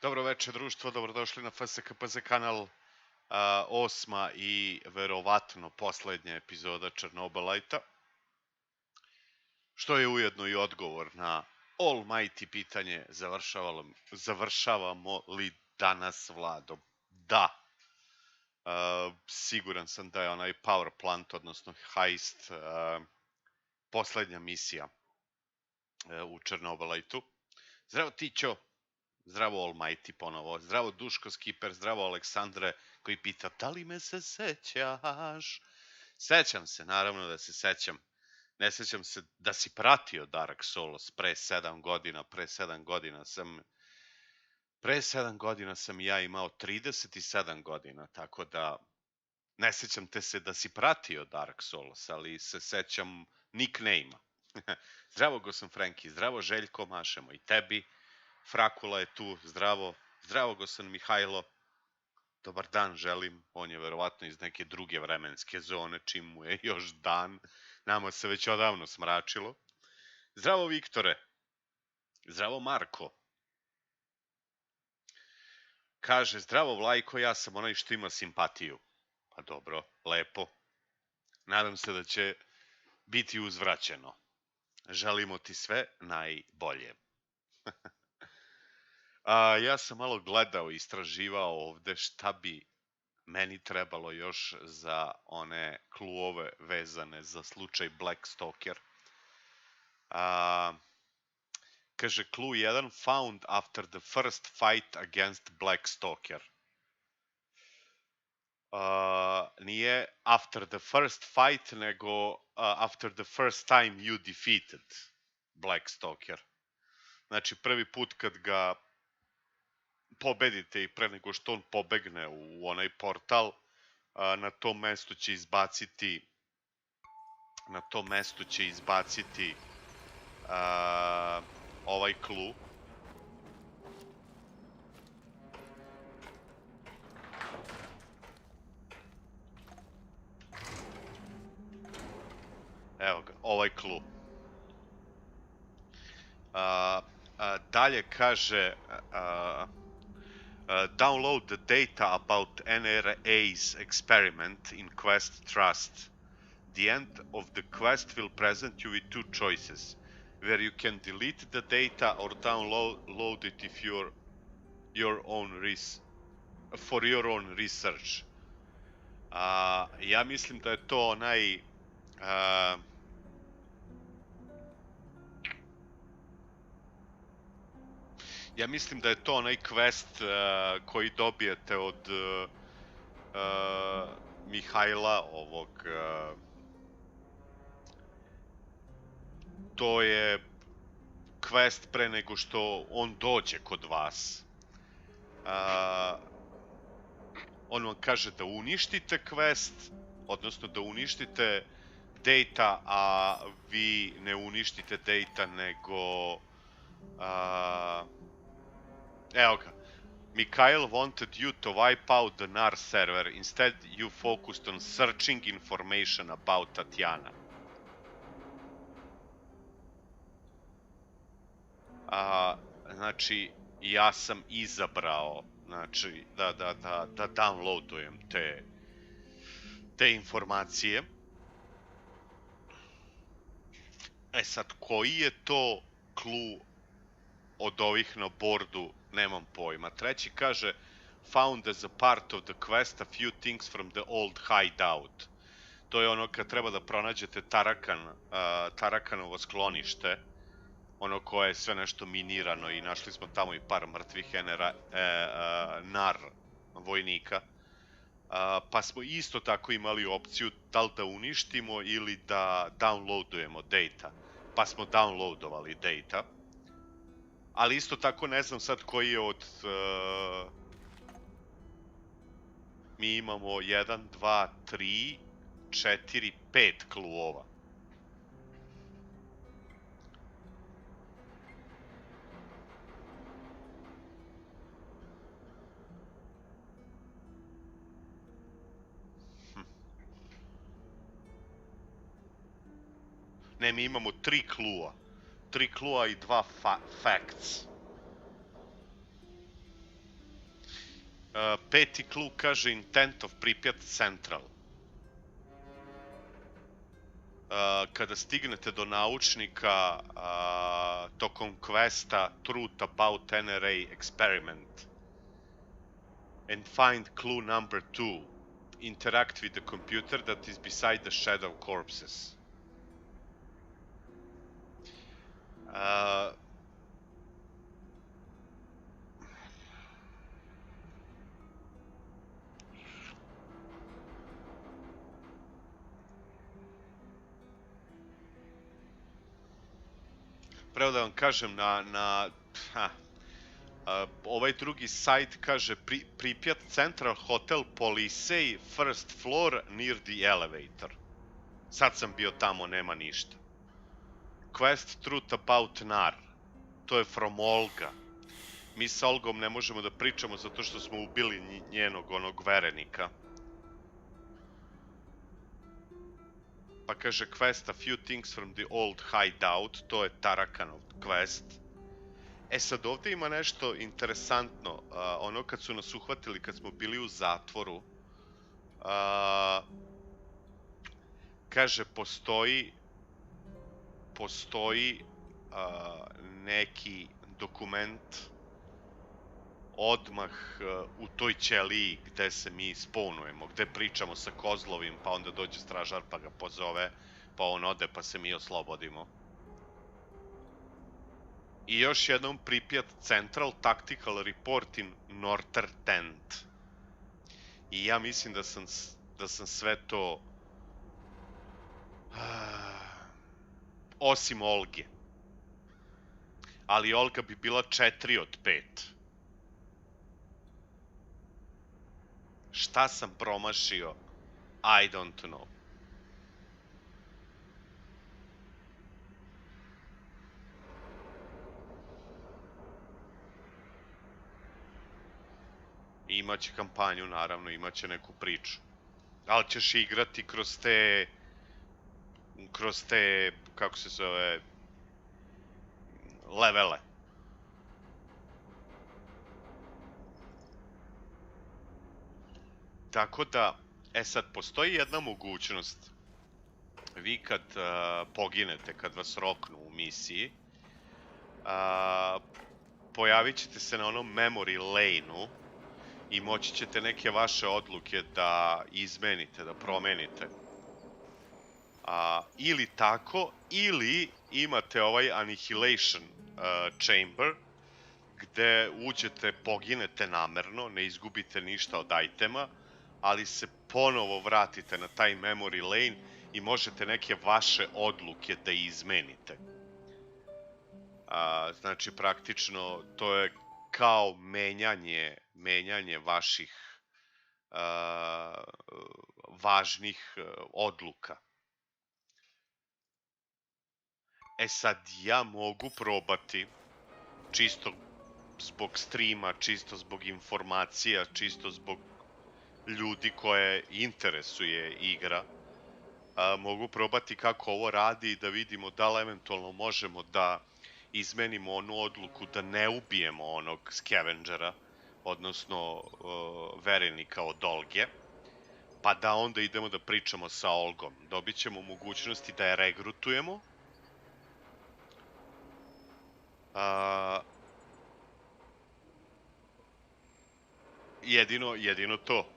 Dobro večer društvo, dobrodošli na FskpZ kanal, osma i verovatno poslednja epizoda Chernobylite-a, što je ujedno i odgovor na almighty pitanje završavamo li danas Vladom. Da, siguran sam da je onaj power plant, odnosno heist, poslednja misija u Chernobylite-u. Zdravo Tićo! Zdravo Almighty ponovo, zdravo Duško Skiper, zdravo Aleksandre koji pita da li me se sećaš? Sećam se, naravno da se sećam. Ne sećam se da si pratio Dark Souls pre 7 godina. Pre 7 godina sam ja imao 37 godina, tako da ne sećam te se da si pratio Dark Souls, ali se sećam nickname-a. Zdravo Gosan Frenki, zdravo Željko, mašemo i tebi. Frakula je tu, zdravo Gosan Mihajlo, dobar dan želim, on je verovatno iz neke druge vremenske zone, čim mu je još dan, nama se već odavno smračilo. Zdravo Viktore, zdravo Marko, kaže zdravo Vlajko, ja sam onaj što ima simpatiju. Pa dobro, lepo, nadam se da će biti uzvraćeno, želimo ti sve najbolje. Ja sam malo gledao i istraživao ovde šta bi meni trebalo još za one kluove vezane za slučaj Black Stalker. Kaže, clue 1 found after the first fight against Black Stalker. Nije after the first fight, nego after the first time you defeated Black Stalker. Znači, prvi put kad ga pobedite i pre nego što on pobegne u onaj portal, na tom mestu će izbaciti ovaj clue. Evo ga, ovaj clue. Dalje kaže download the data about NRA's experiment in Quest Trust. The end of the quest will present you with two choices, where you can delete the data or download it if for your own research. Ja mislim da je to onaj ja mislim da je to onaj quest koji dobijete od Mihajla ovog. To je quest pre nego što on dođe kod vas. On vam kaže da uništite quest, odnosno da uništite data, a vi ne uništite data nego evo ga. Mikhail wanted you to wipe out the NAR server. Instead, you focused on searching information about Tatjana. Znači, ja sam izabrao da downloadujem te informacije. Sad, koji je to clue od ovih na bordu, nemam pojma. Treći kaže, found as a part of the quest a few things from the old hideout. To je ono kad treba da pronađete Tarakanovo sklonište, ono koje je sve nešto minirano i našli smo tamo i par mrtvih NAR vojnika. Pa smo isto tako imali opciju da li da uništimo ili da downloadujemo data. Pa smo downloadovali data. Ali isto tako ne znam sad koji je od... Mi imamo 1, 2, 3, 4, 5 clue-ova. Ne, mi imamo 3 clue-a. 3 clue-a i 2 facts. Peti clue kaže intent of Pripyat Central. Kada stignete do naučnika tokom questa Truth about NRA experiment and find clue number 2. Interact with the computer that is beside the shadow corpses. Pravo da vam kažem, ovaj drugi sajt kaže Pripyat Central Hotel Polisej, first floor near the elevator. Sad sam bio tamo, nema ništa. Quest Truth about Nar. To je from Olga. Mi sa Olgom ne možemo da pričamo zato što smo ubili njenog onog verenika. Pa kaže quest a few things from the old hideout. To je Tarakanov quest. E sad ovdje ima nešto interesantno. Ono kad su nas uhvatili, kad smo bili u zatvoru, kaže postoji neki dokument odmah u toj ćeliji gde se mi spawnujemo, gde pričamo sa Kozlovim, pa onda dođe stražar pa ga pozove, pa on ode pa se mi oslobodimo. I još jednom Pripyat Central Tactical Report in Northern Tent. I ja mislim da sam sve to osim Olge. Ali Olga bi bila 4 od 5. Šta sam promašio? I don't know. Imaće kampanju, naravno, imaće neku priču. Ali ćeš igrati kroz te, kako se zove, levele. Tako da, sad, postoji jedna mogućnost. Vi kad poginete, kad vas roknu u misiji, pojavit ćete se na onom memory lane-u i moći ćete neke vaše odluke da izmenite, da promenite. Ili tako, ili imate ovaj Annihilation Chamber, gde uđete, poginete namerno, ne izgubite ništa od itema, ali se ponovo vratite na taj memory lane i možete neke vaše odluke da izmenite. Znači, praktično, to je kao menjanje vaših važnih odluka. E sad, ja mogu probati, čisto zbog streama, čisto zbog informacija, čisto zbog ljudi koje interesuje igra, mogu probati kako ovo radi i da vidimo da li eventualno možemo da izmenimo onu odluku da ne ubijemo onog scavengera, odnosno verenika od Olge, pa da onda idemo da pričamo sa Olgom. Dobit ćemo mogućnosti da je regrutujemo. Jedino to.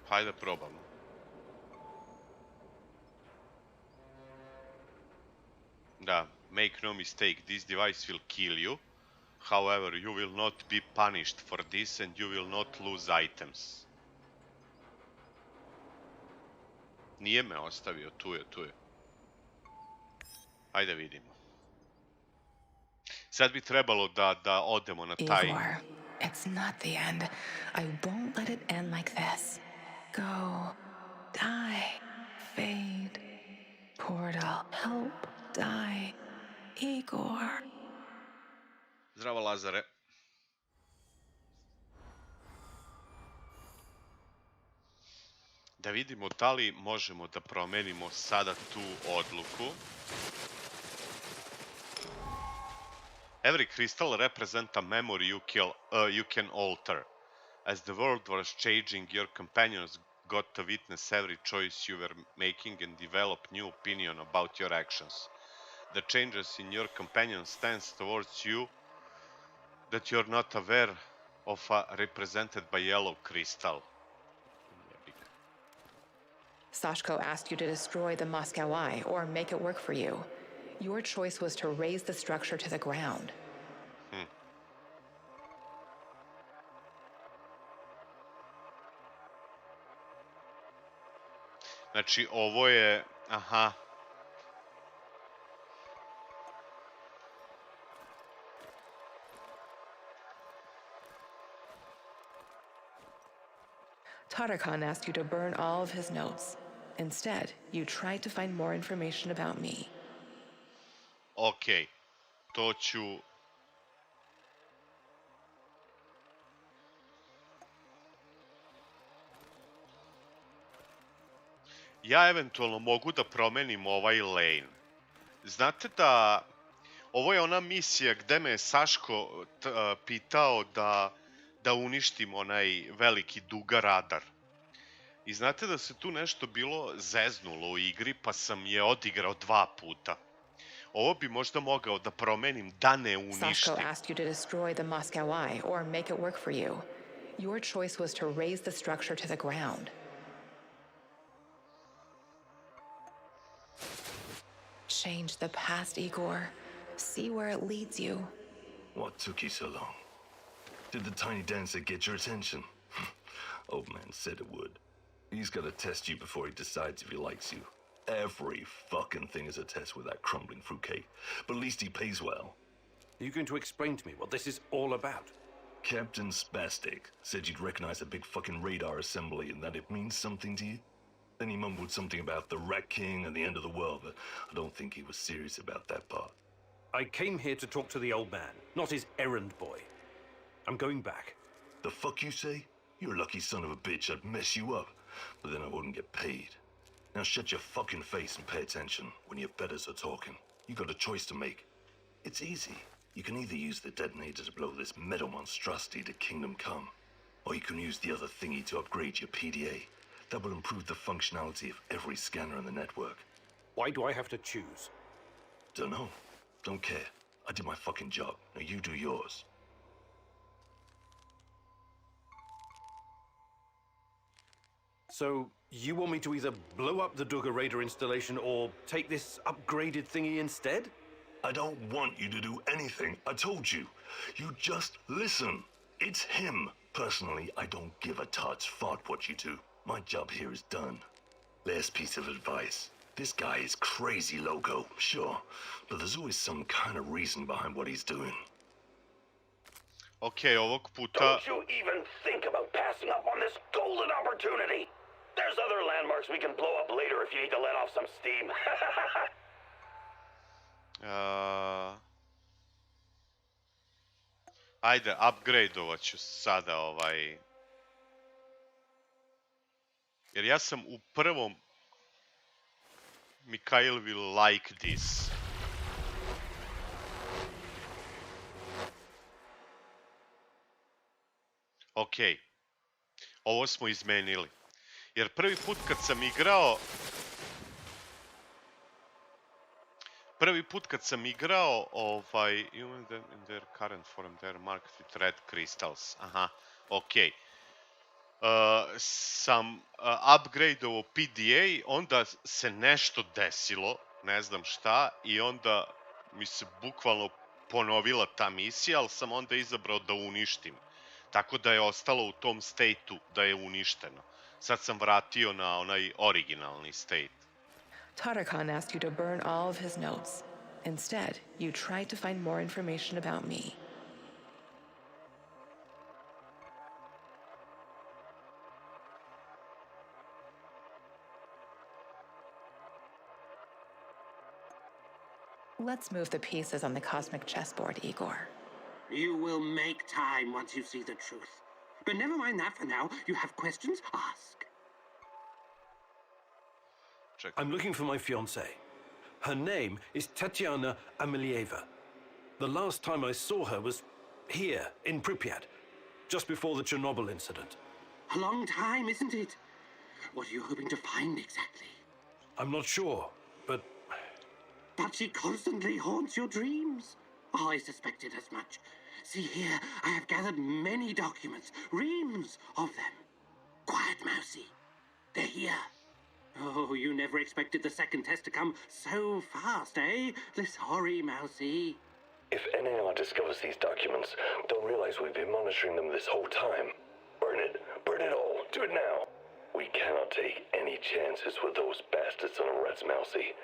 Hajde da probamo. Da, make no mistake, this device will kill you. However, you will not be punished for this and you will not lose items. Nije me ostavio, tu je. Ajde vidimo. Sad bi trebalo da odemo na taj... Igor, it's not the end. I won't let it end like this. Go, die, fade, portal, help, die, Igor. Zdravo, Lazare. Da vidimo da li možemo da promenimo sada tu odluku. Every crystal represents a memory you can alter. As the world was changing, your companions got to witness every choice you were making and develop new opinion about your actions. The changes in your companion's stance towards you that you're not aware of are represented by yellow crystal. Sashko asked you to destroy the Moscow Eye or make it work for you. Your choice was to raze the structure to the ground. Znači, ovo je... Aha. Tarkhan asked you to burn all of his notes. Instead, you tried to find more information about me. Ok, to ću... Ja eventualno mogu da promenim ovaj lane. Znate da... Ovo je ona misija gde me je Saško pitao da uništim onaj veliki duga radar. I znate da se tu nešto bilo zeznulo u igri, pa sam je odigrao 2 puta. Ovo bi možda mogao da promenim da ne uništim. Sashko asked you to destroy the Moscow Eye or make it work for you. Your choice was to raze the structure to the ground. Change the past, Igor. See where it leads you. What took you so long? Did the tiny dancer get your attention? Old man said it would. He's gotta test you before he decides if he likes you. Every fucking thing is a test with that crumbling fruitcake. But at least he pays well. Are you going to explain to me what this is all about? Captain Spastic said you'd recognize a big fucking radar assembly and that it means something to you. Then he mumbled something about the Rat King and the end of the world, but I don't think he was serious about that part. I came here to talk to the old man, not his errand boy. I'm going back. The fuck you say? You're a lucky son of a bitch. I'd mess you up, but then I wouldn't get paid. Now shut your fucking face and pay attention when your betters are talking. You got a choice to make. It's easy. You can either use the detonator to blow this metal monstrosity to Kingdom Come, or you can use the other thingy to upgrade your PDA. That will improve the functionality of every scanner in the network. Why do I have to choose? Dunno. Don't care. I did my fucking job. Now you do yours. So, you want me to either blow up the Duga radar installation or take this upgraded thingy instead? I don't want you to do anything. I told you. You just listen. It's him. Personally, I don't give a tot's fart what you do. My job here is done. Last piece of advice. This guy is crazy loco, sure, but there's always some kind of reason behind what he's doing. Ok, ovog puta... Don't you even think about passing up on this golden opportunity. There's other landmarks we can blow up later if you need to let off some steam. Ajde, upgradeovat ću sada ovaj... Jer ja sam u prvom... Mikhail will like this. Ok. Ovo smo izmenili. Jer prvi put kad sam igrao... ovaj... In their current form, they're marked with red crystals. Aha, ok. Sam upgradeovao PDA, onda se nešto desilo, ne znam šta, i onda mi se bukvalno ponovila ta misija, ali sam onda izabrao da uništim. Tako da je ostalo u tom state-u da je uništeno. Sad sam vratio na onaj originalni state. Tarkhan asked you to burn all of his notes. Instead, you tried to find more information about me. Let's move the pieces on the cosmic chessboard, Igor. You will make time once you see the truth. But never mind that for now. You have questions? Ask. I'm looking for my fiancée. Her name is Tatiana Amelieva. The last time I saw her was here, in Pripyat, just before the Chernobyl incident. A long time, isn't it? What are you hoping to find exactly? I'm not sure, but But she constantly haunts your dreams. Oh, I suspected as much. See here, I have gathered many documents, reams of them. Quiet, Mousy. They're here. Oh, you never expected the second test to come so fast, eh? This sorry, Mousy. If NAR discovers these documents, they'll realize we've been monitoring them this whole time. Burn it. Burn it all. Do it now. We cannot take any chances with those bastards on the rats, Mousy.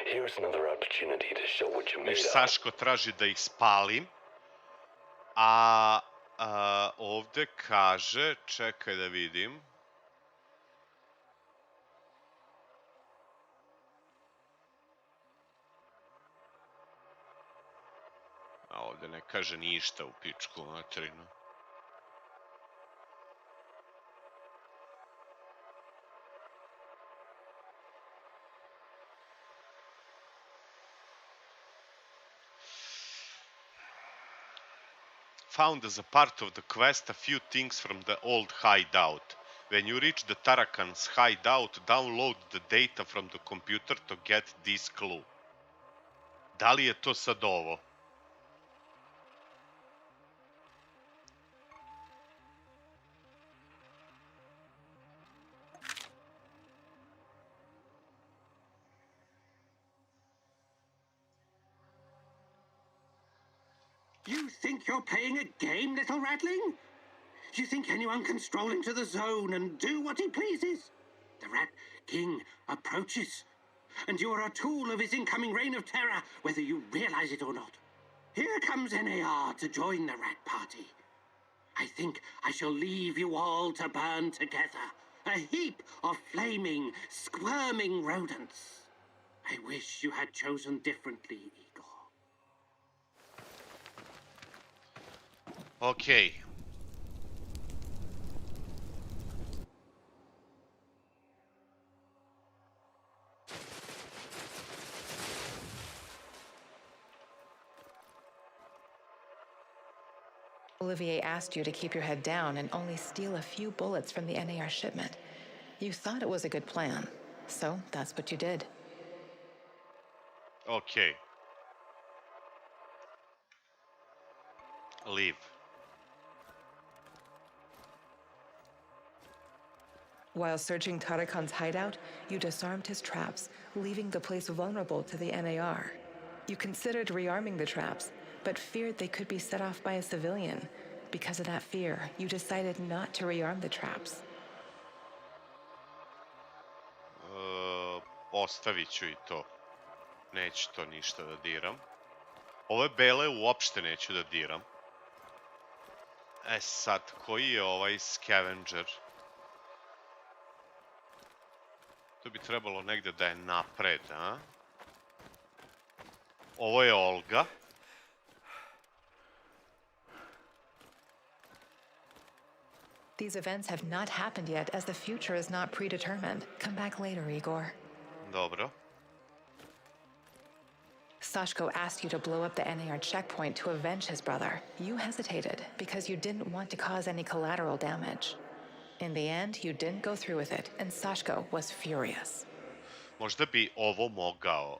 Here's another opportunity to show what you made Viš, of. Saško traži da ih spalim. A ovde kaže, čekaj da vidim. A ovde ne kaže ništa u pičku materinu. Found as a part of the quest a few things from the old hideout. When you reach the Tarakan's hideout, download the data from the computer to get this clue. Da li je to sad ovo? You think you're playing a game, little ratling? You think anyone can stroll into the zone and do what he pleases? The Rat King approaches, and you are a tool of his incoming reign of terror, whether you realize it or not. Here comes NAR to join the Rat Party. I think I shall leave you all to burn together, a heap of flaming, squirming rodents. I wish you had chosen differently, Igor. Okej. Olivier asked you to keep your head down and only steal a few bullets from the NAR shipment. You thought it was a good plan, so that's what you did. Okej. Leave. While searching Tarakan's hideout, you disarmed his traps, leaving the place vulnerable to the NAR. You considered rearming the traps, but feared they could be set off by a civilian. Because of that fear, you decided not to rearm the traps. Ostavit ću i to. Neću to ništa da diram. Ove bele uopšte neću da diram. E sad, koji je ovaj scavenger? To bi trebalo negde da je napred, a? Ovo je Olga. These events have not happened yet as the future is not predetermined. Come back later, Igor. Dobro. Sashko asked you to blow up the NAR checkpoint to avenge his brother. You hesitated because you didn't want to cause any collateral damage. In the end, you didn't go through with it, and Sashko was furious. Možda bi ovo mogao.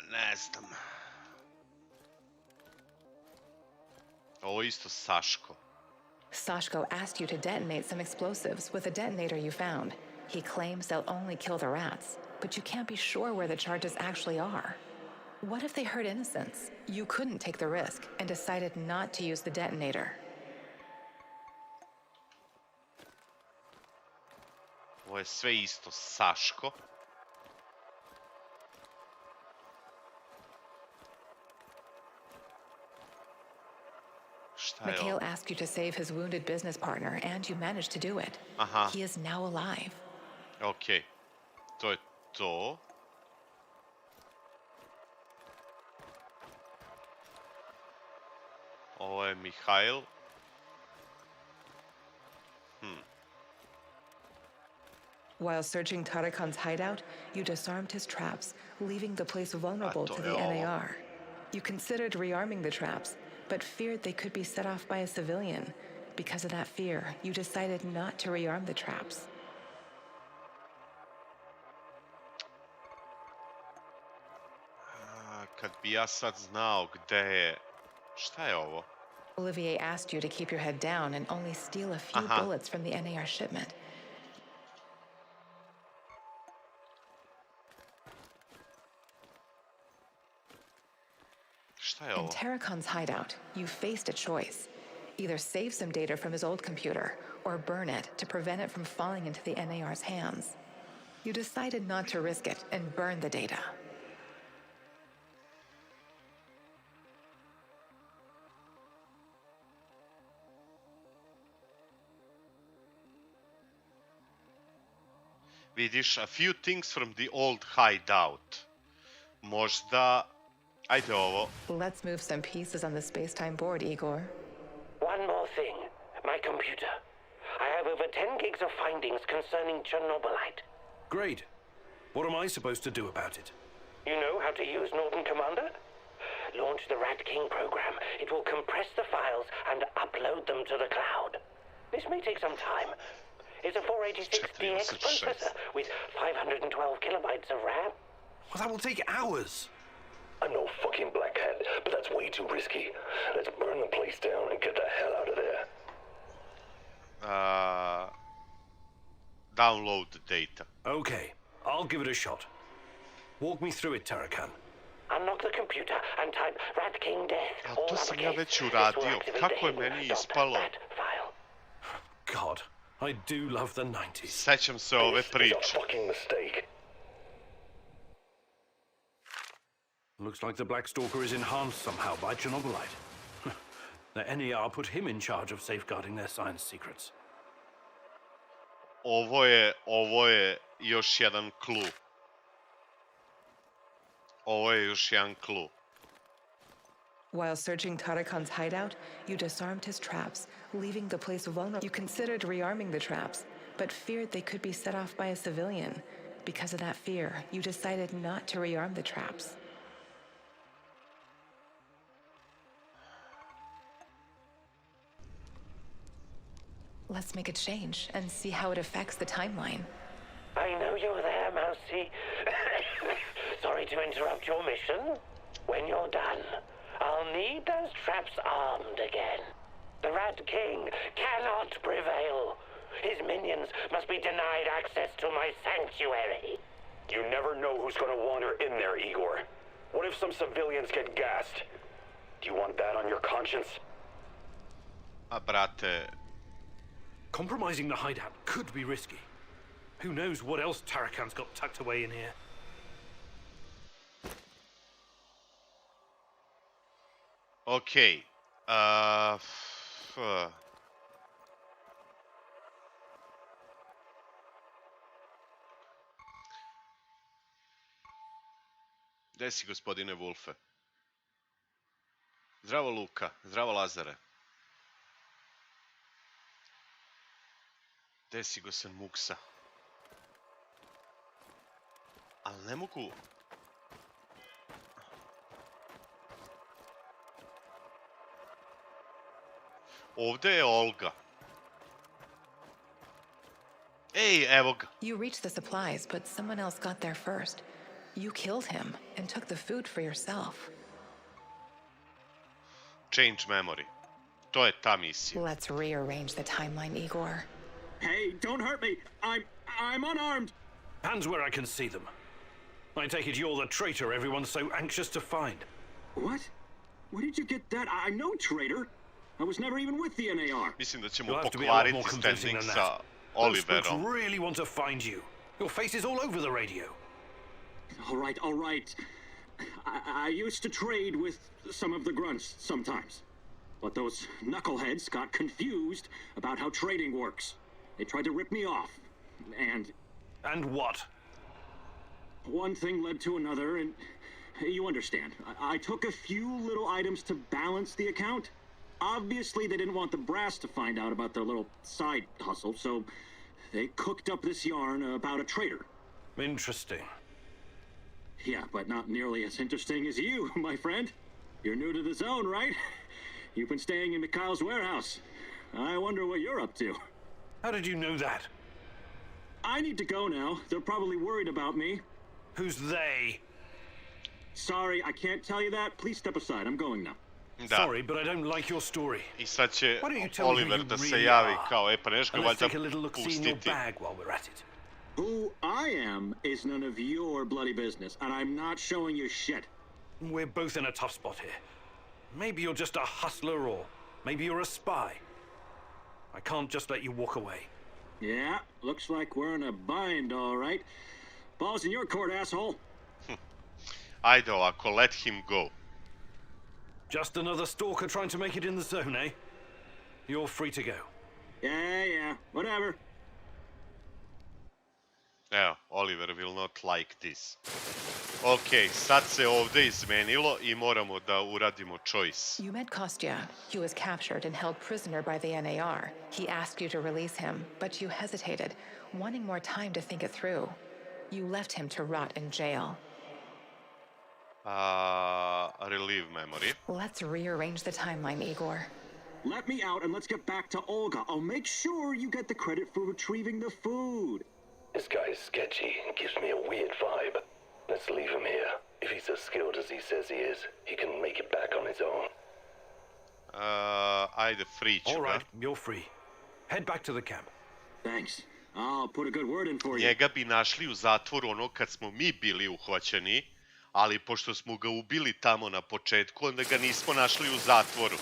Ne znam. Ovo je isto Saško. Sashko asked you to detonate some explosives with a detonator you found. He claims they'll only kill the rats, but you can't be sure where the charges actually are. What if they hurt innocents? You couldn't take the risk and decided not to use the detonator. Ovo je sve isto Saško. Šta je Mikhail ovo? asked you to save his wounded business partner, and you managed to do it. Aha. He is now alive. Okej. To je to. Ovo je Mihail. While searching Tarakan's hideout, you disarmed his traps, leaving the place vulnerable to the NAR. You considered rearming the traps, but feared they could be set off by a civilian. Because of that fear, you decided not to rearm the traps. Kad bi ja sad znao gde je... Šta je ovo? Olivier asked you to keep your head down and only steal a few bullets from the NAR shipment. Šta je In ovo? Tarakan's hideout, you faced a choice. Either save some data from his old computer, or burn it to prevent it from falling into the NAR's hands. You decided not to risk it and burn the data. Vidiš, a few things from the old hideout. Možda... Ajde ovo. Let's move some pieces on the space-time board, Igor. One more thing. My computer. I have over 10 gigs of findings concerning Chernobylite. Great. What am I supposed to do about it? You know how to use Norton Commander? Launch the Rat King program. It will compress the files and upload them to the cloud. This may take some time. It's a 486DX processor with 512 kilobytes of RAM. Well, that will take hours. I'm no fucking black hat, but that's way too risky. Let's burn the place down and get the hell out of there. Download the data. Okay, I'll give it a shot. Walk me through it, Tarakan. Unlock the computer and type Rat King Death. A to sam ja već uradio. Kako je meni ispalo? God, I do love the 90s. Sećam se ove priče. It's a fucking mistake. Looks like the Black Stalker is enhanced somehow by Chernobylite. The NER put him in charge of safeguarding their science secrets. Ovo je još jedan clue. Ovo je još jedan clue. While searching Tarakan's hideout, you disarmed his traps, leaving the place vulnerable. You considered rearming the traps, but feared they could be set off by a civilian. Because of that fear, you decided not to rearm the traps. Let's make a change and see how it affects the timeline. I know you're there, Mousy. Sorry to interrupt your mission. When you're done, I'll need those traps armed again. The Rat King cannot prevail. His minions must be denied access to my sanctuary. You never know who's gonna wander in there, Igor. What if some civilians get gassed? Do you want that on your conscience? A brate... Compromising the hideout could be risky. Who knows what else Tarakan's got tucked away in here? Okay. Gde si, gospodine Wolfe? Zdravo, Luka. Zdravo, Lazare. Gde si, gosen Muksa? Ali ne mogu... Ovde je Olga. Ej, evo ga. You reached the supplies, but someone else got there first. You killed him and took the food for yourself. Change memory. To je ta misija. Let's rearrange the timeline, Igor. Hey, don't hurt me. I'm unarmed. Hands where I can see them. I take it you're the traitor everyone's so anxious to find. What? Where did you get that? I'm no traitor. I was never even with the NAR. Mislim da ćemo You'll have to be a lot more pokvariti convincing standing than sa that. Those folks Oliverom. really want to find you. Your face is all over the radio. All right. I used to trade with some of the grunts sometimes. But those knuckleheads got confused about how trading works. They tried to rip me off. And what? One thing led to another, and you understand. I took a few little items to balance the account. Obviously, they didn't want the brass to find out about their little side hustle, so They cooked up this yarn about a traitor. Interesting. Yeah, but not nearly as interesting as you, my friend. You're new to the zone, right? You've been staying in Mikhail's warehouse. I wonder what you're up to. How did you know that? I need to go now. They're probably worried about me. Who's they? Sorry, I can't tell you that. Please step aside. I'm going now. Da. Sorry, but I don't like your story. I sad će Why don't you tell me who Oliver you da se really javi are? kao, pa neš ga And let's valjda take a little look-see in your pustiti. bag while we're at it. Who I am is none of your bloody business, and I'm not showing you shit. We're both in a tough spot here. Maybe you're just a hustler, or maybe you're a spy. I can't just let you walk away. Yeah, looks like we're in a bind, all right. Ball's in your court, asshole. Ajde ovako, let him go. Just another stalker trying to make it in the zone, eh? You're free to go. Yeah, whatever. Evo, Oliver will not like this. Ok, sad se ovde izmenilo I moramo da uradimo choice. You met Kostya. He was captured and held prisoner by the NAR. He asked you to release him, but you hesitated, wanting more time to think it through. You left him to rot in jail. Relieve memory. Let's rearrange the timeline, Igor. Let me out and let's get back to Olga. I'll make sure you get the credit for retrieving the food. This guy's sketchy and gives me a weird vibe. Let's leave him here. If he's as skilled as he says he is, he can make it back on his own. Ajde, free ću All ga. right, you're free. Head back to the camp. Thanks. I'll put a good word in for you. Njega bi našli u zatvoru ono kad smo mi bili uhvaćeni, ali pošto smo ga ubili tamo na početku, onda ga nismo našli u zatvoru.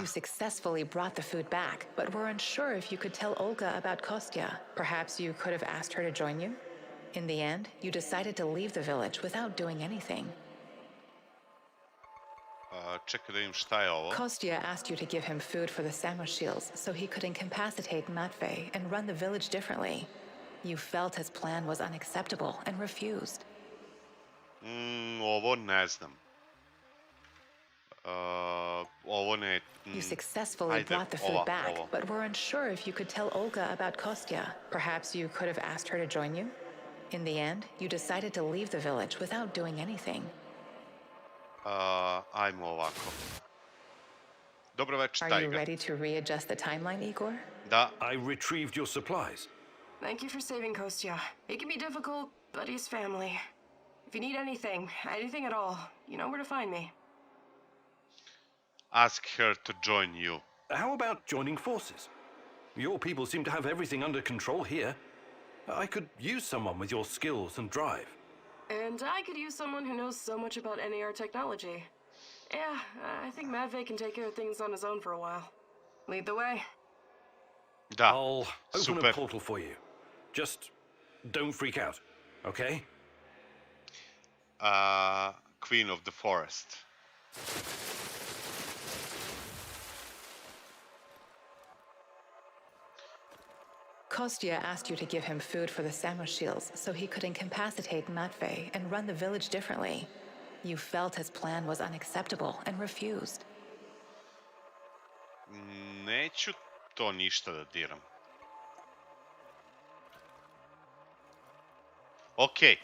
You successfully brought the food back, but were unsure if you could tell Olga about Kostya. Perhaps you could have asked her to join you? In the end, you decided to leave the village without doing anything. Čekaj da vidim šta je ovo. Kostya asked you to give him food for the Samoshils so he could incapacitate Matvey and run the village differently. You felt his plan was unacceptable and refused. Ovo ne znam. Ovo ne... You successfully brought the food back, but were unsure if you could tell Olga about Kostya. Perhaps you could have asked her to join you? In the end, you decided to leave the village without doing anything. Ajmo ovako. Dobro večer, Are you Tiger. ready to readjust the timeline, Igor? Da. I retrieved your supplies. Thank you for saving Kostya. It can be difficult, but he's family. If you need anything at all, you know where to find me. Ask her to join you. How about joining forces? Your people seem to have everything under control here. I could use someone with your skills and drive. And I could use someone who knows so much about NAR technology. Yeah, I think Matvey can take care of things on his own for a while. Lead the way. Da. I'll open Super. a portal for you. Just don't freak out, okay? Queen of the Forest. Kostya asked you to give him food for the Samoshils so he could incapacitate Matvey and run the village differently. You felt his plan was unacceptable and refused. Neću to ništa da diram. Okej.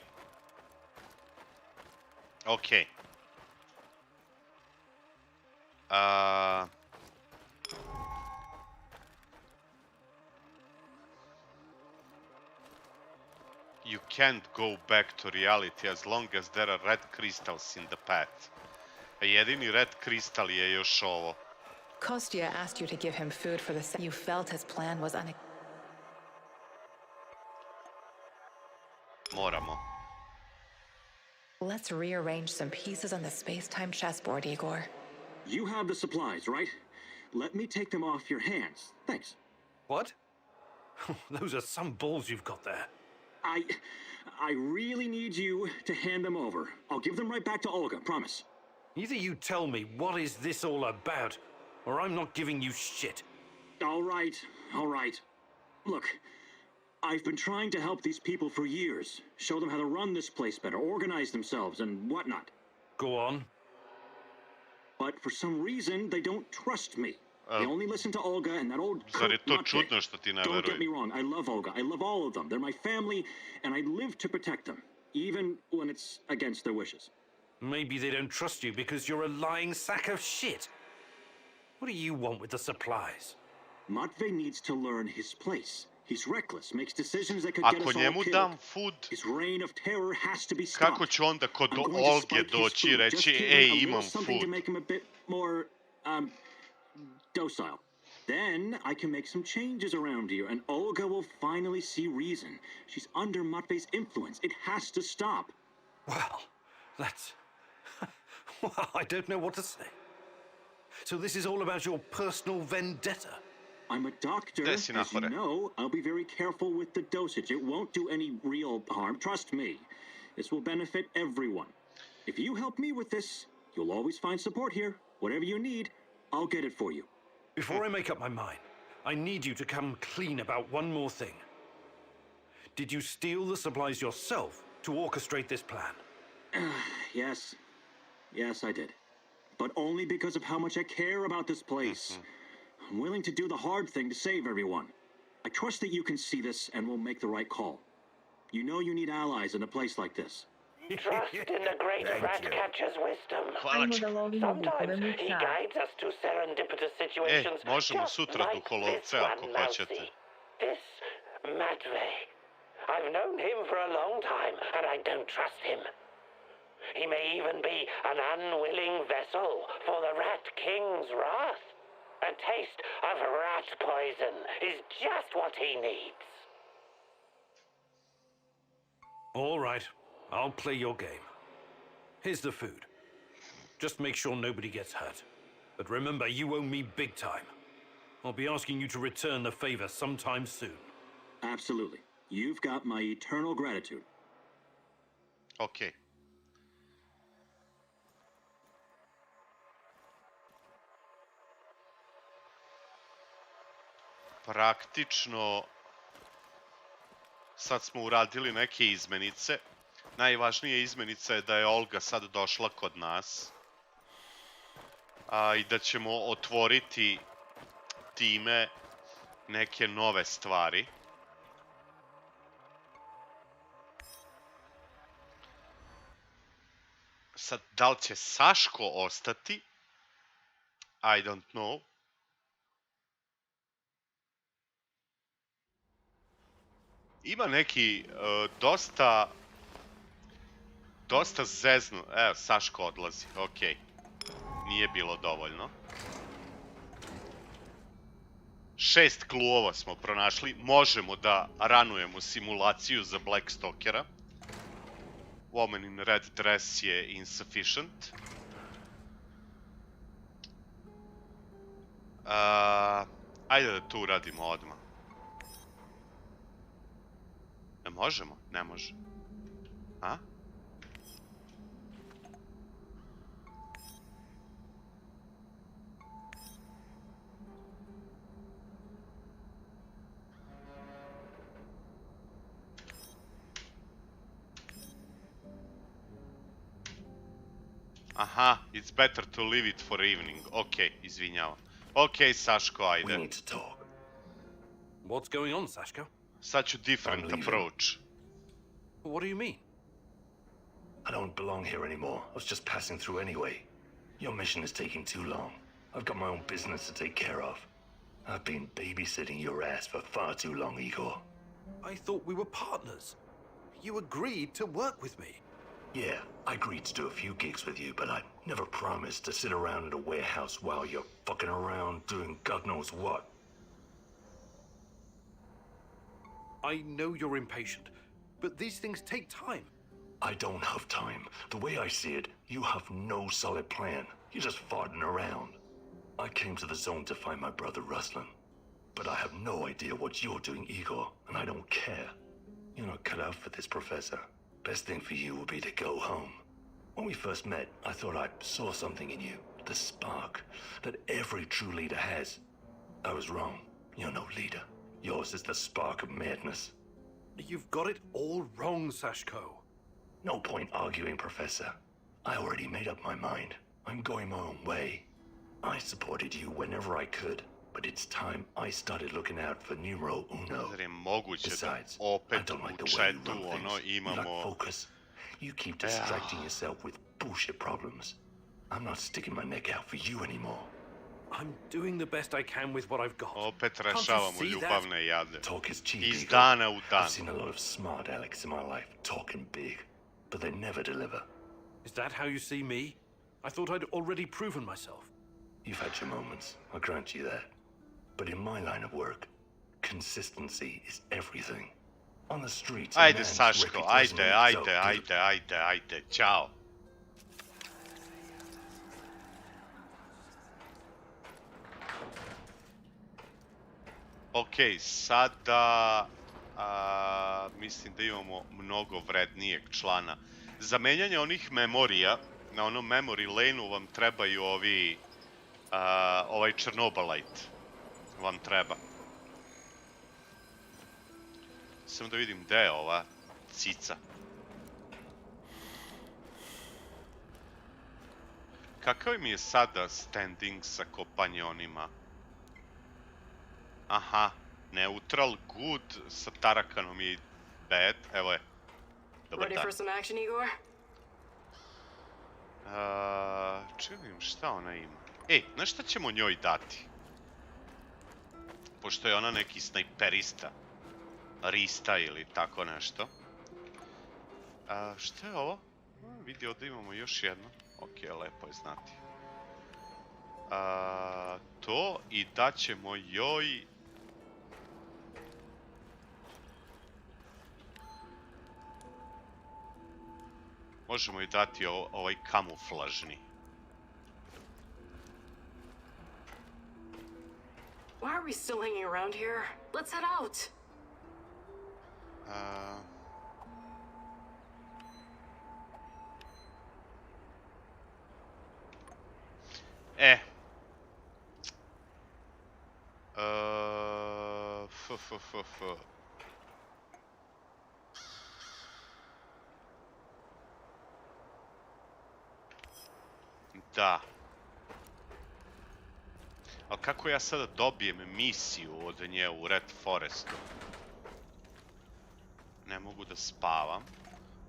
You can't go back to reality as long as there are red crystals in the path. Jedini red kristal je još ovo. Kostya asked you to give him food for the You felt his plan was Moramo. Let's rearrange some pieces on the space-time chessboard, Igor. You have the supplies, right? Let me take them off your hands. Thanks. What? Those are some balls you've got there. I really need you to hand them over. I'll give them right back to Olga, promise. Either you tell me what is this all about, or I'm not giving you shit. All right. Look, I've been trying to help these people for years. Show them how to run this place better, organize themselves, and whatnot. Go on. But for some reason, they don't trust me. They only listen to Olga and that old Zar je Kurt to nutcase. čudno što ti ne Don't get me veruju? wrong, I love Olga. I love all of them. They're my family, and I live to protect them, even when it's against their wishes. Maybe they don't trust you because you're a lying sack of shit. What do you want with the supplies? Matvey needs to learn his place. He's reckless, makes decisions that could get Ako us all njemu killed. dam food, His reign of terror has to be stopped. kako ću onda kod I'm going to Olge spike his doći i food, just reći, give him a ej, little imam something to food? make him a bit more, docile. Then I can make some changes around here, and Olga will finally see reason. She's under Matvey's influence. It has to stop. Well, that's... well, I don't know what to say. So this is all about your personal vendetta? I'm a doctor. Gde si, As you Nahore? know, I'll be very careful with the dosage. It won't do any real harm. Trust me. This will benefit everyone. If you help me with this, you'll always find support here. Whatever you need, I'll get it for you. Before I make up my mind, I need you to come clean about one more thing. Did you steal the supplies yourself to orchestrate this plan? Yes. Yes, I did. But only because of how much I care about this place. I'm willing to do the hard thing to save everyone. I trust that you can see this and will make the right call. You know you need allies in a place like this. Trust in the great rat catcher's wisdom. Hvala Ajmo ti. da lovimo Sometimes vukove he musa. guides us to serendipitous situations. možemo just sutra like duholovce, this ako one, hoćete. Mousy. This Matvey. I've known him for a long time, and I don't trust him. He may even be an unwilling vessel for the Rat King's wrath. A taste of rat poison is just what he needs. All right, I'll play your game. Here's the food. Just make sure nobody gets hurt. But remember, you owe me big time. I'll be asking you to return the favor sometime soon. Absolutely. You've got my eternal gratitude. Okej. Praktično, sad smo uradili neke izmenice. Najvažnija izmenica je da je Olga sad došla kod nas. I da ćemo otvoriti time neke nove stvari. Sad, da li će Saško ostati? I don't know. Ima neki dosta zeznu. Evo, Saško odlazi, okej. Nije bilo dovoljno. 6 kluova smo pronašli. Možemo da ranujemo simulaciju za Blackstalkera. Woman in red dress je insufficient. Ajde da to uradimo odmah. Ne možemo? Ne može. A? Aha, it's better to leave it for evening. Okej, izvinjavam. Okej, Saško, We ajde. need to talk. What's going on, Sashko? Sad ću different I'm leaving. approach. What do you mean? I don't belong here anymore. I was just passing through anyway. Your mission is taking too long. I've got my own business to take care of. I've been babysitting your ass for far too long, Igor. I thought we were partners. You agreed to work with me. Yeah, I agreed to do a few gigs with you, but I never promised to sit around in a warehouse while you're fucking around doing God knows what. I know you're impatient, but these things take time. I don't have time. The way I see it, you have no solid plan. You're just farting around. I came to the zone to find my brother Ruslan, but I have no idea what you're doing, Igor, and I don't care. You're not cut out for this, Professor. Best thing for you would be to go home. When we first met, I thought I saw something in you. The spark that every true leader has. I was wrong. You're no leader. Yours is the spark of madness. You've got it all wrong, Sashko. No point arguing, Professor. I already made up my mind. I'm going my own way. I supported you whenever I could, but it's time I started looking out for numero uno. Zar je moguće da Besides, I opet don't like u the way you chatu run ono things. You lack imamo... focus. You keep distracting yourself with bullshit problems. I'm not sticking my neck out for you anymore. I'm doing the best I can with what I've got. Opet Can't you rešavamo see that? ljubavne jade. Talk is cheap, Iz Igor. dana u dan. I've seen a lot of smart Alex in my life talking big, but they never deliver. Is that how you see me? I thought I'd already proven myself. You've had your moments, I'll grant you that. But in my line of work, consistency is everything. On the streets, a Ajde, man's Saško, record doesn't make itself good. ajde, ćao. Okej, sada mislim da imamo mnogo vrednijeg člana. Za menjanje onih memorija, na onom memory lane-u vam trebaju ovaj Chernobylite. Vam treba. Samo da vidim gde je ova cica. Kakav mi je sada standing sa kompanjonima? Aha, neutral, good, sa tarakanom i bad, evo je. Dobar Ready dan. for some action, Igor? Čujem šta ona ima. Ej, znaš šta ćemo njoj dati? Pošto je ona neki snajperista. Rista ili tako nešto. Šta je ovo? Vidi ovdje imamo još jedno. Ok, lepo je znati. To i daćemo joj... Možemo joj dati ovaj kamuflažni. Why are we still hanging around here? Let's head out. Da. Ali kako ja sada dobijem misiju od nje u Red Forestu? Ne mogu da spavam.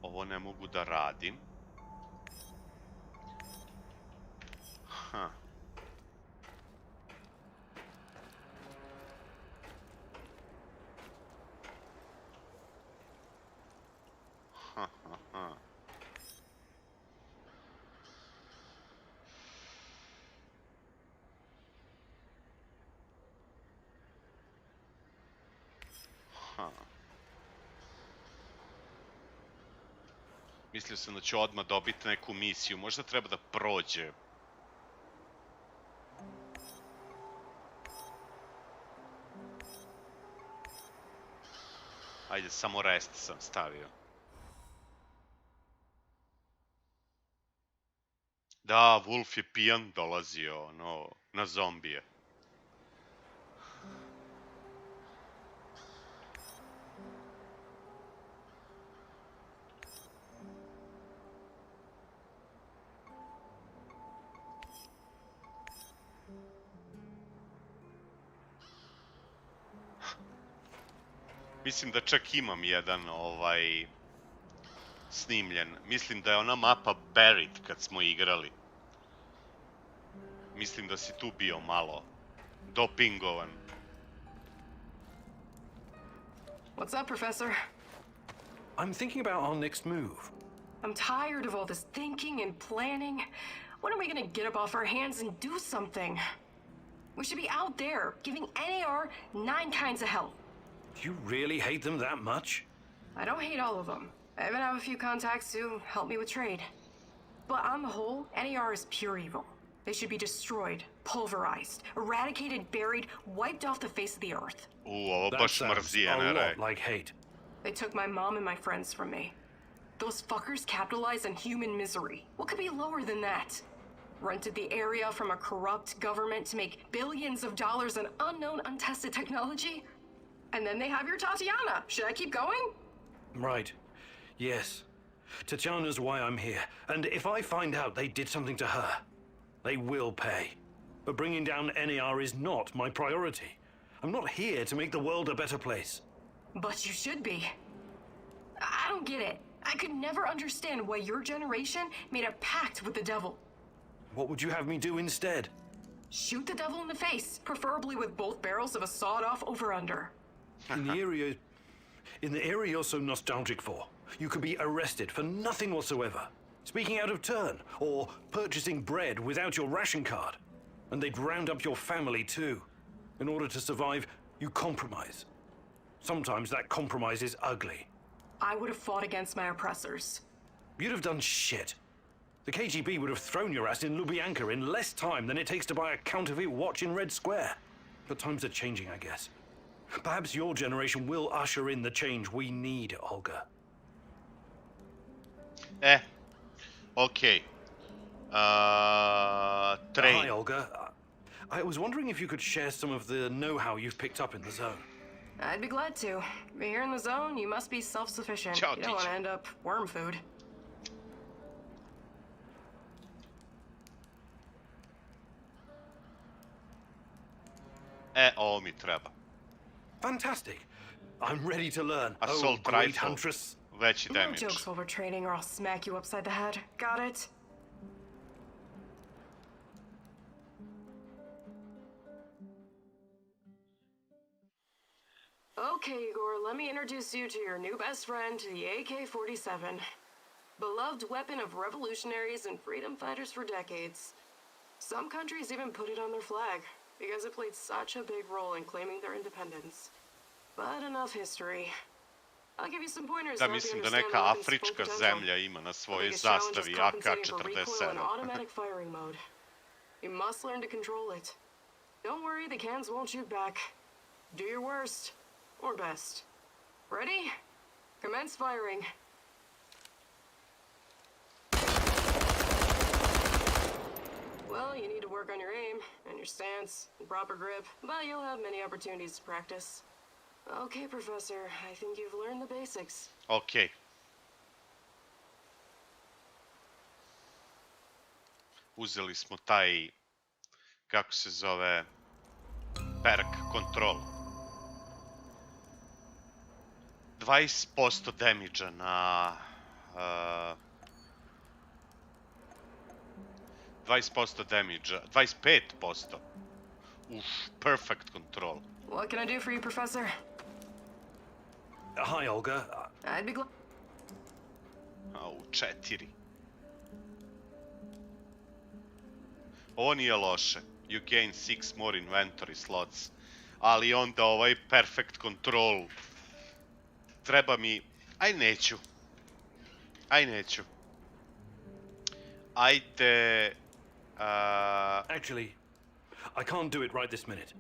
Ovo ne mogu da radim. Mislio sam da ću odmah dobiti neku misiju. Možda treba da prođe. Ajde, samo rest sam stavio. Da, Wolf je pijan dolazio, na zombije. Mislim da čak imam jedan snimljen. Mislim da je ona mapa Buried kad smo igrali. Mislim da si tu bio malo dopingovan. What's up, Professor? I'm thinking about our next move. I'm tired of all this thinking and planning. When are we gonna get up off our hands and do something? We should be out there, giving NAR 9 kinds of hell. Do you really hate them that much? I don't hate all of them. I even have a few contacts who help me with trade. But on the whole, NAR is pure evil. They should be destroyed, pulverized, eradicated, buried, wiped off the face of the earth. Ovo That baš sounds mrzi a NRA. lot like hate. They took my mom and my friends from me. Those fuckers capitalize on human misery. What could be lower than that? Rented the area from a corrupt government to make billions of dollars in unknown, untested technology? And then they have your Tatiana. Should I keep going? Right. Yes. Tatiana's why I'm here. And if I find out they did something to her, they will pay. But bringing down NAR is not my priority. I'm not here to make the world a better place. But you should be. I don't get it. I could never understand why your generation made a pact with the devil. What would you have me do instead? Shoot the devil in the face, preferably with both barrels of a sawed-off over-under. In the area you're so nostalgic for, you could be arrested for nothing whatsoever. Speaking out of turn, or purchasing bread without your ration card. And they'd round up your family too. In order to survive, you compromise. Sometimes that compromise is ugly. I would have fought against my oppressors. You'd have done shit. The KGB would have thrown your ass in Lubyanka in less time than it takes to buy a counterfeit watch in Red Square. But times are changing, I guess. Perhaps your generation will usher in the change we need, Olga. Okay. Train. Hi, Olga. I was wondering if you could share some of the know-how you've picked up in the zone. I'd be glad to. But here in the zone, you must be self-sufficient. Ciao, You don't want to teacher. end up worm food. Ovo mi treba. Fantastic. I'm ready to learn. Assault great rifle. huntress. Veći No damage. jokes while we're training or I'll smack you upside the head. Got it? Okay, Igor, let me introduce you to your new best friend, the AK-47. Beloved weapon of revolutionaries and freedom fighters for decades. Some countries even put it on their flag, because it played such a big role in claiming their independence. But enough history. I'll give you some pointers Da, to help you mislim da understand neka the weapon's full afrička potential. zemlja ima na The svojoj biggest challenge is zastavi compensating for recoil and AK-47. automatic firing mode. You must learn to control it. Don't worry, the cans won't shoot back. Do your worst. Or best. Ready? Commence firing. Well, you need to work on your aim, and your stance, and proper grip, but you'll have many opportunities to practice. Okay, Professor, I think you've learned the basics. Ok. Uzeli smo taj, kako se zove, perk control. 20% damage-a na... 20% damage-a, 25%. Perfect control. What can I do for you, Professor? Hi, Olga. I'd be glad. Au, 4. Ovo nije loše. You gain 6 more inventory slots. Ali onda ovaj perfect control. Treba mi... Aj neću. Ajde... Actually, I can't do it right this minute.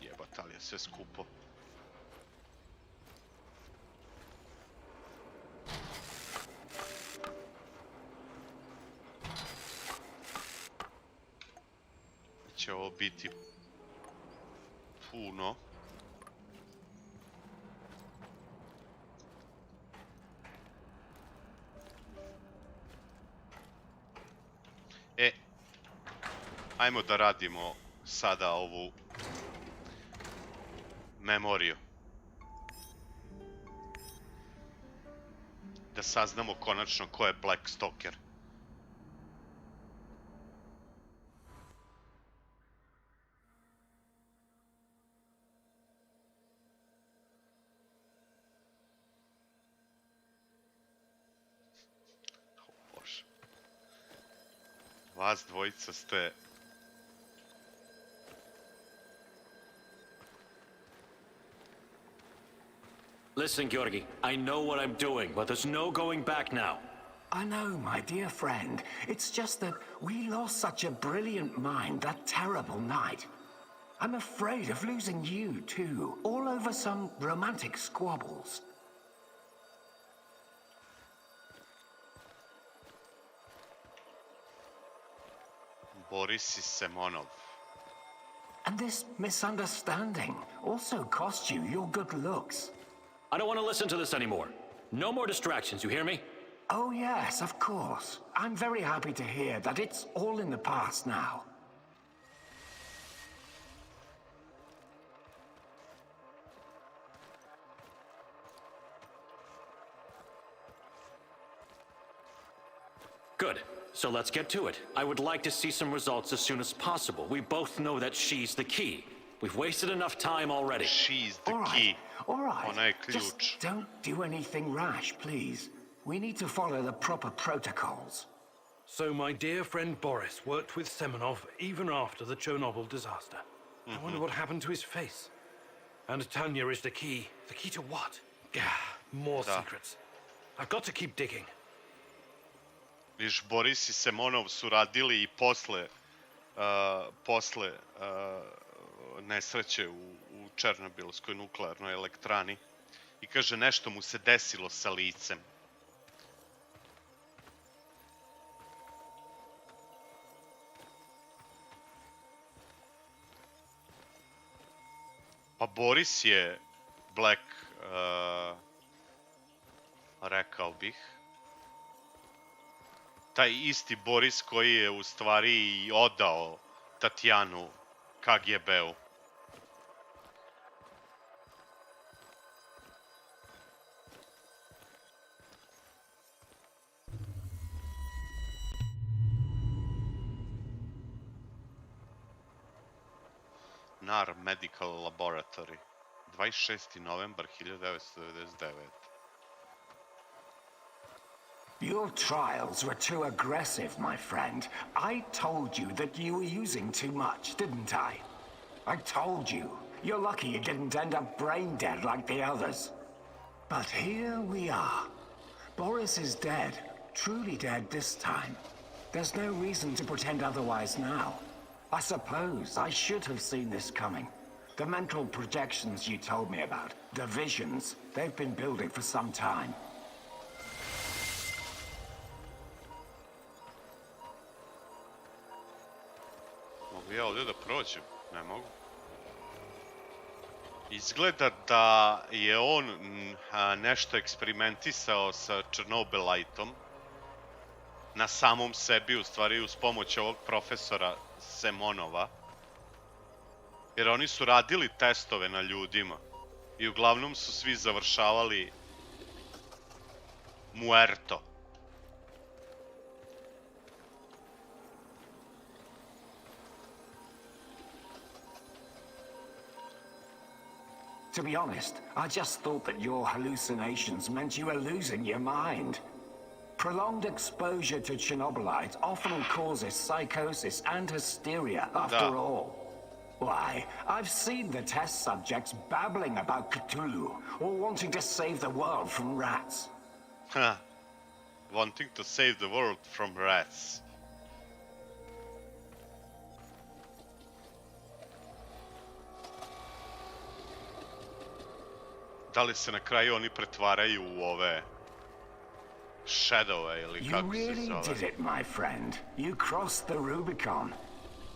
Jebat, ali je sve skupo. Će ovo biti puno. Ajmo da radimo sada ovu memoriju. Da saznamo konačno ko je Black Stalker. Bože. Vas dvojica ste... Listen, Georgi, I know what I'm doing, but there's no going back now. I know, my dear friend. It's just that we lost such a brilliant mind that terrible night. I'm afraid of losing you, too, all over some romantic squabbles. Boris Semonov. And this misunderstanding also cost you your good looks. I don't want to listen to this anymore. No more distractions, you hear me? Oh yes, of course. I'm very happy to hear that it's all in the past now. Good. So let's get to it. I would like to see some results as soon as possible. We both know that she's the key. We've wasted enough time already. She's the All right, key. all right. Ona je Just ključ. don't do anything rash, please. We need to follow the proper protocols. So my dear friend Boris worked with Semenov even after the Chernobyl disaster. I wonder what happened to his face. And Tanya is the key. The key to what? More secrets. I've got to keep digging. Viš, Boris I Semonov su radili I posle nesreće u Černobylskoj nuklearnoj elektrani. I kaže, nešto mu se desilo sa licem. Pa Boris je Black, rekao bih, taj isti Boris koji je u stvari I odao Tatjanu KGB-u. NAR Medical Laboratory, 26. novembar 1999. Your trials were too aggressive, my friend. I told you that you were using too much, didn't I? I told you. You're lucky you didn't end up brain dead like the others. But here we are. Boris is dead. Truly dead this time. There's no reason to pretend otherwise now. I suppose I should have seen this coming. The mental projections you told me about, the visions, they've been building for some time. Mogu ja ovdje da prođem? Ne mogu. Izgleda da je on nešto eksperimentisao sa Chernobyliteom na samom sebi, u stvari uz pomoć ovog profesora Semonova. Jer oni su radili testove na ljudima i uglavnom su svi završavali muerto. To be honest, I just thought that your hallucinations meant you were losing your mind. Prolonged exposure to Chernobylite often causes psychosis and hysteria, after all. Why, I've seen the test subjects babbling about Cthulhu, or wanting to save the world from rats. Wanting to save the world from rats. Da li se na kraju oni pretvaraju u ove Shadow ili You kako se really zove? did it, my friend. You crossed the Rubicon.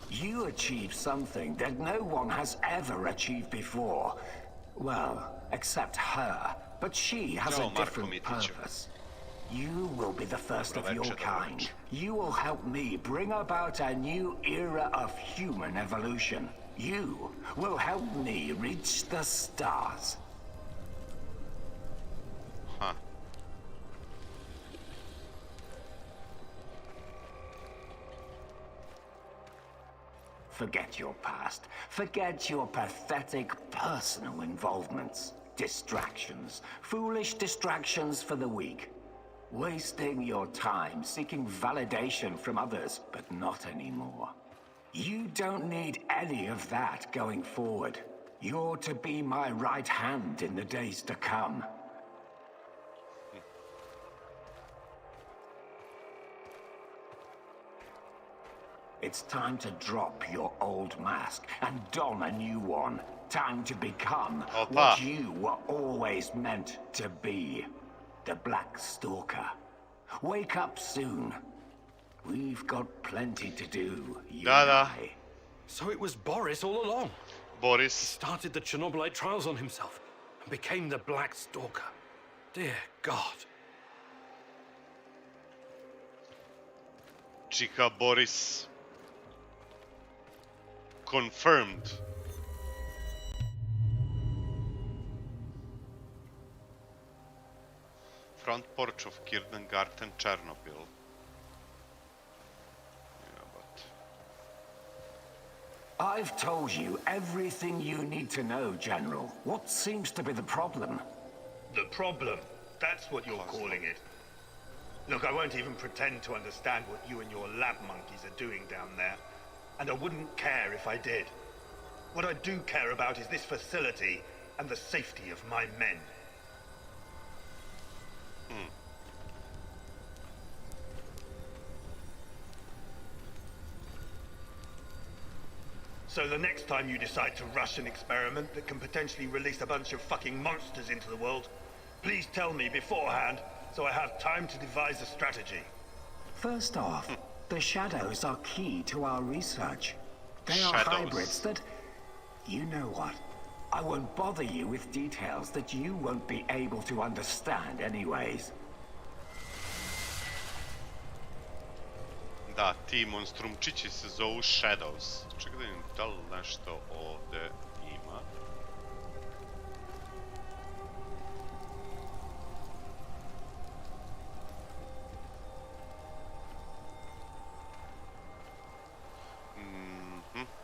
You achieved something that no one has ever achieved before. Well, except her. But she has a different purpose. You will be the first of your kind. You will help me bring about a new era of human evolution. You will help me reach the stars. Huh. Forget your past. Forget your pathetic personal involvements. Distractions. Foolish distractions for the weak. Wasting your time seeking validation from others, but not anymore. You don't need any of that going forward. You're to be my right hand in the days to come. It's time to drop your old mask and don a new one. Time to become what you were always meant to be. The Black Stalker. Wake up soon. We've got plenty to do, you Da, and da. I. So it was Boris all along. Boris. Started the Chernobylite trials on himself and became the Black Stalker. Dear God. Čika Boris. Confirmed. Front porch of Kirdengarten, Chernobyl. Yeah, but... I've told you everything you need to know, General. What seems to be the problem? The problem? That's what you're calling it. Look, I won't even pretend to understand what you and your lab monkeys are doing down there. And I wouldn't care if I did. What I do care about is this facility and the safety of my men. So the next time you decide to rush an experiment that can potentially release a bunch of fucking monsters into the world, please tell me beforehand so I have time to devise a strategy. First off, the shadows are key to our research. They are Shadows. hybrids that... You know what? I won't bother you with details that you won't be able to understand anyways. Da, ti monstrumčići se zovu Shadows. Čekaj da vidim da li nešto ovde ima.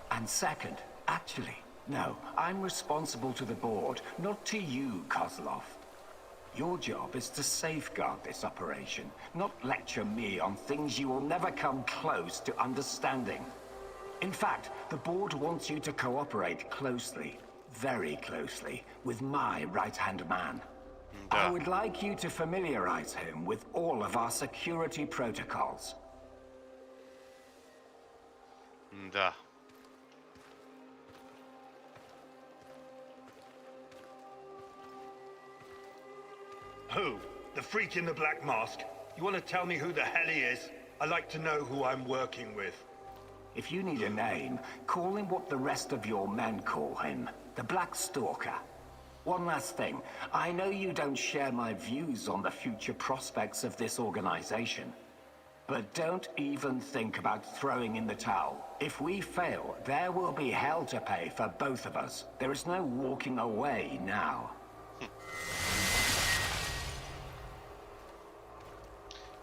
And second, actually, no, I'm responsible to the board, not to you, Kozlov. Your job is to safeguard this operation, not lecture me on things you will never come close to understanding. In fact, the board wants you to cooperate closely, very closely, with my right-hand man. I would like you to familiarize him with all of our security protocols. Da. Who? The freak in the black mask? You want to tell me who the hell he is? I like to know who I'm working with. If you need a name, call him what the rest of your men call him, the Black Stalker. One last thing, I know you don't share my views on the future prospects of this organization, but don't even think about throwing in the towel. If we fail, there will be hell to pay for both of us. There is no walking away now.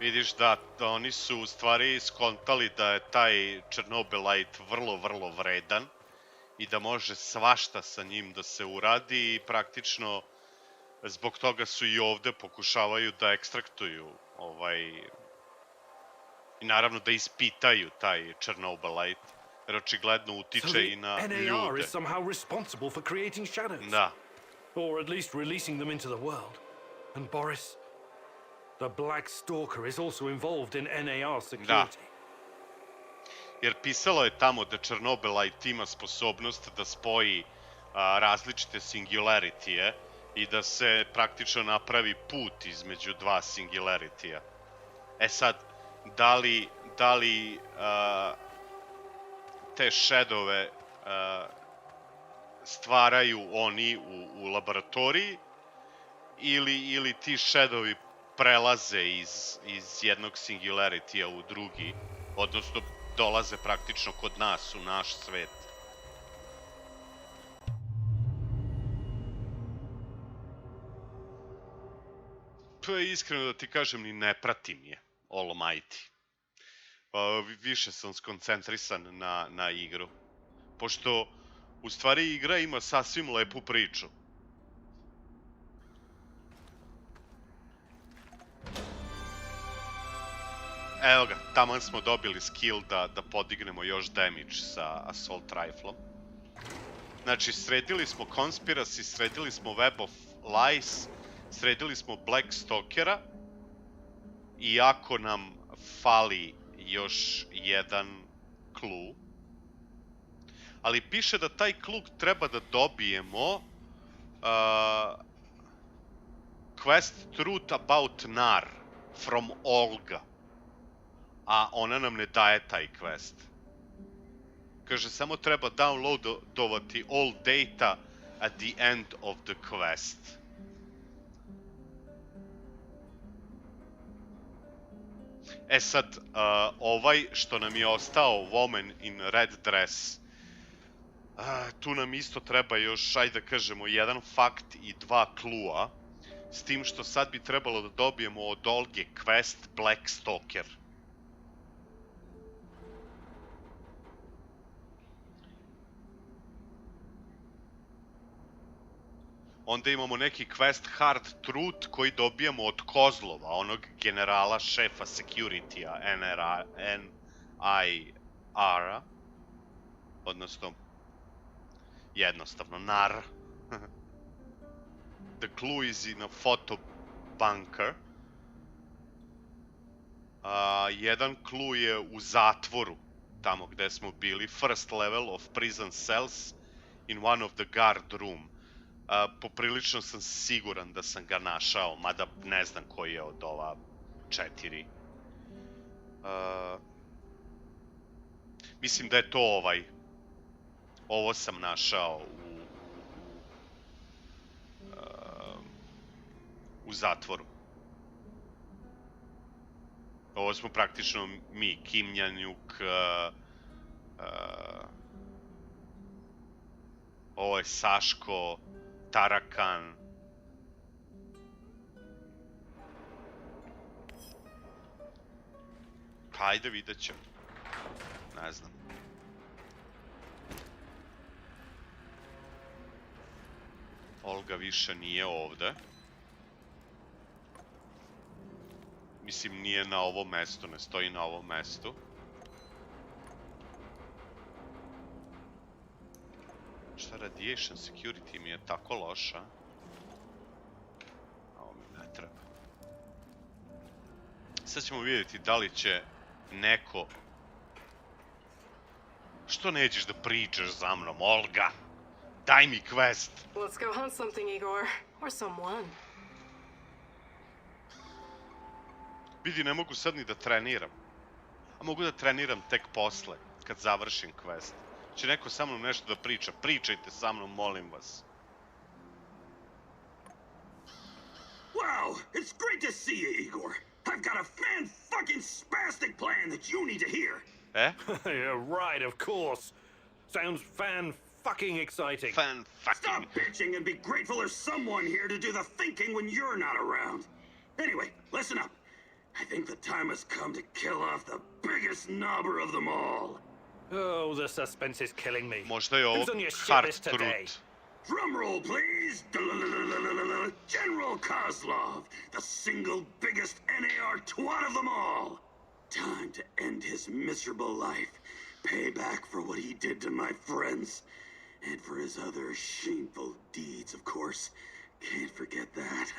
Vidiš da oni su u stvari skontali da je taj Chernobylite vrlo vredan i da može svašta sa njim da se uradi i praktično zbog toga su i ovde pokušavaju da ekstraktuju i naravno da ispitaju taj Chernobylite jer očigledno utiče i na NAR ljude. is somehow responsible for creating shadows. Da. Or at least releasing them into the world. And Boris, the Black Stalker, is also involved in NAR security. Jer pisalo je tamo da Chernobylite ima sposobnost da spoji različite singularity-e i da se praktično napravi put između dva singularity-a. E sad, da li te shadow-e stvaraju oni u laboratoriji ili ti shadow-i prelaze iz jednog singularity-a u drugi, odnosno dolaze praktično kod nas, u naš svet. Pa iskreno da ti kažem, ni ne pratim je Almighty. Više sam skoncentrisan na igru. Pošto, u stvari, igra ima sasvim lepu priču. Evo ga, taman smo dobili skill da podignemo još damage sa Assault Rifle-om. Znači, sredili smo Conspiracy, sredili smo Web of Lies, sredili smo Black Stalkera, iako nam fali još jedan clue. Ali piše da taj clue treba da dobijemo Quest Truth About NAR from Olga. a ona nam ne daje taj quest. Kaže, samo treba downloadovati all data at the end of the quest. E sad, ovaj što nam je ostao, Woman in Red Dress, tu nam isto treba još, ajde da kažemo, jedan fakt i 2 klua, s tim što sad bi trebalo da dobijemo od Olge quest Black Stalker. Onda imamo neki quest Hard Truth koji dobijamo od Kozlova, onog generala šefa security-a, NIR-a, odnosno, jednostavno, NAR. The clue is in a photo bunker. Jedan clue je u zatvoru, tamo gde smo bili, first level of prison cells in one of the guard room. Poprilično sam siguran da sam ga našao, mada ne znam koji je od ova 4. Mislim da je to ovaj. Ovo sam našao u zatvoru. Ovo smo praktično mi, Kimljanjuk, ovo je Saško, Tarakan. Pa ajde, vidjet ćemo. Ne znam. Olga više nije ovde. Mislim, nije na ovom mestu, ne stoji na ovom mestu. Šta, radiation security mi je tako loša? Ovo mi ne treba. Sad ćemo vidjeti da li će neko... Što nećeš da pričaš za mnom, Olga? Daj mi quest! Let's go hunt something, Igor. Or someone. Vidi, ne mogu sad ni da treniram. A mogu da treniram tek posle, kad završim quest. Će neko sa mnom nešto da priča. Pričajte sa mnom, molim vas. Wow, it's great to see you, Igor. I've got a fan-fucking-spastic plan that you need to hear. Eh? Yeah, right, of course. Sounds fan-fucking exciting. Fan-fucking. Stop bitching and be grateful there's someone here to do the thinking when you're not around. Anyway, listen up. I think the time has come to kill off the biggest knobber of them all. Oh, the suspense is killing me. Možda je ovo Who's on your shit Hard list today? Truth. Drum roll, please. General Kozlov, the single biggest NAR twat of them all. Time to end his miserable life. Pay back for what he did to my friends. And for his other shameful deeds, of course. Can't forget that.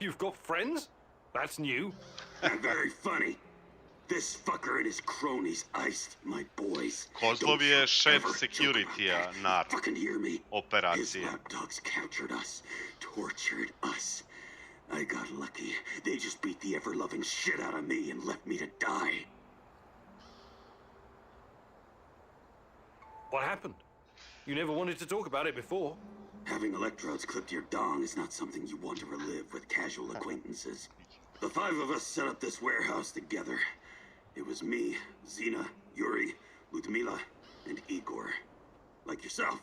You've got friends? That's new. Very funny. This fucker and his cronies iced my boys. Kozlov je šef security-a, NAR. Fucking hear me? His Operacije. lapdogs captured us, tortured us. I got lucky. They just beat the ever-loving shit out of me and left me to die. What happened? You never wanted to talk about it before. Having electrodes clipped to your dong is not something you want to relive with casual acquaintances. The 5 of us set up this warehouse together. It was me, Zina, Yuri, Ludmila, and Igor. Like yourself,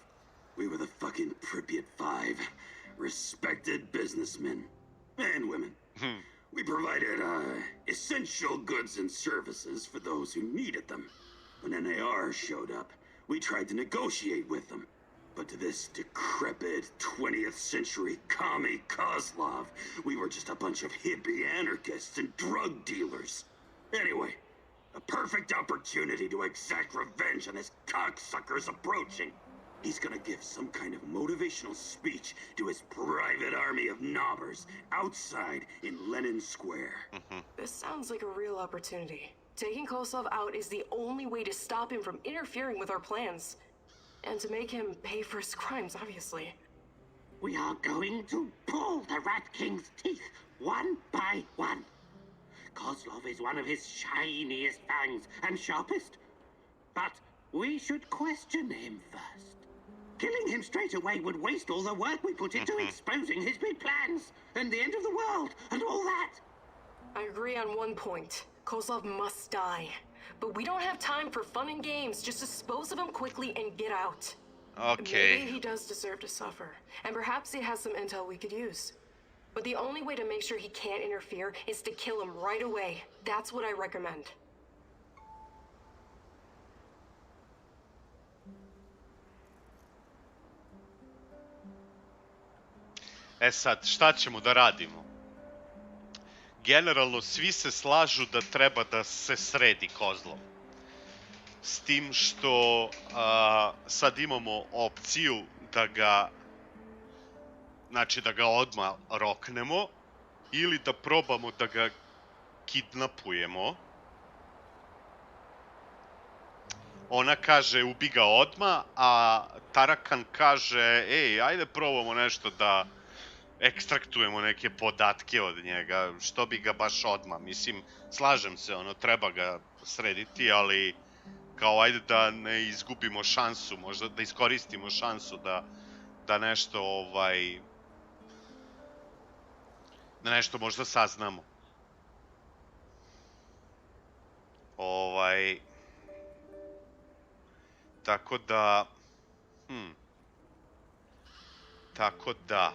we were the fucking Pripyat 5. Respected businessmen. And women. We provided, essential goods and services for those who needed them. When NAR showed up, we tried to negotiate with them. But to this decrepit 20th century commie Kozlov, we were just a bunch of hippie anarchists and drug dealers. Anyway, a perfect opportunity to exact revenge on this cocksucker's approaching. He's gonna give some kind of motivational speech to his private army of knobbers outside in Lenin Square. This sounds like a real opportunity. Taking Kozlov out is the only way to stop him from interfering with our plans. And to make him pay for his crimes, obviously. We are going to pull the Rat King's teeth, one by one. Kozlov is one of his shiniest fangs and sharpest. But we should question him first. Killing him straight away would waste all the work we put into exposing his big plans and the end of the world and all that. I agree on one point. Kozlov must die. But we don't have time for fun and games. Just dispose of him quickly and get out. Okay. Maybe he does deserve to suffer. And perhaps he has some intel we could use. But the only way to make sure he can't interfere is to kill him right away. That's what I recommend. E sad, šta ćemo da radimo? Generalno, svi se slažu da treba da se sredi Kozlov. S tim što sad imamo opciju da ga, znači da ga odmah roknemo, ili da probamo da ga kidnapujemo. Ona kaže ubi ga odmah, a Tarakan kaže ej, ajde probamo nešto da ekstraktujemo neke podatke od njega, što bi ga baš odmah. Mislim, slažem se, ono, treba ga srediti, ali kao ajde da ne izgubimo šansu, možda da iskoristimo šansu da nešto, da nešto možda saznamo. Tako da... Tako da...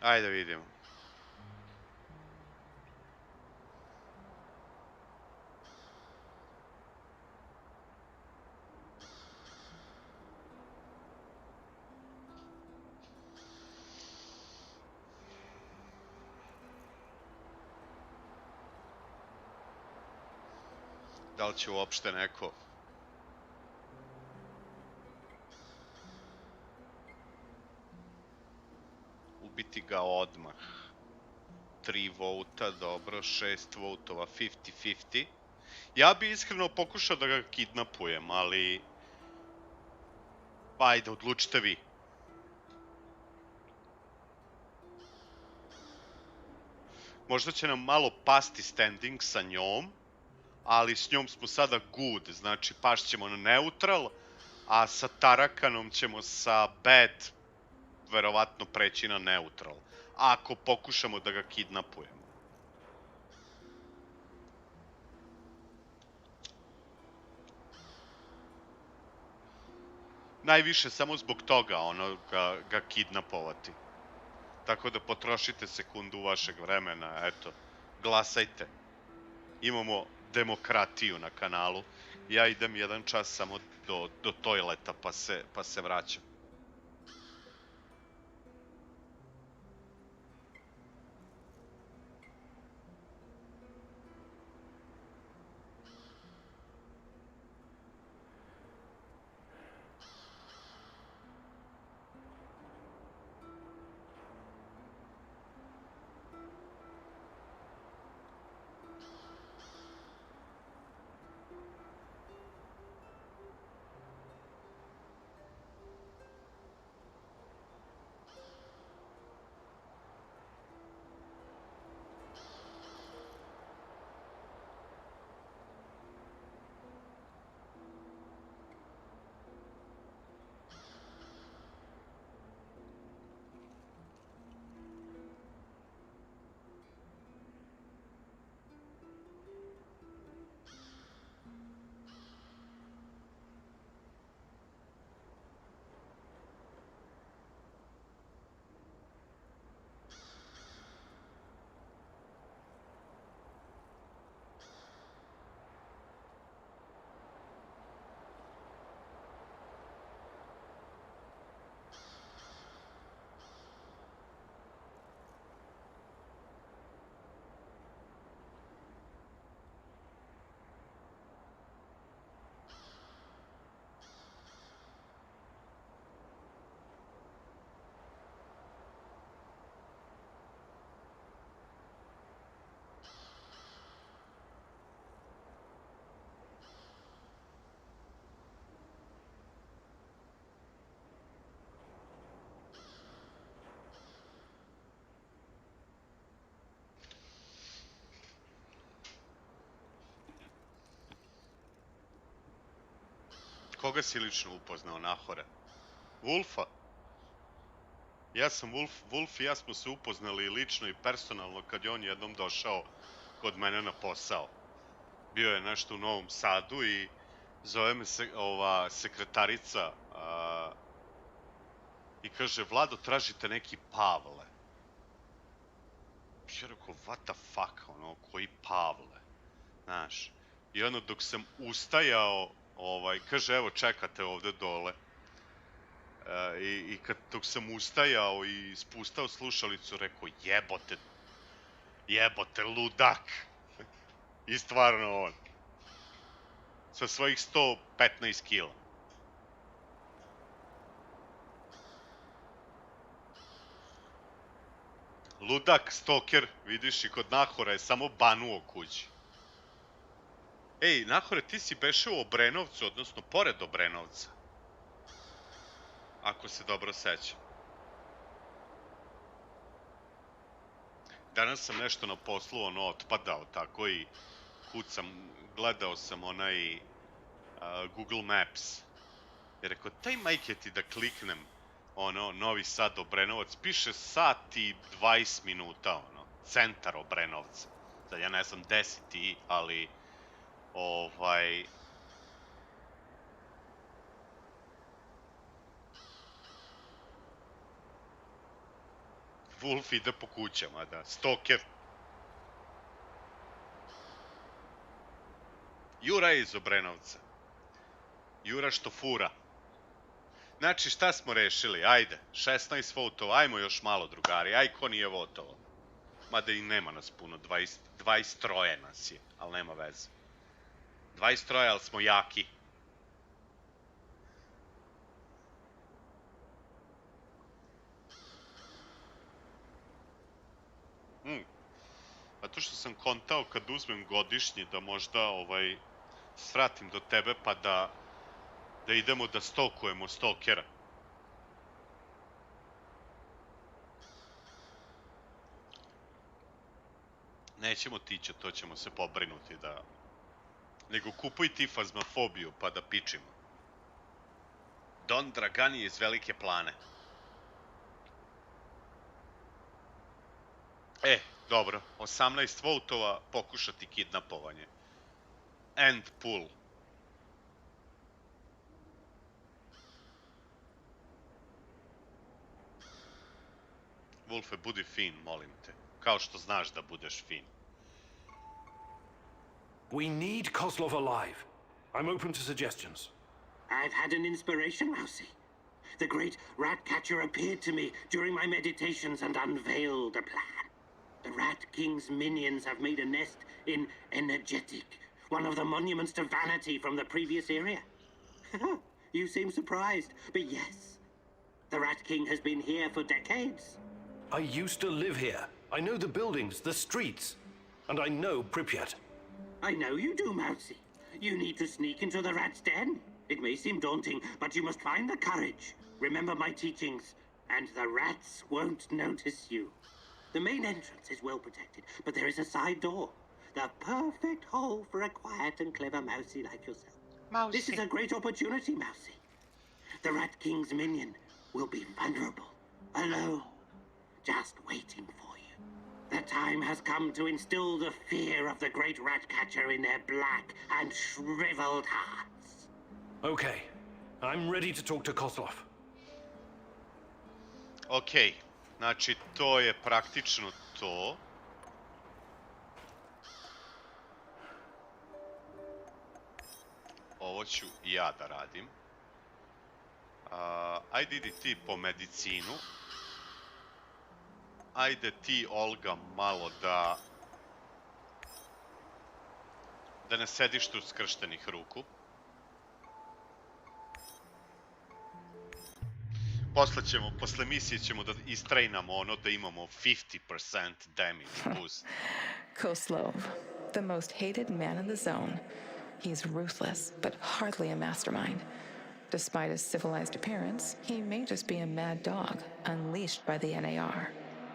Ajde vidimo. Da li će uopšte neko... ubiti ga odmah. 3 vouta, dobro, 6 voutova, 50-50. Ja bi iskreno pokušao da ga kidnapujem, ali... Ajde, odlučite vi. Možda će nam malo pasti standing sa njom, ali s njom smo sada good, znači pašćemo na neutral, a sa Tarakanom ćemo sa bad verovatno preći na neutral, ako pokušamo da ga kidnapujemo. Najviše samo zbog toga, ono, ga kidnapovati. Tako da potrošite sekundu vašeg vremena, eto, glasajte. Imamo demokratiju na kanalu. Ja idem 1 čas samo do toileta, pa se vraćam. Koga si lično upoznao, Nahore? Wolfa? Ja sam Wolf i ja smo se upoznali lično i personalno kad je on jednom došao kod mene na posao. Bio je nešto u Novom Sadu i zove me ova sekretarica i kaže, Vlado, tražite neki Pavle. Ja rekao, what the fuck, ono, koji Pavle? Znaš, i ono dok sam ustajao, kaže, evo, čekate ovde dole. I dok sam ustajao i spustao slušalicu, rekao, jebote, ludak. I stvarno on. Sa svojih 115 kila. Ludak, stoker, vidiš, i kod Nahora je samo banuo kući. Ej, Nahore, ti si beše u Obrenovcu, odnosno pored Obrenovca. Ako se dobro sećam. Danas sam nešto na poslu, otpadao, tako i kucam, gledao sam onaj Google Maps. I rekao, taj majke ti da kliknem, Novi Sad, Obrenovac, piše sat i 20 minuta, centar Obrenovca. Sad ja ne znam 10 i, ali, Wolf ide po kućama, da, stoker. Jura je iz Obrenovca. Jura što fura. Znači, šta smo rešili? Ajde, 16 votova, ajmo još malo, drugari. Aj, ko nije votovao? Mada i nema nas puno, 23 nas je, ali nema veze. 23, ali smo jaki. Zato što sam kontao kad uzmem godišnji da možda svratim do tebe pa da idemo da stokujemo stokera. Nećemo tiće, to ćemo se pobrinuti da... Nego kupuj ti fazmafobiju pa da pičimo. Don Dragani iz Velike Plane. Dobro, 18 votova, pokušati kidnapovanje. End pull. Wolfe, budi fin, molim te. Kao što znaš da budeš fin. We need Kozlov alive. I'm open to suggestions. I've had an inspiration, Mousy. The great rat catcher appeared to me during my meditations and unveiled a plan. The Rat King's minions have made a nest in Energetic, one of the monuments to vanity from the previous area. You seem surprised, but yes. The Rat King has been here for decades. I used to live here. I know the buildings, the streets, and I know Pripyat. I know you do, Mousy. You need to sneak into the rat's den. It may seem daunting, but you must find the courage. Remember my teachings, and the rats won't notice you. The main entrance is well protected, but there is a side door. The perfect hole for a quiet and clever Mousy like yourself. Mousy. This is a great opportunity, Mousy. The Rat King's minion will be vulnerable, alone, just waiting for you. The time has come to instill the fear of the great rat catcher in their black and shriveled hearts. Okay, I'm ready to talk to Kozlov. Okej, znači to je praktično to. Ovo ću i ja da radim. Ajde idi ti po medicinu. Ajde ti, Olga, malo da ne sediš tu skrštenih ruku. Posle misije ćemo da istrejnamo ono da imamo 50% damage boost. Kozlov, the most hated man in the zone. He's ruthless, but hardly a mastermind. Despite his civilized appearance, he may just be a mad dog, unleashed by the NAR.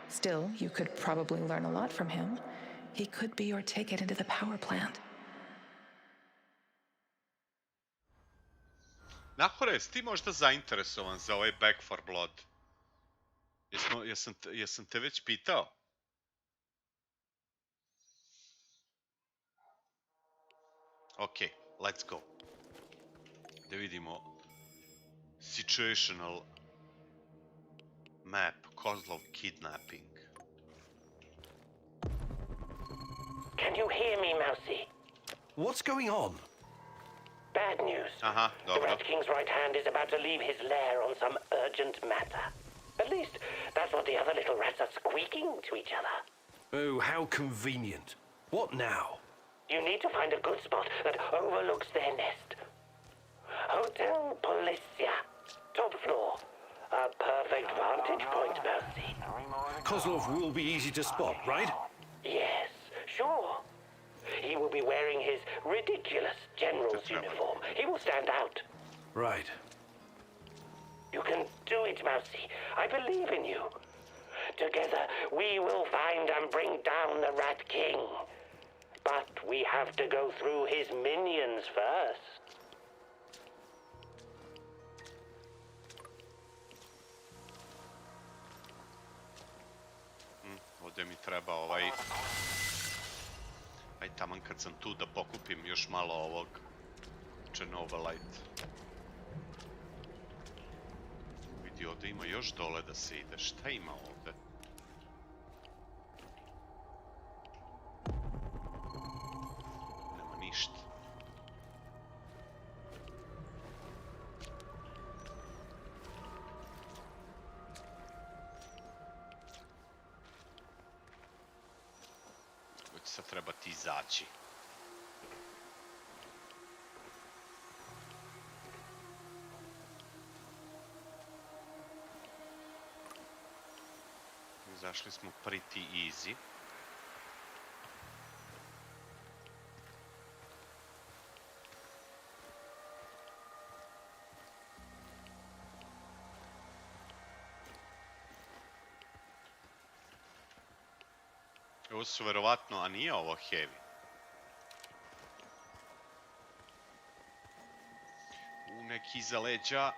Still, you could probably learn a lot from him. He could be your ticket into the power plant. Nahore, jesi ti možda zainteresovan za ovaj Back for Blood? Jesam te već pitao? Ok, let's go. Da vidimo situational map, Kozlov kidnapping. Can you hear me, Mousy? What's going on? Bad news. Aha, The dobro. Rat King's right hand is about to leave his lair on some urgent matter. At least, that's what the other little rats are squeaking to each other. Oh, how convenient. What now? You need to find a good spot that overlooks their nest. Hotel Policia. Top floor. A perfect vantage point, Mousy. Kozlov will be easy to spot, right? Yes, sure. He will be wearing his ridiculous general's uniform. He will stand out. Right. You can do it, Mousy. I believe in you. Together, we will find and bring down the Rat King. But we have to go through his minions first. Ovdje mi treba aj taman kad sam tu da pokupim još malo ovog Chernobylite. Vidi, ovdje ima još dole da se ide. Šta ima ovdje? Nema ništa. Sad treba ti izaći. Izašli smo pretty easy. Ovo su verovatno, a nije ovo heavy. Neki iza leđa.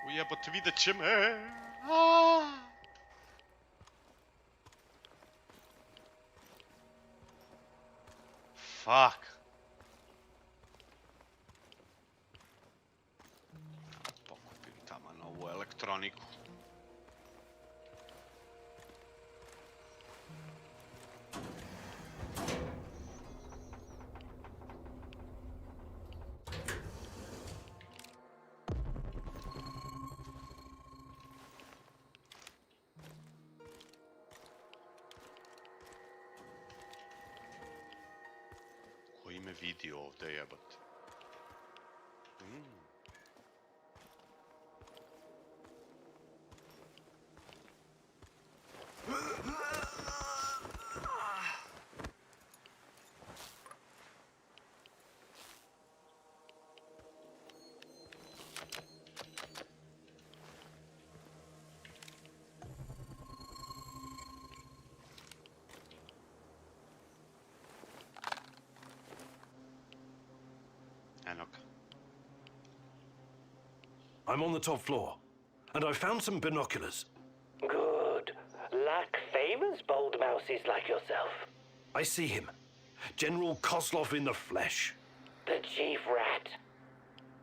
Ujebote, vidjet će me. Fuck. Pokupim tamo novu elektroniku. Koji me vidi ovdje, jebate? Eno ga. I'm on the top floor, and I found some binoculars. Good. Luck favors bold mousies like yourself. I see him. General Kozlov in the flesh. The chief rat.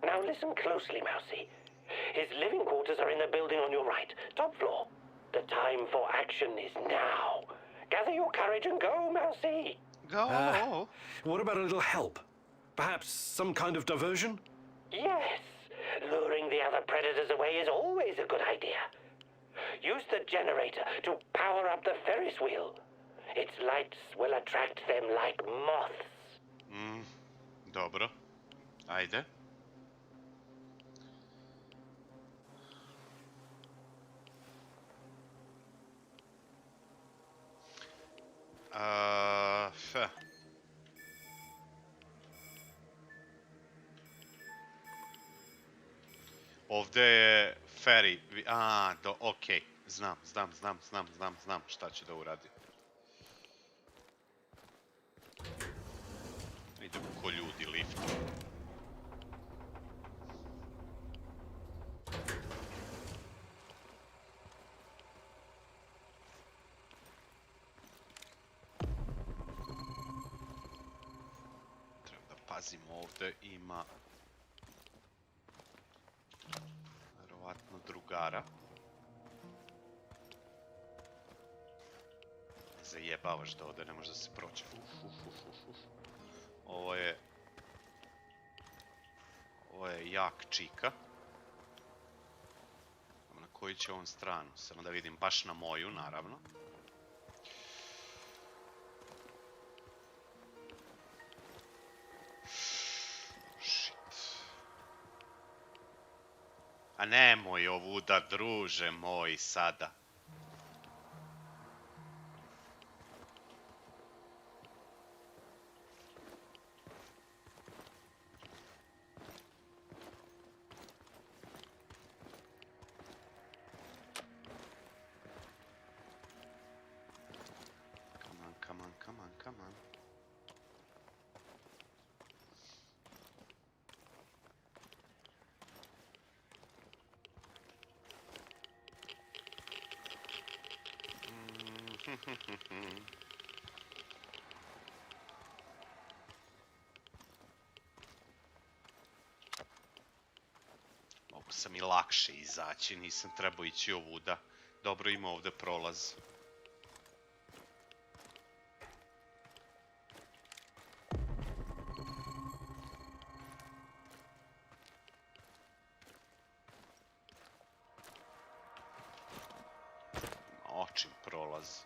Now listen closely, Mousy. His living quarters are in the building on your right, top floor. The time for action is now. Gather your courage and go, Mousy. Go! What about a little help? Perhaps some kind of diversion? Yes. Luring the other predators away is always a good idea. Use the generator to power up the Ferris wheel. Its lights will attract them like moths. Dobro. Ajde. Ovdje je ferry. Okej. Znam šta ću da uradim. Idemo ko ljudi liftom. Treba da pazim ovde, ima verovatno drugara. Zajebavaš da ovde ne može da se prođe. Ovo je jak čika. Na koju će on stranu? Samo da vidim, baš na moju, naravno. Shit. A nemoj ovuda, druže moj, sada. Come on. Mogu sam i lakše izaći, nisam trebao ići ovuda. Dobro, ima ovde prolaz. Očin prolaz.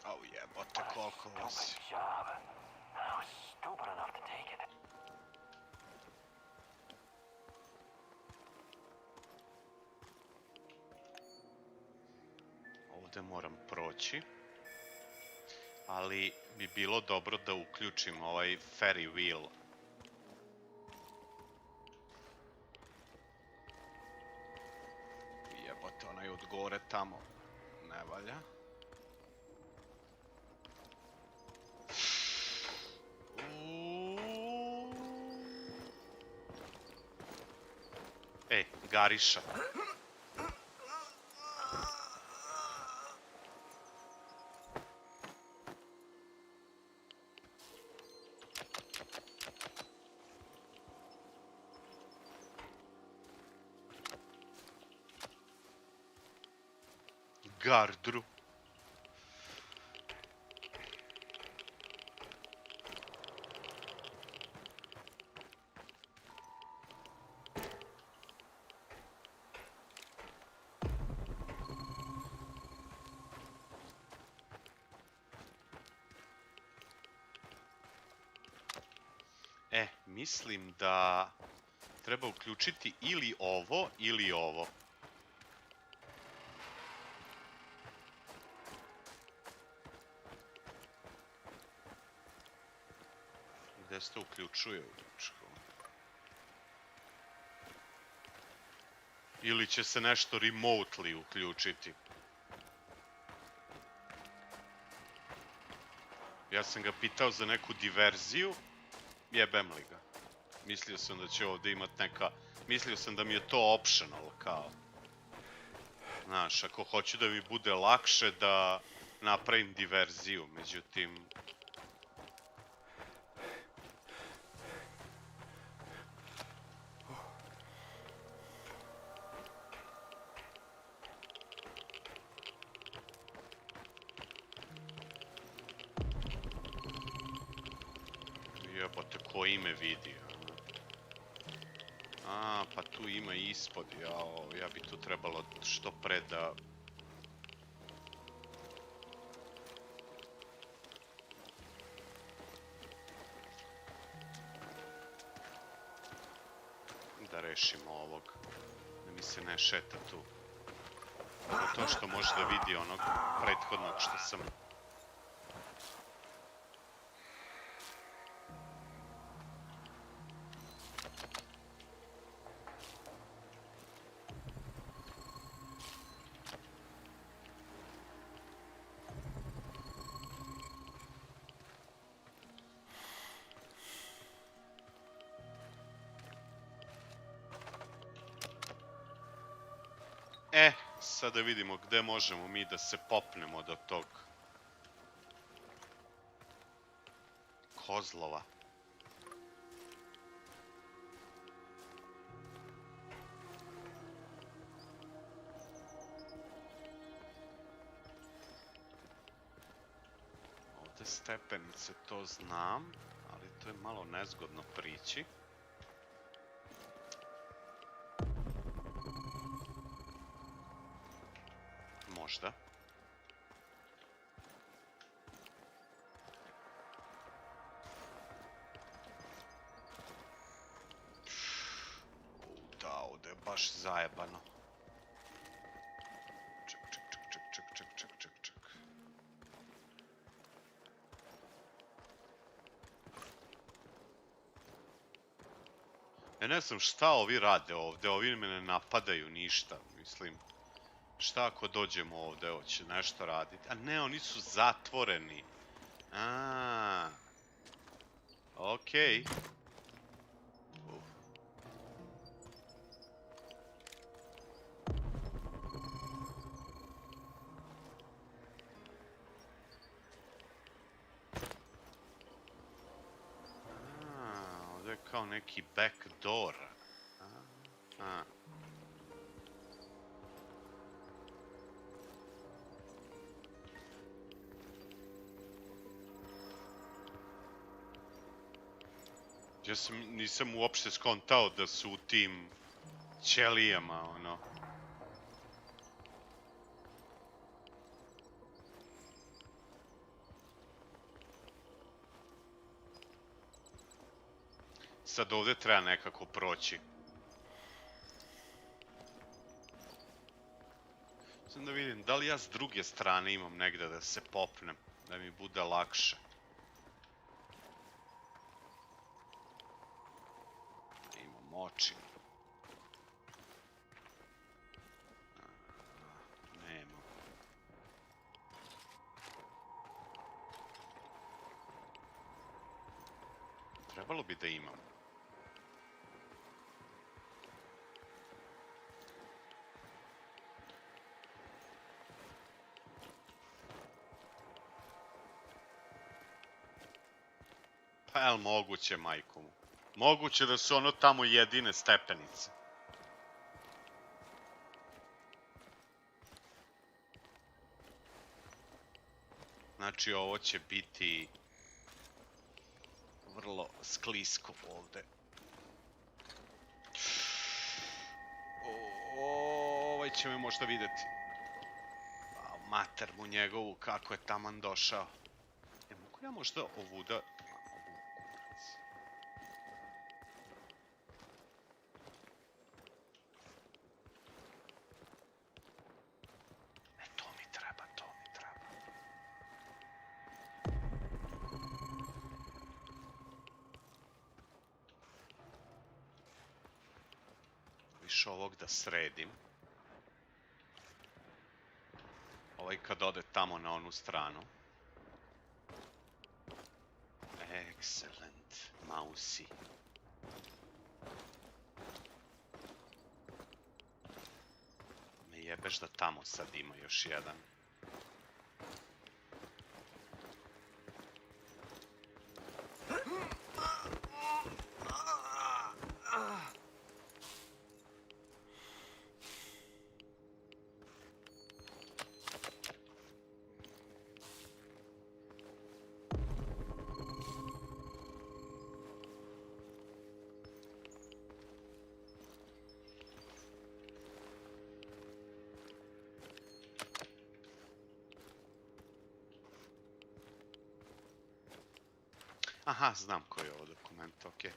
Oh jebote, koliko vas. Ovde moram proći, ali bi bilo dobro da uključim ovaj ferry wheel. Jebote, onaj od gore tamo ne valja. Gariša. Gardru. Mislim da treba uključiti ili ovo, ili ovo. Gde se to uključuje u ručku? Ili će se nešto remotely uključiti? Ja sam ga pitao za neku diverziju. Jebem li ga. Mislio sam da će ovde imat neka... Mislio sam da mi je to optional, kao. Znaš, ako hoću da mi bude lakše da napravim diverziju, međutim... Jebote, ko ime vidi? A, pa tu ima ispod, jao, ja bi tu trebalo što pre da... Da rešimo ovog. Da mi se ne šeta tu. Ono to što može da vidi onog prethodnog što sam... Sad da vidimo gde možemo mi da se popnemo do tog kozlova. Ovde stepenice, to znam, ali to je malo nezgodno prići. Možda. Da, ovdje je baš zajebano. Ček. Ja ne znam šta ovi rade ovdje, ovi me ne napadaju ništa, mislim. Šta ako dođemo ovdje, hoće nešto raditi? A ne, oni su zatvoreni. Okej. Ovdje je kao neki backdoor. Ja nisam uopšte skontao da su u tim ćelijama, ono. Sad ovdje treba nekako proći. Sad da vidim, da li ja s druge strane imam negdje da se popnem, da mi bude lakše. Oči. Nema. Trebalo bi da imam. Pa jel moguće, majko mu? Moguće da su ono tamo jedine stepenice. Znači ovo će biti vrlo sklisko ovdje. Ovaj će me možda vidjeti. Mater mu njegovu kako je taman došao. Mogu ja možda ovuda... Ovog da sredim. Ovaj kad ode tamo na onu stranu. Excellent, mausi. Me jebeš da tamo sad ima još jedan. Aha, znam koji je ovo dokument, okej.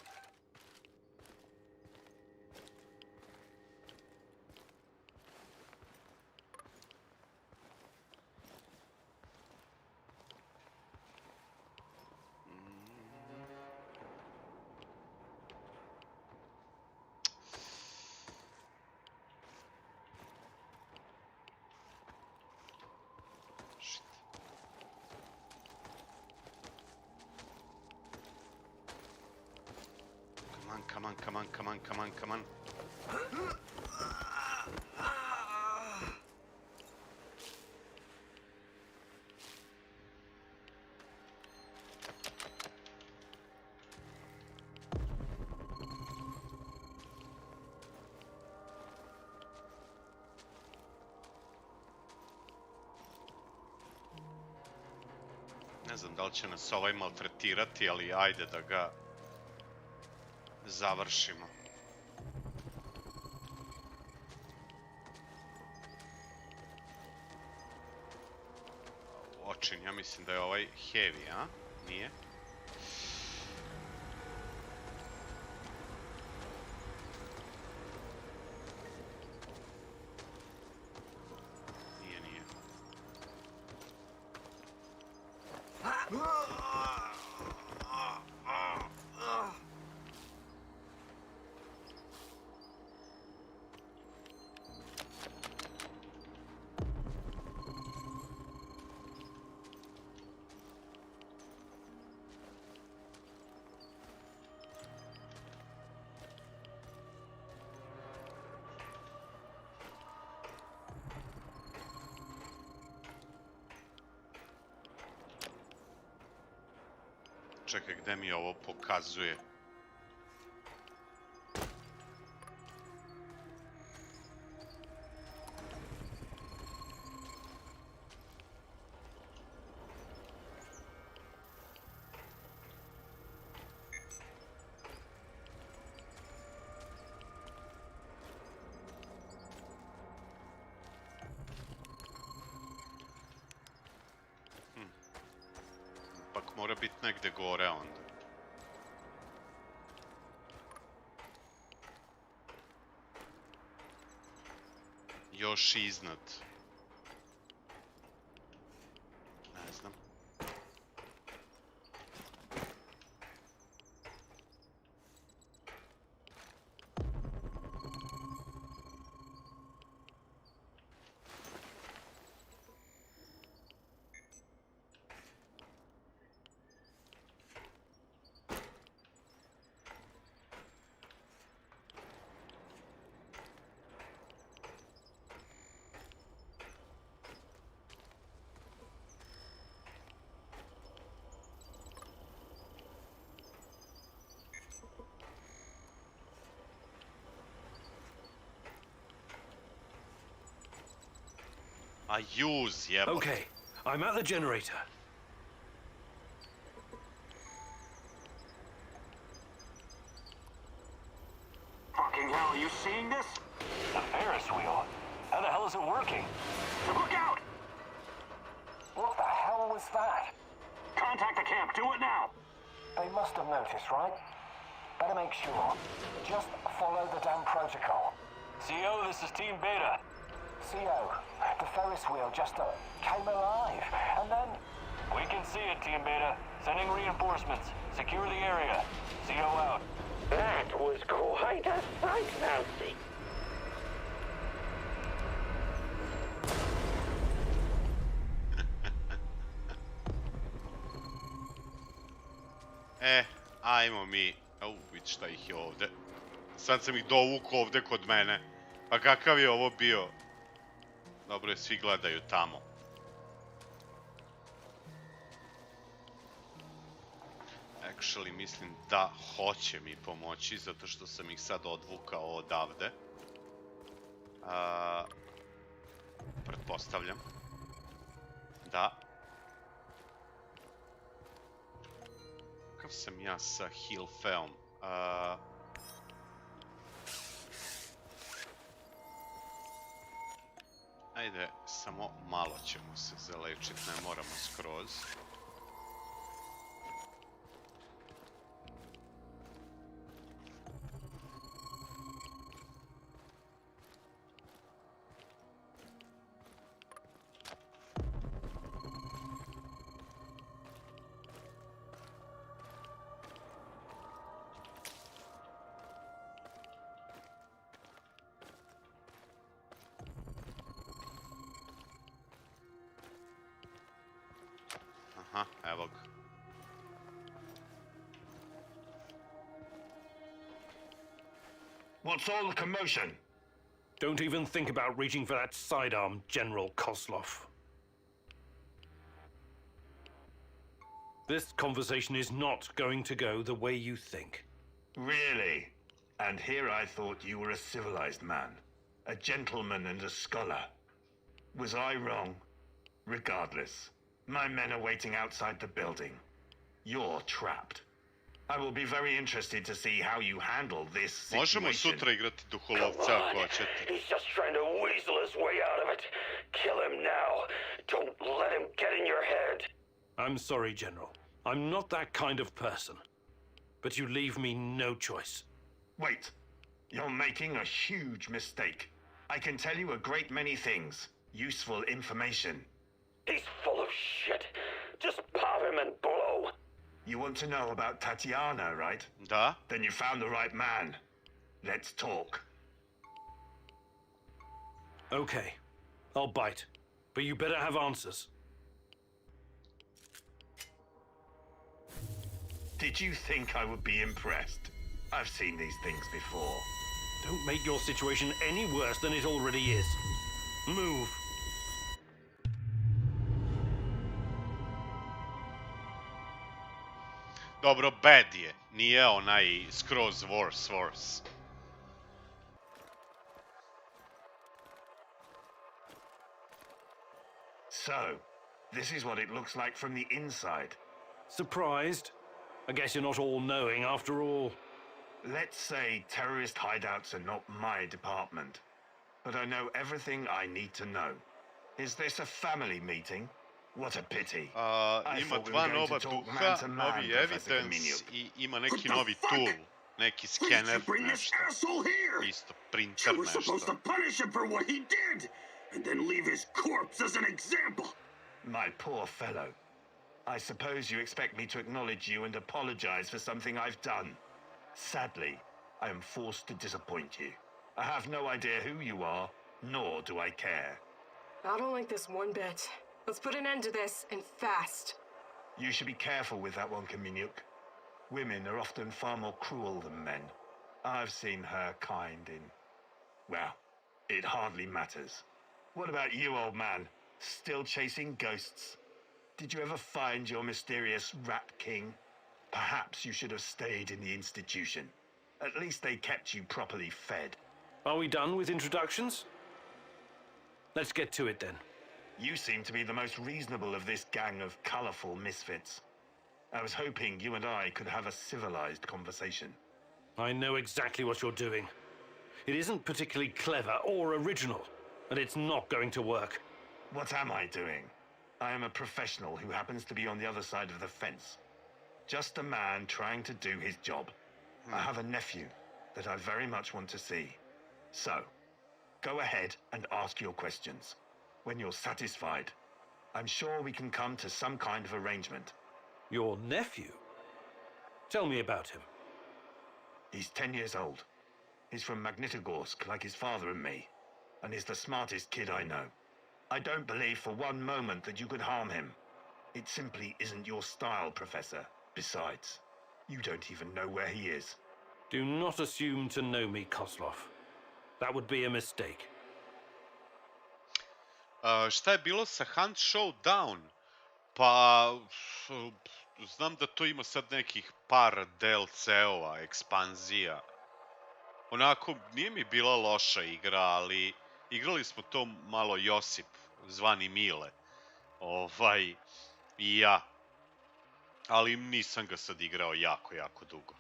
on, come on, come on, come on, come on. Ne znam da li će nas ovaj maltretirati, ali ajde da ga završimo. Očin, ja mislim da je ovaj heavy, a? Nije? Nije, nije. Čekaj, gde mi ovo pokazuje? Pak mora biti negde gore onda. Još iznad. Ne znam. I use, yeah. Okay, I'm at the generator. Fucking hell, are you seeing this? The Ferris wheel? How the hell is it working? Look out! What the hell was that? Contact the camp, do it now! They must have noticed, right? Better make sure. Just follow the damn protocol. CO, this is Team Beta. CO, the Ferris wheel just came alive, and then... We can see it, Team Beta. Sending reinforcements. Secure the area. CO out. That was quite a sight, Mousy. Ajmo mi. Vidi šta ih je ovde. Sad sam ih dovukao ovde kod mene. Pa kakav je ovo bio? Dobro je, svi gledaju tamo. Actually, mislim da hoće mi pomoći, zato što sam ih sad odvukao odavde. Pretpostavljam. Da. Kakav sam ja sa heal feom? Ajde, samo malo ćemo se zalečiti, ne moramo skroz. Aha, evo ga. What's all the commotion? Don't even think about reaching for that sidearm, General Kozlov. This conversation is not going to go the way you think. Really? And here I thought you were a civilized man, a gentleman and a scholar. Was I wrong? Regardless, my men are waiting outside the building. You're trapped. I will be very interested to see how you handle this situation. Možemo sutra igrati duholovca ako hoćete. He's just trying to weasel his way out of it. Kill him now. Don't let him get in your head. I'm sorry, General. I'm not that kind of person. But you leave me no choice. Wait. You're making a huge mistake. I can tell you a great many things. Useful information. He's full of shit. Just pop him and blow. You want to know about Tatiana, right? Da. Then you found the right man. Let's talk. Okay. I'll bite. But you better have answers. Did you think I would be impressed? I've seen these things before. Don't make your situation any worse than it already is. Move. Dobro, bad je. Nije onaj skroz worse. So, this is what it looks like from the inside. Surprised? I guess you're not all-knowing after all. Let's say terrorist hideouts are not my department, but I know everything I need to know. Is this a family meeting? What a pity. Ima dva nova duha, novi evidence I ima neki novi tool. Neki skener, nešto. Isto, printer, We're supposed to nešto. punish him for what he did, and then leave his corpse as an example. My poor fellow. I suppose you expect me to acknowledge you and apologize for something I've done. Sadly, I am forced to disappoint you. I have no idea who you are, nor do I care. I don't like this one bit. Let's put an end to this, and fast. You should be careful with that one, Kaminyuk. Women are often far more cruel than men. I've seen her kind in... well, it hardly matters. What about you, old man? Still chasing ghosts? Did you ever find your mysterious Rat King? Perhaps you should have stayed in the institution. At least they kept you properly fed. Are we done with introductions? Let's get to it then. You seem to be the most reasonable of this gang of colorful misfits. I was hoping you and I could have a civilized conversation. I know exactly what you're doing. It isn't particularly clever or original, and it's not going to work. What am I doing? I am a professional who happens to be on the other side of the fence. Just a man trying to do his job. I have a nephew that I very much want to see. So, go ahead and ask your questions. When you're satisfied, I'm sure we can come to some kind of arrangement. Your nephew? Tell me about him. He's 10 years old. He's from Magnitogorsk, like his father and me, and he's the smartest kid I know. I don't believe for one moment that you could harm him. It simply isn't your style, Professor. Besides, you don't even know where he is. Do not assume to know me, Kozlov. That would be a mistake. Šta je bilo sa Hunt Showdown? Pa, znam da to ima sad nekih par DLC-ova, ekspanzija. Onako, nije mi bila loša igra, ali igrali smo to malo Josip, zvani Mile. I ja. Ali nisam ga sad igrao jako dugo.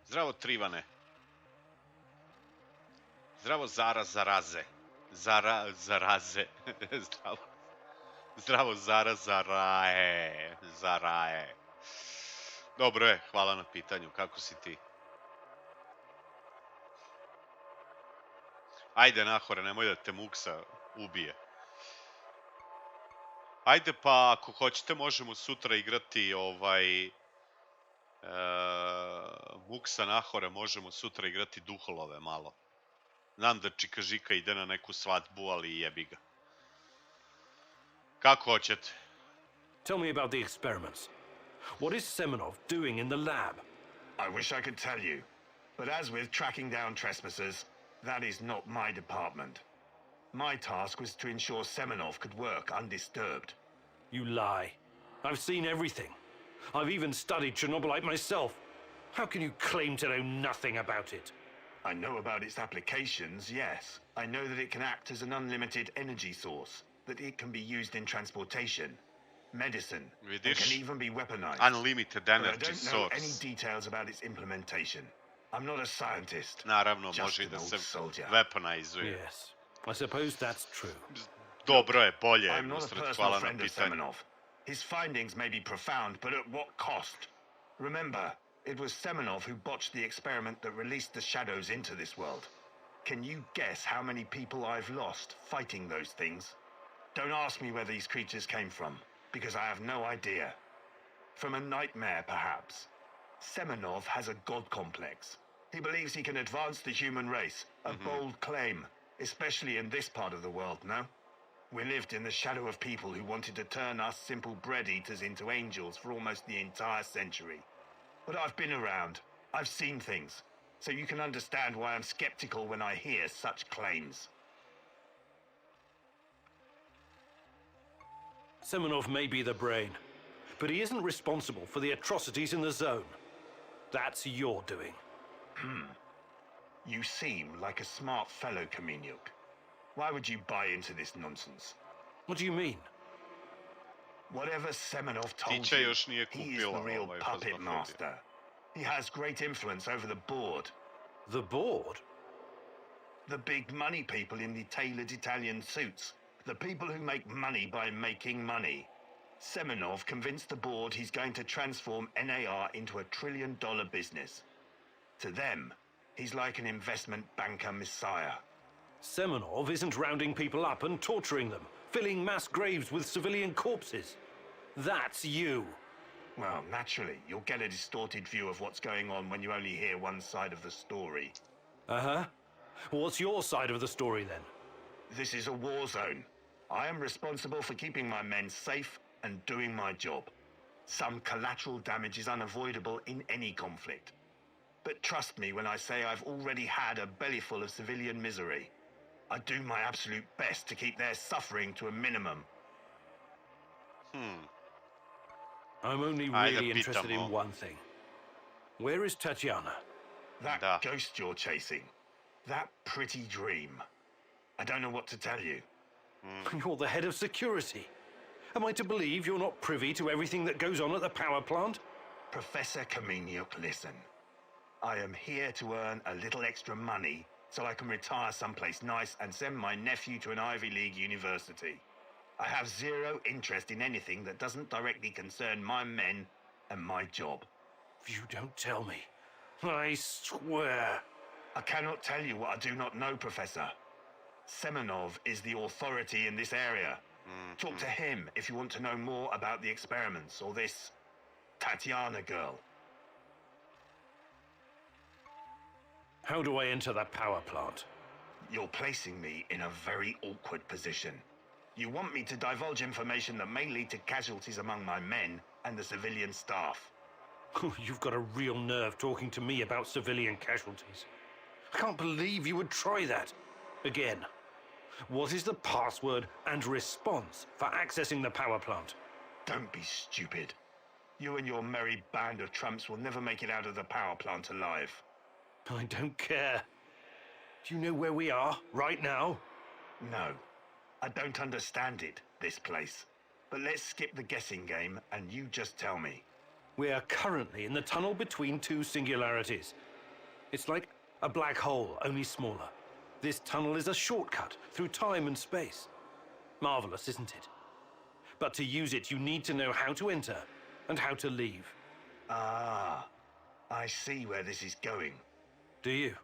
Zdravo, Trivane. Zdravo, Zaraze. Zaraze. Zdravo, Zarae. Dobro je, hvala na pitanju. Kako si ti? Ajde, Nahore, nemoj da te Muksa ubije. Ajde, pa ako hoćete možemo sutra igrati Muksa, Nahore, možemo sutra igrati Duholove malo. Znam da Čika Žika ide na neku svadbu, ali jebi ga. Kako hoćete? Tell me about the experiments. What is Semenov doing in the lab? I wish I could tell you, But as with tracking down trespassers, that is not my department. My task was to ensure Semenov could work undisturbed. You lie. I've seen everything. I've even studied Chernobylite myself. How can you claim to know nothing about it? I know about its applications, yes. I know that it can act as an unlimited energy source, that it can be used in transportation, medicine, and can even be weaponized. Unlimited But I energy don't know any source. details about its implementation. I'm not a scientist. Naravno, Just može i an da old se soldier. weaponizuje. Yes, I suppose that's true. Dobro je, bolje je, I'm not a Nusret, personal hvala na friend of pitanju. Semenov. His findings may be profound, but at what cost? Remember, it was Semenov who botched the experiment that released the shadows into this world. Can you guess how many people I've lost fighting those things? Don't ask me where these creatures came from, because I have no idea. From a nightmare, perhaps. Semenov has a god complex. He believes he can advance the human race, a bold claim, especially in this part of the world, no? We lived in the shadow of people who wanted to turn us simple bread eaters into angels for almost the entire century. But I've been around. I've seen things. So you can understand why I'm skeptical when I hear such claims. Semenov may be the brain, but he isn't responsible for the atrocities in the zone. That's your doing. You seem like a smart fellow, Kamieniuk. Why would you buy into this nonsense? What do you mean? Whatever Semenov told Tiče you, još nije he is kupila the real ovaj puppet Phasmophobia. master. He has great influence over the board. The board? The big money people in the tailored Italian suits. The people who make money by making money. Semenov convinced the board he's going to transform NAR into a $1 trillion business. To them, he's like an investment banker messiah. Semenov isn't rounding people up and torturing them, filling mass graves with civilian corpses. That's you. Well, naturally, you'll get a distorted view of what's going on when you only hear one side of the story. Uh-huh. What's your side of the story, then? This is a war zone. I am responsible for keeping my men safe and doing my job. Some collateral damage is unavoidable in any conflict. But trust me when I say I've already had a bellyful of civilian misery. I do my absolute best to keep their suffering to a minimum. I'm only Ajde, really interested pitamo. in one thing. Where is Tatiana? That Da. ghost you're chasing. That pretty dream. I don't know what to tell you. You're the head of security. Am I to believe you're not privy to everything that goes on at the power plant? Professor Kamieniuk, listen. I am here to earn a little extra money so I can retire someplace nice and send my nephew to an Ivy League university. I have zero interest in anything that doesn't directly concern my men and my job. You don't tell me. I swear. I cannot tell you what I do not know, Professor. Semenov is the authority in this area. Talk to him if you want to know more about the experiments or this Tatiana girl. How do I enter the power plant? You're placing me in a very awkward position. You want me to divulge information that may lead to casualties among my men and the civilian staff. You've got a real nerve talking to me about civilian casualties. I can't believe you would try that. Again, what is the password and response for accessing the power plant? Don't be stupid. You and your merry band of trumps will never make it out of the power plant alive. I don't care. Do you know where we are right now? No, I don't understand it, this place. But let's skip the guessing game and you just tell me. We are currently in the tunnel between two singularities. It's like a black hole, only smaller. This tunnel is a shortcut through time and space. Marvelous, isn't it? But to use it, you need to know how to enter and how to leave. Ah, I see where this is going. Do you?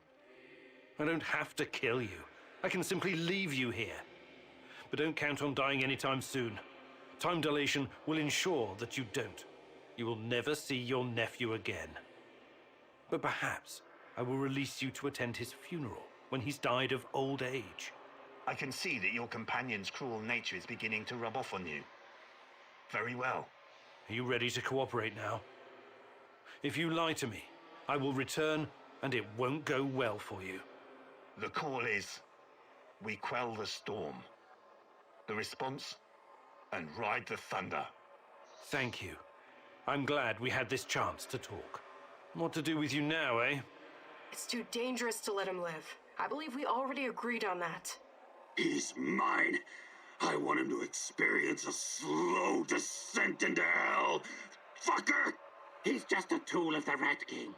I don't have to kill you. I can simply leave you here. But don't count on dying anytime soon. Time dilation will ensure that you don't. You will never see your nephew again. But perhaps I will release you to attend his funeral when he's died of old age. I can see that your companion's cruel nature is beginning to rub off on you. Very well. Are you ready to cooperate now? If you lie to me, I will return and it won't go well for you. The call is, we quell the storm. The response, and ride the thunder. Thank you. I'm glad we had this chance to talk. What to do with you now, eh? It's too dangerous to let him live. I believe we already agreed on that. He's mine. I want him to experience a slow descent into hell. Fucker! He's just a tool of the Rat King.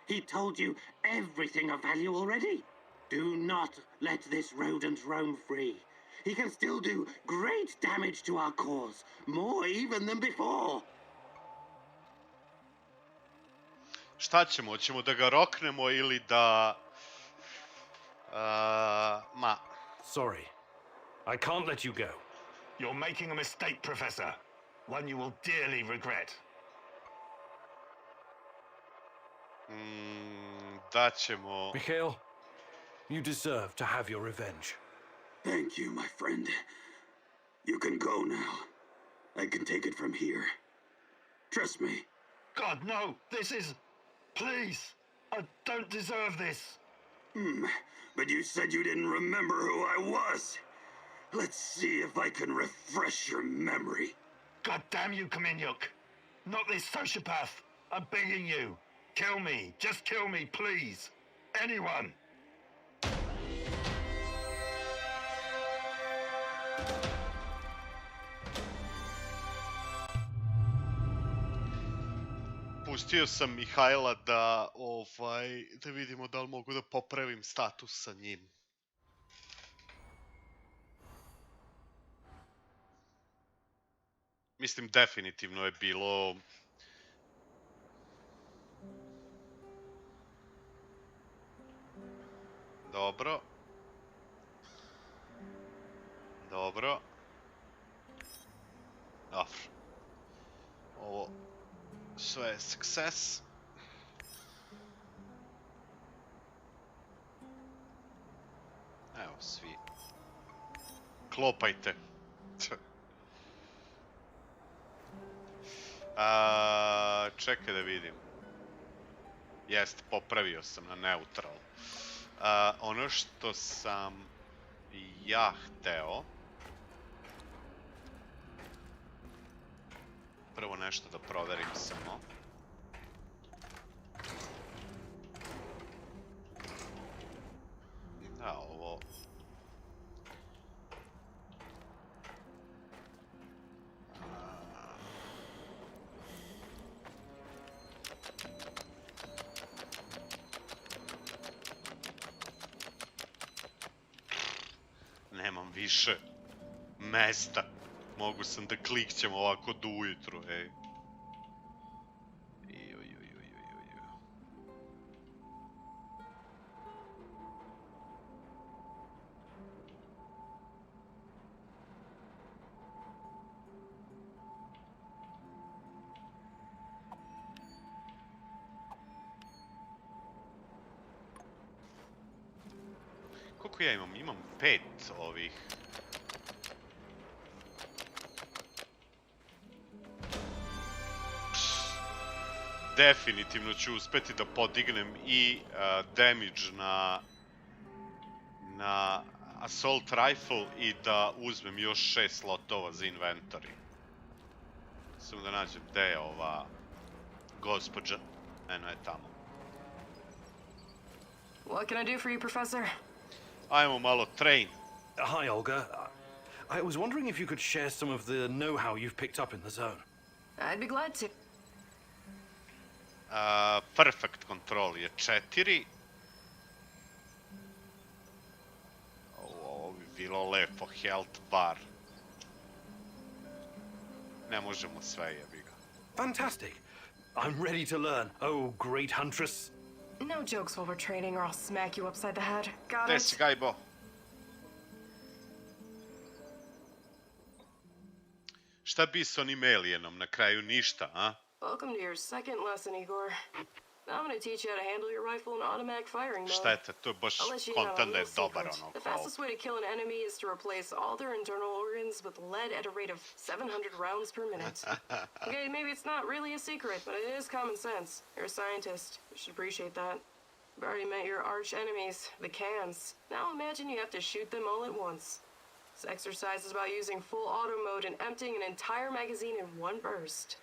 He told you everything of value already. Do not let this rodent roam free. He can still do great damage to our cause, more even than before. Šta ćemo? Hoćemo da ga roknemo ili da... Sorry. I can't let you go. You're making a mistake, Professor. One you will dearly regret. Daćemo... Mikhail, you deserve to have your revenge. Thank you, my friend. You can go now. I can take it from here. Trust me. God, no! This is... Please! I don't deserve this! But you said you didn't remember who I was. Let's see if I can refresh your memory. God damn you, Kaminyuk! Not this sociopath! I'm begging you! Kill me! Just kill me, please! Anyone! Pustio sam Mihajla da vidimo da li mogu da popravim status sa njim. Mislim, definitivno je bilo... Dobro. Dobro. Ovo... Sve je success. Evo, svi. Klopajte. Čekaj da vidim. Jeste, popravio sam na neutral. Ono što sam ja hteo... Prvo nešto da proverim samo. Da, ovo... Nemam više mesta. Mogu sam da klikćem ovako do ujutru, ej. Koliko ja imam? Imam 5 ovih. Definitivno ću uspeti da podignem i damage na assault rifle i da uzmem još 6 slotova za inventory. Samo da nađem gde je ova gospođa. Eno je tamo. What can I do for you, Professor? Ajmo malo train. Hi, Olga. I was wondering if you could share some of the know-how you've picked up in the zone. I'd be glad to. Perfect control je 4. Ovo bi bilo lepo, health bar. Ne možemo sve, jebi ga. Fantastic. I'm ready to learn. Oh, great huntress. No jokes while we're training or I'll smack you upside the head. Got Gde it? si, Gajbo? Šta bi s onim alijenom? Na kraju ništa, a? Welcome to your second lesson, Igor. I'm gonna teach you how to handle your rifle in automatic firing mode. Šteta, to je baš kontent da je dobar ono. The fastest way to kill an enemy is to replace all their internal organs with lead at a rate of 700 rounds per minute. Okay, maybe it's not really a secret, but it is common sense. You're a scientist. You should appreciate that. I've already met your arch enemies, the cans. Now imagine you have to shoot them all at once. This exercise is about using full auto mode and emptying an entire magazine in one burst.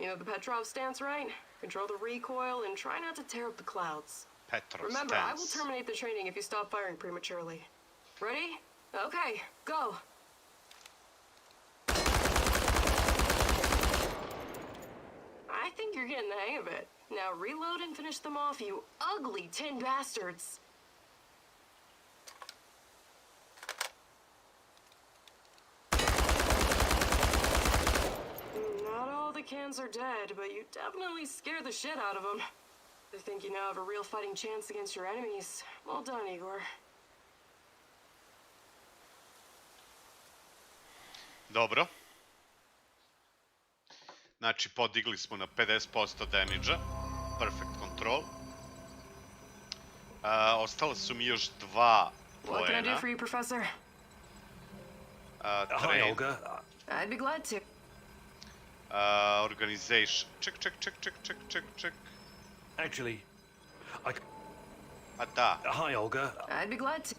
You know the Petrov stance, right? Control the recoil and try not to tear up the clouds. Petrov Remember, stance. I will terminate the training if you stop firing prematurely. Ready? Okay, go. I think you're getting the hang of it. Now reload and finish them off, you ugly tin bastards. Not all the cans are dead, but you definitely scared the shit out of them. I think you now have a real fighting chance against your enemies. Well done, Igor. Dobro. Znači, podigli smo na 50% damage-a. Perfect control. Ostala su mi još 2 What can I do poena. for you, Professor? Hi, Train. Olga. I'd be glad to. Organization. Check. Actually, A da, hi, Olga. I'd be glad to.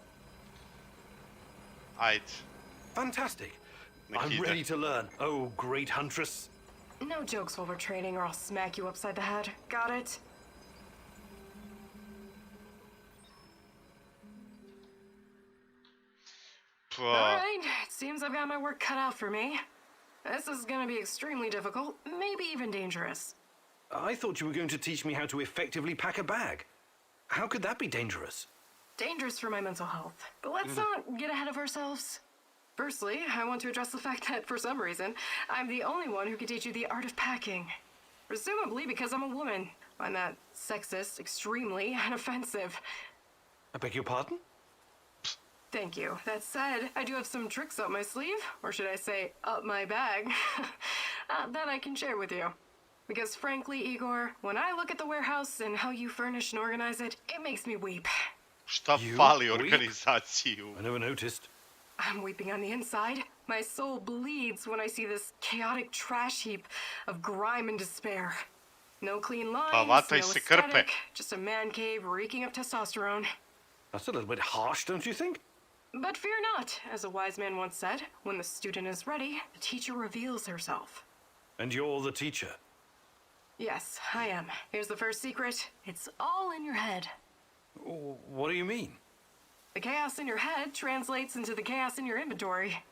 ajde. Fantastic. Nek I'm ide. ready to learn. Oh, great huntress. No jokes while we're training or I'll smack you upside the head. Got it? Alright, it seems I've got my work cut out for me. This is gonna be extremely difficult, maybe even dangerous. I thought you were going to teach me how to effectively pack a bag. How could that be dangerous? Dangerous for my mental health. But let's not get ahead of ourselves. Firstly, I want to address the fact that, for some reason, I'm the only one who can teach you the art of packing. Presumably because I'm a woman. I find that sexist, extremely, and offensive. I beg your pardon? Thank you. That said, I do have some tricks up my sleeve, or should I say, up my bag, that I can share with you. Because frankly, Igor, when I look at the warehouse and how you furnish and organize it, it makes me weep. Šta You fali weep? organizaciju? I never noticed. I'm weeping on the inside. My soul bleeds when I see this chaotic trash heap of grime and despair. No clean lines, no vataj se krpe. aesthetic, just a man cave reeking of testosterone. That's a little bit harsh, don't you think? But fear not, as a wise man once said, when the student is ready, the teacher reveals herself. And you're the teacher. Yes, I am. Here's the first secret. It's all in your head. What do you mean? The chaos in your head translates into the chaos in your inventory.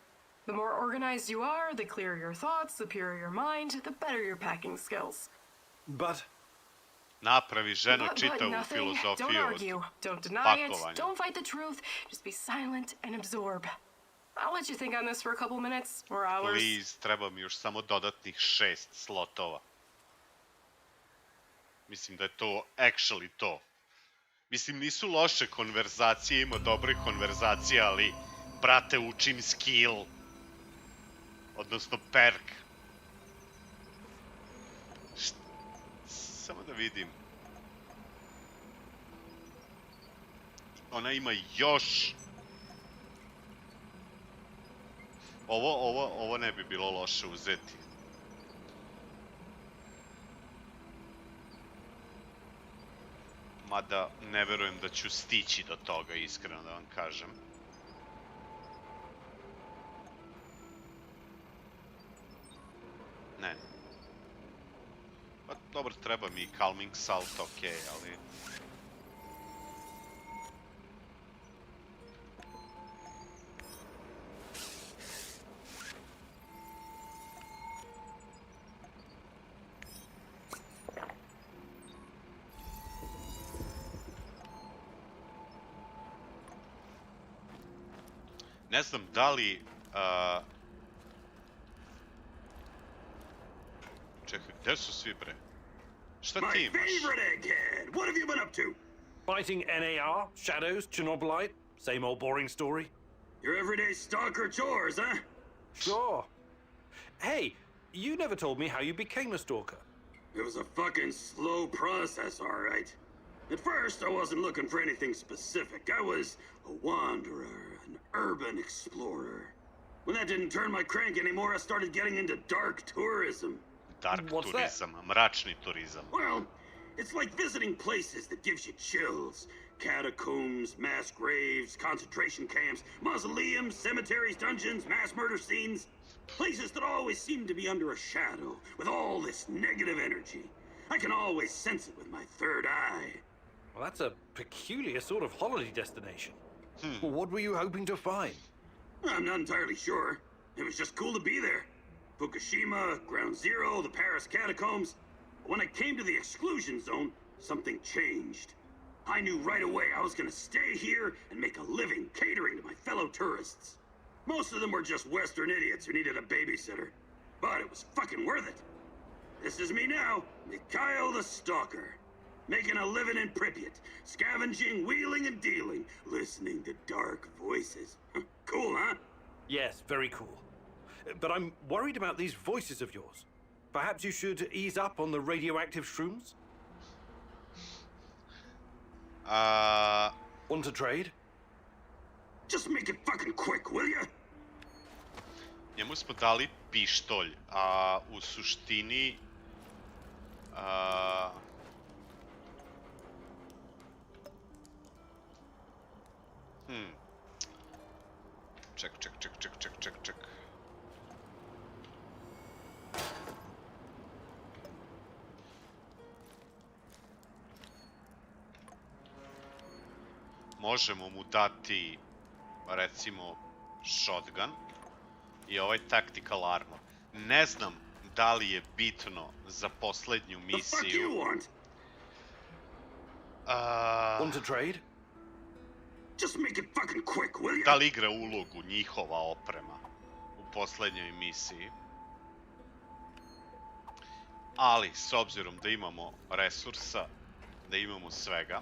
The more organized you are, the clearer your thoughts, the purer your mind, the better your packing skills. But Napravi ženo But čitavu nothing. Don't filozofiju argue. od Don't deny it. pakovanja. Don't fight the truth. Just be silent and absorb. I'll let you think on this for a couple minutes or hours. Please, treba mi još samo dodatnih 6 slotova. Mislim da je to actually to. Mislim, nisu loše konverzacije, ima dobrih konverzacija, ali, brate, učim skill. Odnosno perk. Samo da vidim. Ona ima još... Ovo ne bi bilo loše uzeti. Mada ne verujem da ću stići do toga, iskreno da vam kažem. Ne. Pa dobro, treba mi calming salt, okej, ali... Ne znam da li... Čekaj, gde su svi, bre? Šta ti My imaš? favorite egghead! What have you been up to? fighting NAR, shadows, Chernobylite, same old boring story. Your everyday stalker chores, huh? Sure. Hey, you never told me how you became a stalker. It was a fucking slow process, all right. At first, I wasn't looking for anything specific. I was a wanderer, an urban explorer. When that didn't turn my crank anymore, I started getting into dark tourism. Dark What's that? turizam, mračni turizam. Well, It's like visiting places that gives you chills. Catacombs, mass graves, concentration camps, mausoleums, cemeteries, dungeons, mass murder scenes. Places that always seem to be under a shadow, with all this negative energy. I can always sense it with my third eye. Well, that's a peculiar sort of holiday destination. Well, what were you hoping to find? I'm not entirely sure. It was just cool to be there. Fukushima, Ground Zero, the Paris catacombs. When I came to the exclusion zone, something changed. I knew right away I was gonna stay here and make a living catering to my fellow tourists. Most of them were just Western idiots who needed a babysitter. But it was fucking worth it. This is me now, Mikhail the Stalker. Making a living in Pripyat, scavenging, wheeling and dealing, listening to dark voices. Cool, huh? Yes, very cool. But I'm worried about these voices of yours. Perhaps you should ease up on the radioactive shrooms? Want to trade? Just make it fucking quick, will ya? Njemu smo dali pištolj, a u suštini... Ček. Možemo mu dati, recimo, shotgun i ovaj tactical armor. Ne znam da li je bitno za poslednju misiju. Want to trade? Just make it fucking quick, will ya? Da li igra ulogu njihova oprema u poslednjoj misiji? Ali, s obzirom da imamo resursa, da imamo svega,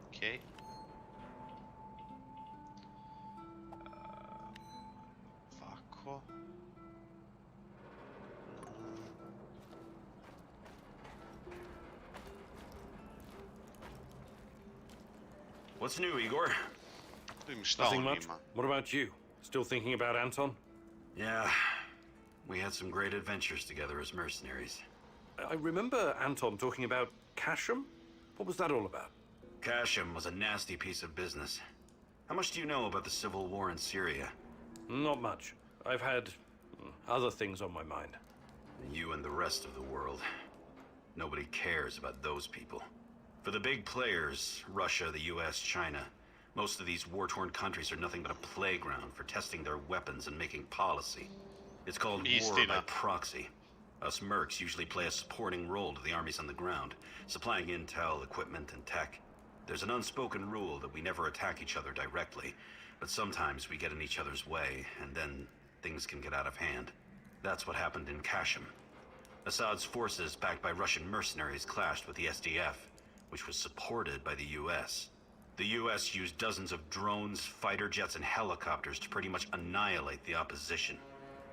okej. Ovako. What's new, Igor? Nothing much. What about you? Still thinking about Anton? Yeah. We had some great adventures together as mercenaries. I remember Anton talking about Kasham. What was that all about? Kasham was a nasty piece of business. How much do you know about the civil war in Syria? Not much. I've had other things on my mind. You and the rest of the world. Nobody cares about those people. For the big players, Russia, the US, China, most of these war-torn countries are nothing but a playground for testing their weapons and making policy. It's called war by proxy. Us mercs usually play a supporting role to the armies on the ground, supplying intel, equipment, and tech. There's an unspoken rule that we never attack each other directly, but sometimes we get in each other's way, and then things can get out of hand. That's what happened in Kasham. Assad's forces, backed by Russian mercenaries, clashed with the SDF, which was supported by the US. The US used dozens of drones, fighter jets, and helicopters to pretty much annihilate the opposition.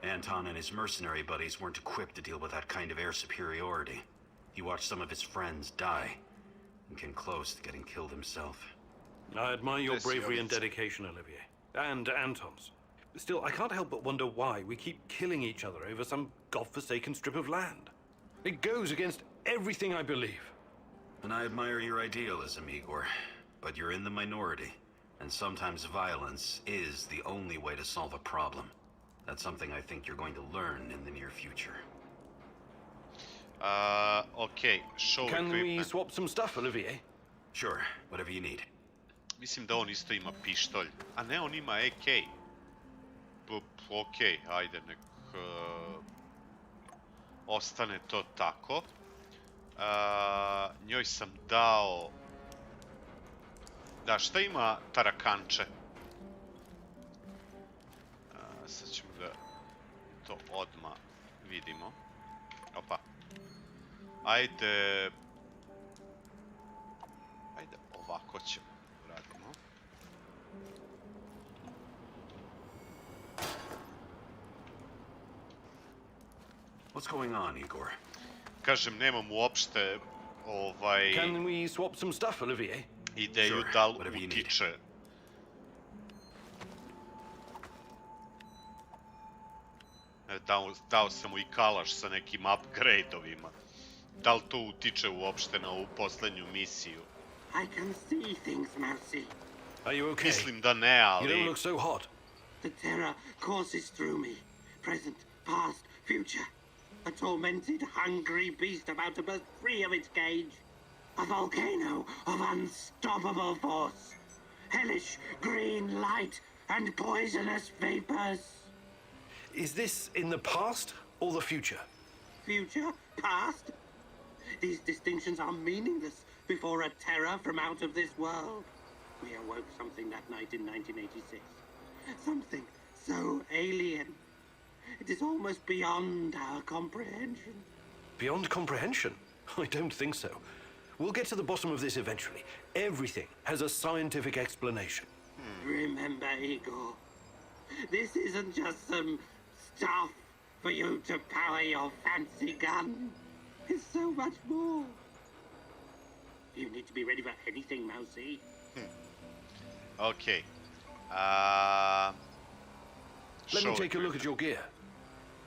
Anton and his mercenary buddies weren't equipped to deal with that kind of air superiority. He watched some of his friends die, and came close to getting killed himself. I admire your bravery and dedication, Olivier. And Anton's. Still, I can't help but wonder why we keep killing each other over some godforsaken strip of land. It goes against everything I believe. And I admire your idealism, Igor. But you're in the minority, and sometimes violence is the only way to solve a problem. That's something I think you're going to learn in the near future. Okay, show Can equipment. we swap some stuff, Olivier? Sure, whatever you need. Mislim da on isto ima pištolj. A ne, on ima AK. Okej, ajde, nek... ostane to tako. Njoj sam dao... Da, šta ima tarakanče? Sad ćemo da to odmah vidimo. Opa. Ajde... Ajde, ovako ćemo radimo. What's going on, Igor? Kažem, nemam uopšte Can we swap some stuff, Olivier? ideju da li utiče Dao sam mu i kalaš sa nekim upgrade-ovima. Da li to utiče uopšte na ovu poslednju misiju? I can see things, Mousy. Are you okay? Mislim da ne, ali... You don't look so hot. The terror courses through me. Present, past, future. A tormented, hungry beast about to burst free of its cage. A volcano of unstoppable force. Hellish green light and poisonous vapors. Is this in the past or the future? Future? Past? These distinctions are meaningless before a terror from out of this world. We awoke something that night in 1986. Something so alien. It is almost beyond our comprehension. Beyond comprehension? I don't think so. We'll get to the bottom of this eventually. Everything has a scientific explanation. Remember, Igor, this isn't just some stuff for you to power your fancy gun. It's so much more. You need to be ready for anything, Mousy. Okay. Let me take a look at your gear.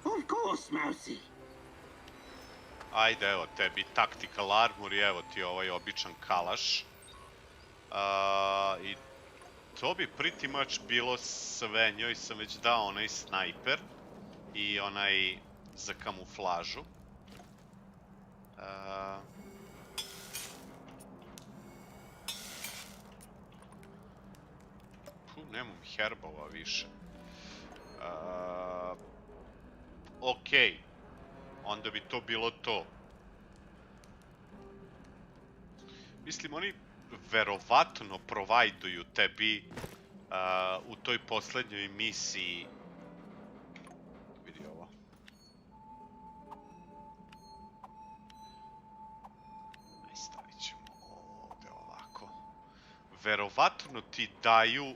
Of course, Mousy. Ajde, evo tebi tactical armor i evo ti ovaj običan kalaš. I to bi pretty much bilo sve. Njoj sam već dao onaj snajper i onaj za kamuflažu. Nemam herbova više. Okej. Onda bi to bilo to. Mislim, oni verovatno provajduju tebi u toj poslednjoj misiji. Vidi ovo. Stavit ćemo ovde ovako. Verovatno ti daju,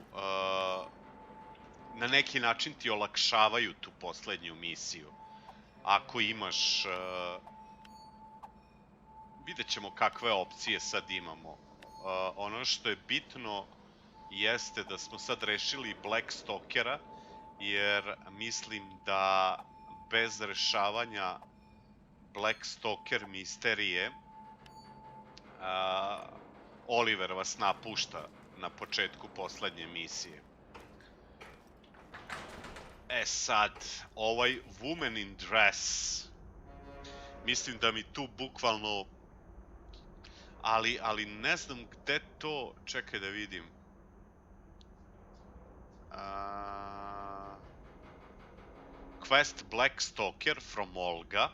na neki način ti olakšavaju tu poslednju misiju. Ako imaš... Vidjet ćemo kakve opcije sad imamo. Ono što je bitno jeste da smo sad rešili Black Stalkera, jer mislim da bez rešavanja Black Stalker misterije Oliver vas napušta na početku poslednje misije. E sad, ovaj woman in dress, mislim da mi tu bukvalno, ali ne znam gde to, čekaj da vidim. Quest Black Stalker from Olga,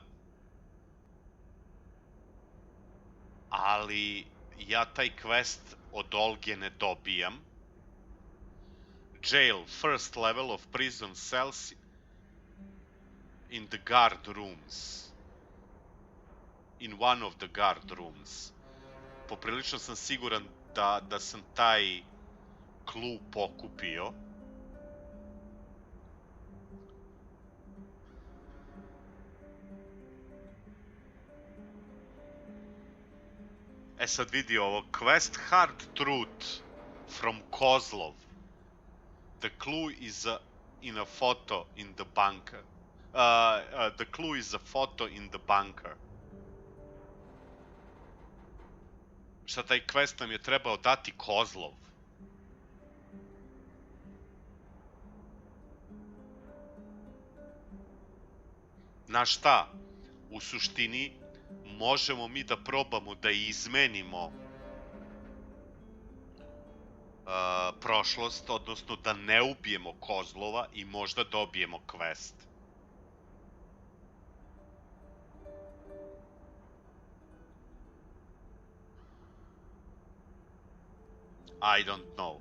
ali ja taj quest od Olge ne dobijam. Jail, first level of prison cells in the guard rooms. In one of the guard rooms. Poprilično sam siguran da sam taj clue pokupio. E sad vidi ovo. Quest Hard Truth from Kozlov. The clue is in a photo in the bunker. The clue is a photo in the bunker. Šta taj quest nam je trebao dati Kozlov? Na šta? U suštini možemo mi da probamo da izmenimo prošlost, odnosno da ne ubijemo Kozlova i možda dobijemo quest. I don't know.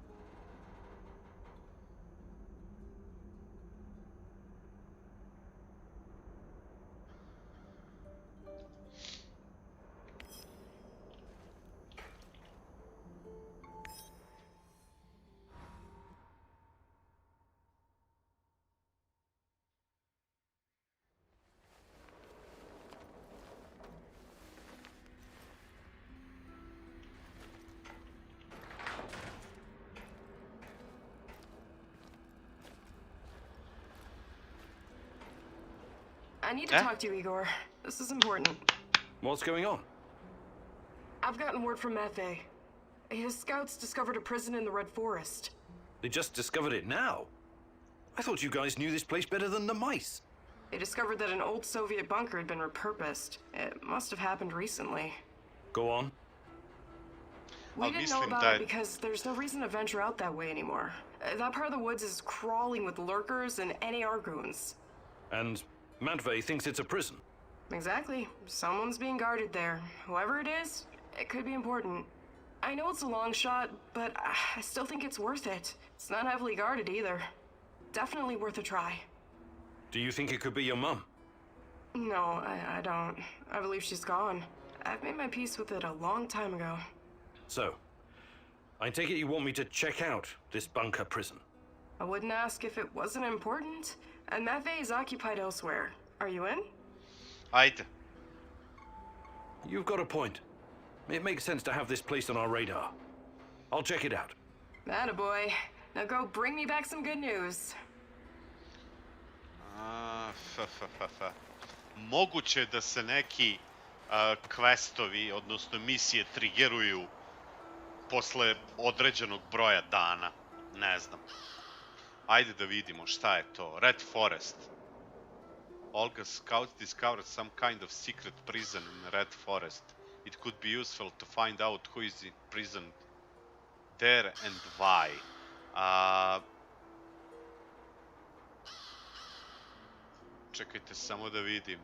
I need to talk to you, Igor. This is important. What's going on? I've gotten word from Mafe. His scouts discovered a prison in the Red Forest. They just discovered it now? I thought you guys knew this place better than the mice. They discovered that an old Soviet bunker had been repurposed. It must have happened recently. Go on. We didn't know about it because there's no reason to venture out that way anymore. That part of the woods is crawling with lurkers and NAR goons. And Matvey thinks it's a prison. Exactly. Someone's being guarded there. Whoever it is, it could be important. I know it's a long shot, but I still think it's worth it. It's not heavily guarded either. Definitely worth a try. Do you think it could be your mum? No, I don't. I believe she's gone. I've made my peace with it a long time ago. So, I take it you want me to check out this bunker prison? I wouldn't ask if it wasn't important. And Mafe is occupied elsewhere. Are you in? Ajde. You've got a point. It makes sense to have this place on our radar. I'll check it out. Attaboy. Now go bring me back some good news. Moguće da se neki questovi, odnosno misije triggeruju posle određenog broja dana. Ne znam. Ajde da vidimo šta je to. Red Forest. Olga scouts discovered some kind of secret prison in Red Forest. It could be useful to find out who is imprisoned there and why. Čekajte samo da vidim.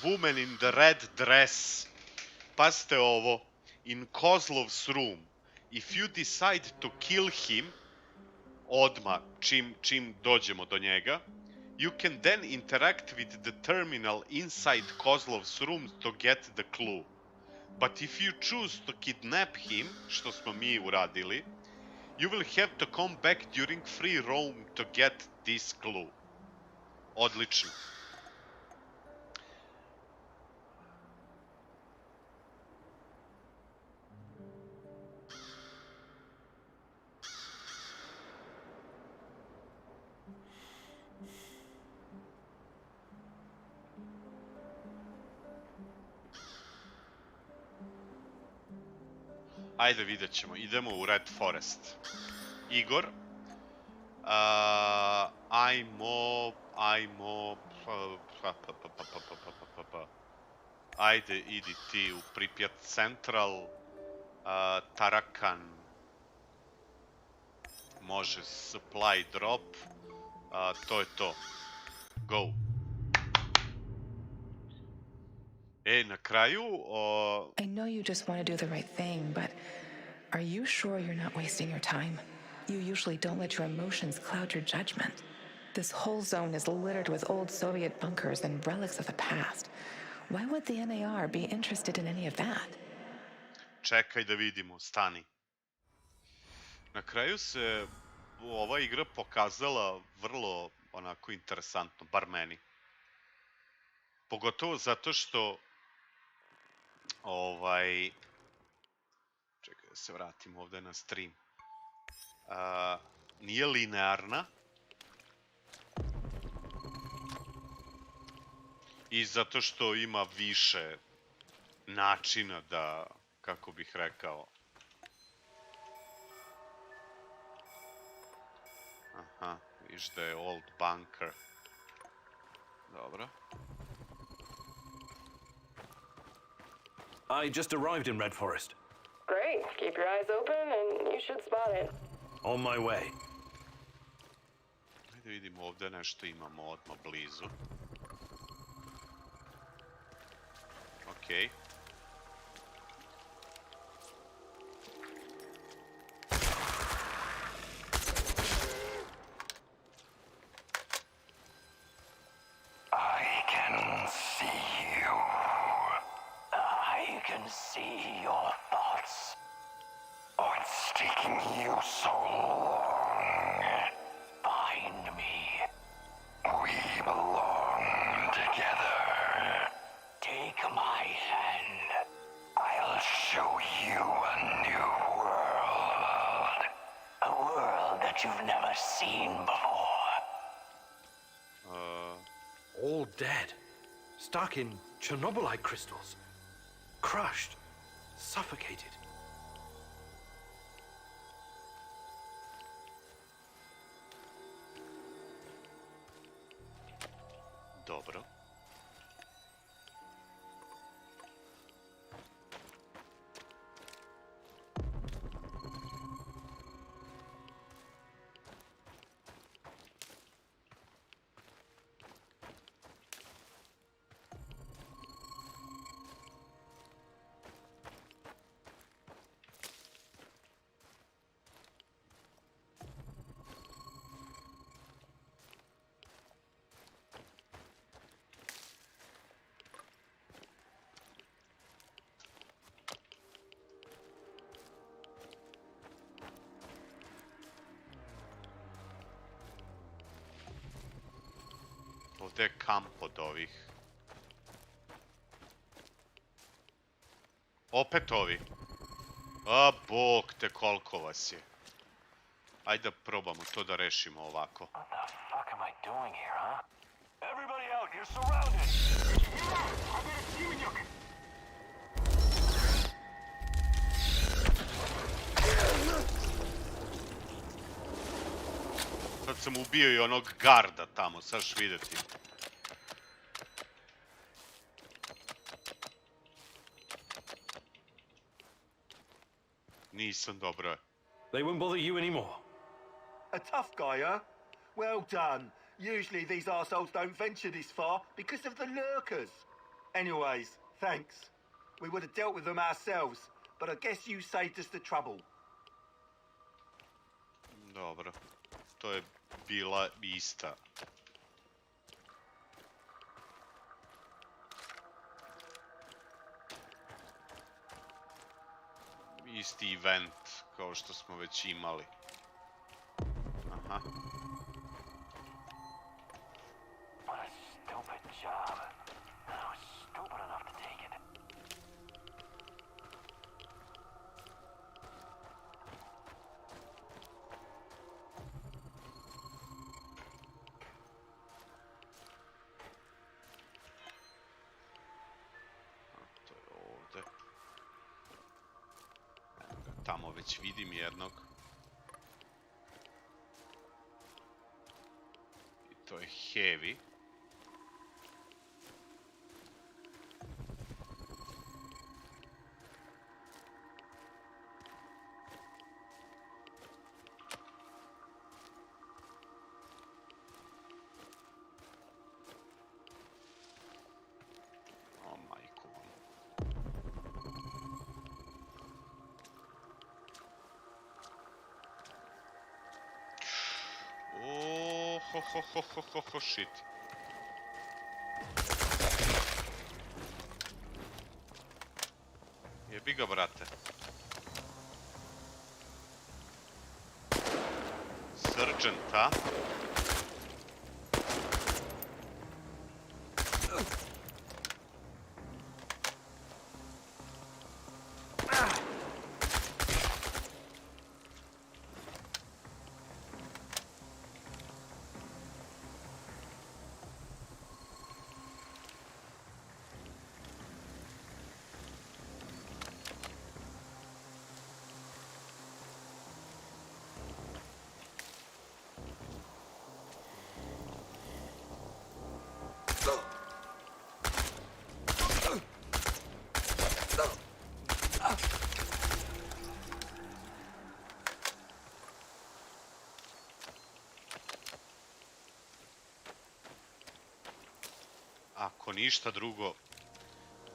Woman in the red dress. Pazite ovo. In Kozlov's room. If you decide to kill him, odmah, čim dođemo do njega, you can then interact with the terminal inside Kozlov's room to get the clue. But if you choose to kidnap him, što smo mi uradili, you will have to come back during free roam to get this clue. Odlično. Ajde, vidjet ćemo. Idemo u Red Forest. Igor. Ajmo... Ajde, idi ti u Pripyat Central. Tarakan. Može supply drop. To je to. Go. Na kraju... I know you just want to do the right thing, but are you sure you're not wasting your time? You usually don't let your emotions cloud your judgment. This whole zone is littered with old Soviet bunkers and relics of the past. Why would the NAR be interested in any of that? Čekaj da vidimo, stani. Na kraju se ova igra pokazala vrlo onako interesantno, bar meni. Pogotovo zato što čekaj da se vratim ovde na stream. Nije linearna. I zato što ima više načina da, kako bih rekao... Aha, viš da je old bunker. Dobro. I just arrived in Red Forest. Great. Keep your eyes open and you should spot it. On my way. Ajde vidimo, ovde nešto imamo odmah blizu. Okej. I can see you. I can see your thoughts. Oh, it's taking you so long. Find me. We belong together. Take my hand. I'll show you a new world. A world that you've never seen before. All dead. Stuck in Chernobylite crystals. Crushed. Suffocated. Dobro. Ovdje je kamp od ovih. Opet ovi. A, bog te, koliko vas je. Ajde da probamo to da rešimo ovako. What the fuck am I doing here, huh? Everybody out, you're surrounded! Sad sam ubio i onog garda tamo, sad ćeš vidjeti. Nisam, dobro je. They won't bother you anymore. A tough guy, huh? Well done. Usually these arseholes don't venture this far because of the lurkers. Anyways, thanks. We would have dealt with them ourselves, but I guess you saved us the trouble. Dobro. To je bila ista. Isti event kao što smo već imali. Aha. What a stupid job. I was stupid enough to take it. To je ovdje. Tamo već vidim jednog. I to je heavy. O, majku. Ho, shit. Jebi ga, brate. Sergeanta. Ako ništa drugo,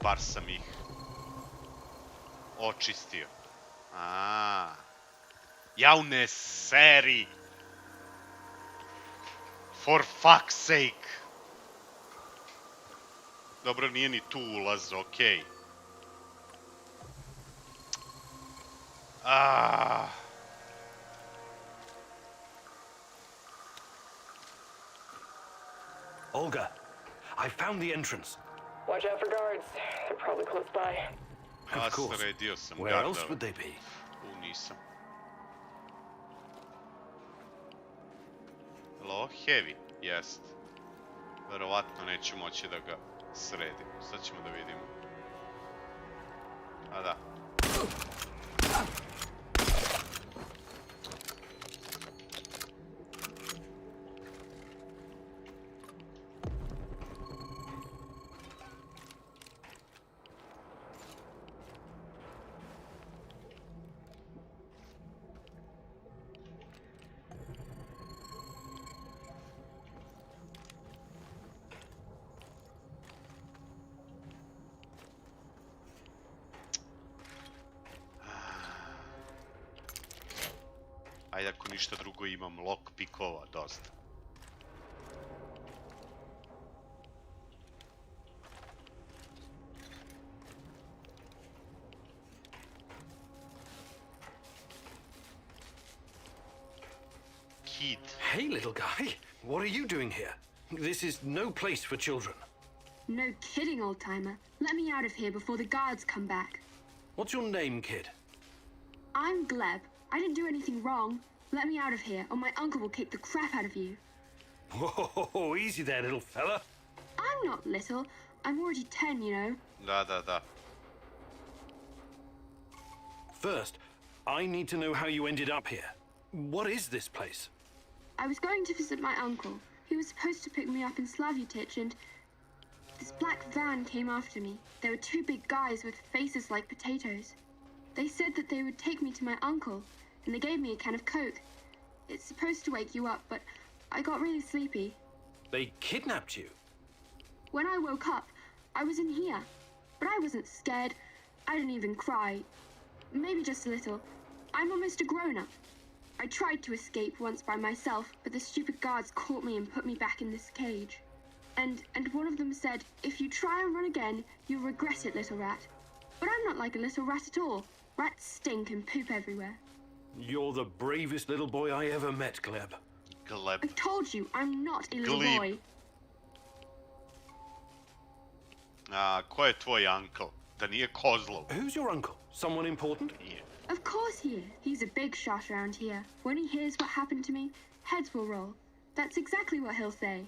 bar sam ih očistio. Javne seri! For fuck's sake! Dobro, nije ni tu ulaz, okej. Olga, I found the entrance. Watch out for guards. They're probably close by. Of course. Sredio sam Where gardove. else would they be? Nisam. Jel ovo heavy? Jest. Verovatno neću moći da ga sredim. Sad ćemo da vidimo. A da. Ajde, ako ništa drugo imam lockpickova dosta. Kid. Hey, little guy. What are you doing here? This is no place for children. No kidding, old-timer. Let me out of here before the guards come back. What's your name, kid? I'm Gleb. I didn't do anything wrong. Let me out of here, or my uncle will kick the crap out of you. Whoa, easy there, little fella. I'm not little. I'm already 10, you know. Da. First, I need to know how you ended up here. What is this place? I was going to visit my uncle. He was supposed to pick me up in Slavutich, and this black van came after me. There were two big guys with faces like potatoes. They said that they would take me to my uncle, and they gave me a can of Coke. It's supposed to wake you up, but I got really sleepy. They kidnapped you? When I woke up, I was in here. But I wasn't scared. I didn't even cry. Maybe just a little. I'm almost a grown-up. I tried to escape once by myself, but the stupid guards caught me and put me back in this cage. And one of them said, if you try and run again, you'll regret it, little rat. But I'm not like a little rat at all. Rats stink and poop everywhere. You're the bravest little boy I ever met, Gleb. Gleb. I told you, I'm not a little Gleb. boy. Ko je tvoj uncle? Da nije Kozlov. Who's your uncle? Someone important? Nije. Of course he is. He's a big shot around here. When he hears what happened to me, heads will roll. That's exactly what he'll say.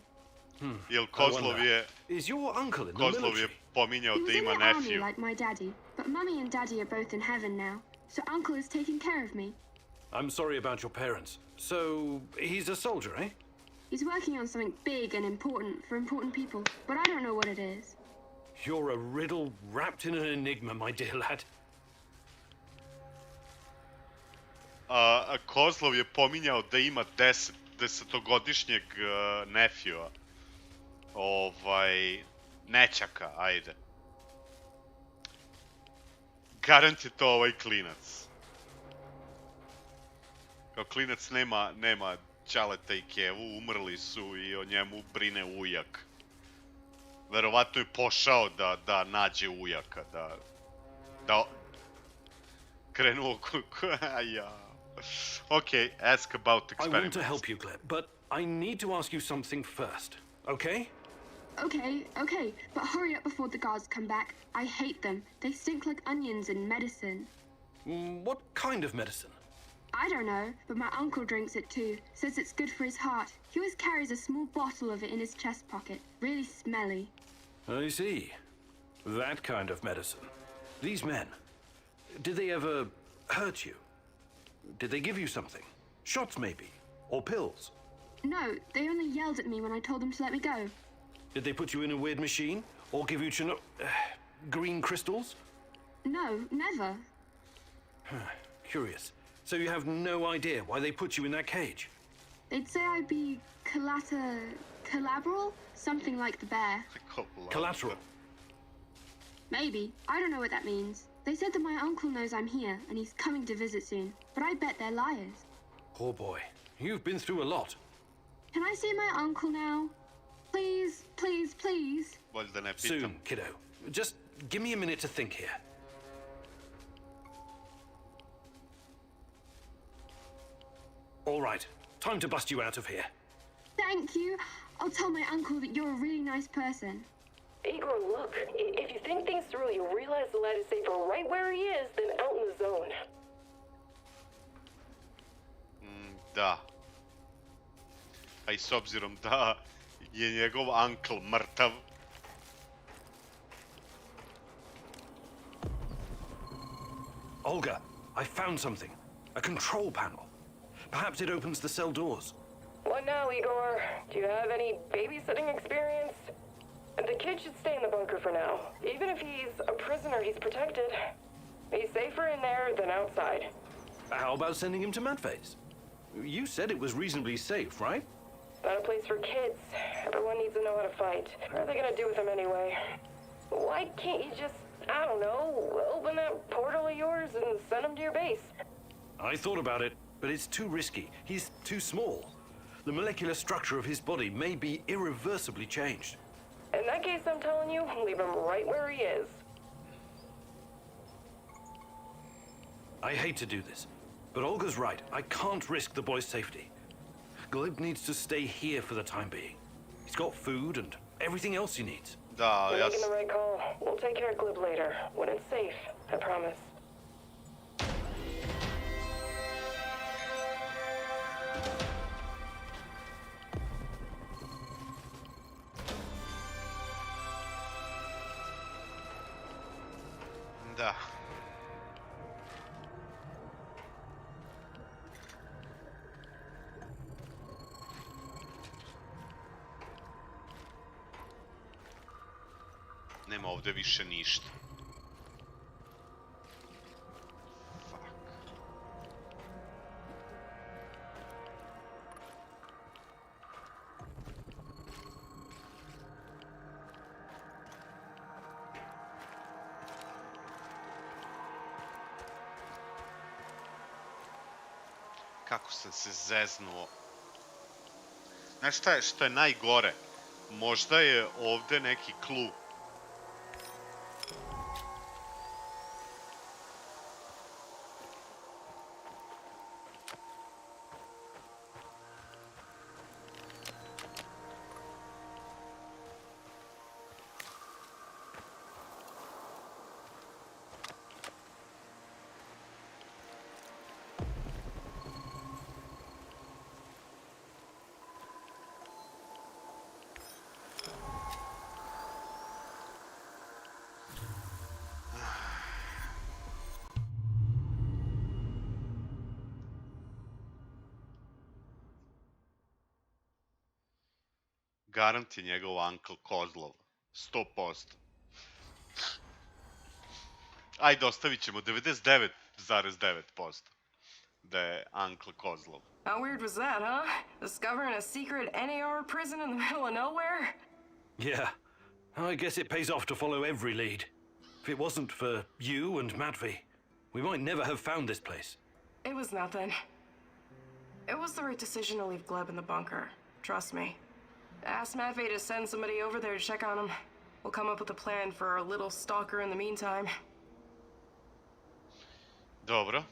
Jel Kozlov je... Is your uncle in the Kozlov je military? pominjao He was da in ima the army nephew. like my daddy, but Mummy and Daddy are both in heaven now, so Uncle is taking care of me. I'm sorry about your parents. So, he's a soldier, eh? He's working on something big and important for important people, but I don't know what it is. You're a riddle wrapped in an enigma, my dear lad. Kozlov je pominjao da ima desetogodišnjeg nephewa. Nećaka, ajde. Garant je to ovaj klinac. Kao klinac nema Ćaleta i Kevu, umrli su i o njemu brine ujak. Verovatno je pošao da nađe ujaka, da krenuo Okay, ask about I experiments. want to help you, Gleb, but I need to ask you something first, okay? Okay, but hurry up before the guards come back. I hate them. They stink like onions and medicine. What kind of medicine? I don't know, but my uncle drinks it too. Says it's good for his heart. He always carries a small bottle of it in his chest pocket. Really smelly. I see. That kind of medicine. These men, did they ever hurt you? Did they give you something? Shots, maybe? Or pills? No, they only yelled at me when I told them to let me go. Did they put you in a weird machine? Or give you green crystals? No, never. Curious. So you have no idea why they put you in that cage? They'd say I'd be collateral? Something like the bear. Collateral? Maybe. I don't know what that means. They said that my uncle knows I'm here, and he's coming to visit soon. But I bet they're liars. Oh boy, you've been through a lot. Can I see my uncle now? Please, please, please. Soon, kiddo. Just give me a minute to think here. All right. Time to bust you out of here. Thank you. I'll tell my uncle that you're a really nice person. Igor, look. If you think things through, you'll realize the lad is safer right where he is than out in the zone. Da. A i s obzirom da je njegov uncle mrtav. Olga, I found something. A control panel. Perhaps it opens the cell doors. What now, Igor? Do you have any babysitting experience? The kid should stay in the bunker for now. Even if he's a prisoner, he's protected. He's safer in there than outside. How about sending him to Matvey's? You said it was reasonably safe, right? Not a place for kids. Everyone needs to know how to fight. What are they gonna do with him anyway? Why can't you just, I don't know, open that portal of yours and send him to your base? I thought about it, but it's too risky. He's too small. The molecular structure of his body may be irreversibly changed. In that case, I'm telling you, leave him right where he is. I hate to do this, but Olga's right. I can't risk the boy's safety. Gleb needs to stay here for the time being. He's got food and everything else he needs. Da, You're ja making the right call. We'll take care of Glib later, when it's safe. I promise. Da. Nema ovde više ništa. Fuck. Kako sam se zeznuo. Znaš što je najgore? Možda je ovde neki clue. Garant je njegov uncle Kozlov. 100%. Ajde, ostavit ćemo 99,9% da je uncle Kozlov. How weird was that, huh? Discovering a secret NAR prison in the middle of nowhere? Yeah. I guess it pays off to follow every lead. If it wasn't for you and Matvey, we might never have found this place. It was nothing. It was the right decision to leave Gleb in the bunker. Trust me. Ask Matvey to send somebody over there to check on him. We'll come up with a plan for our little stalker in the meantime. Dobro.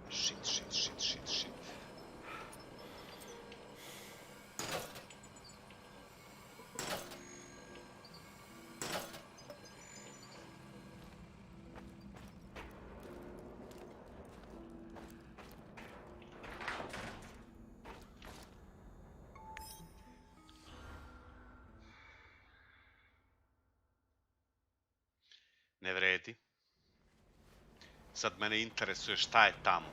Shit. Ne vredi. Sad mene interesuje šta je tamo.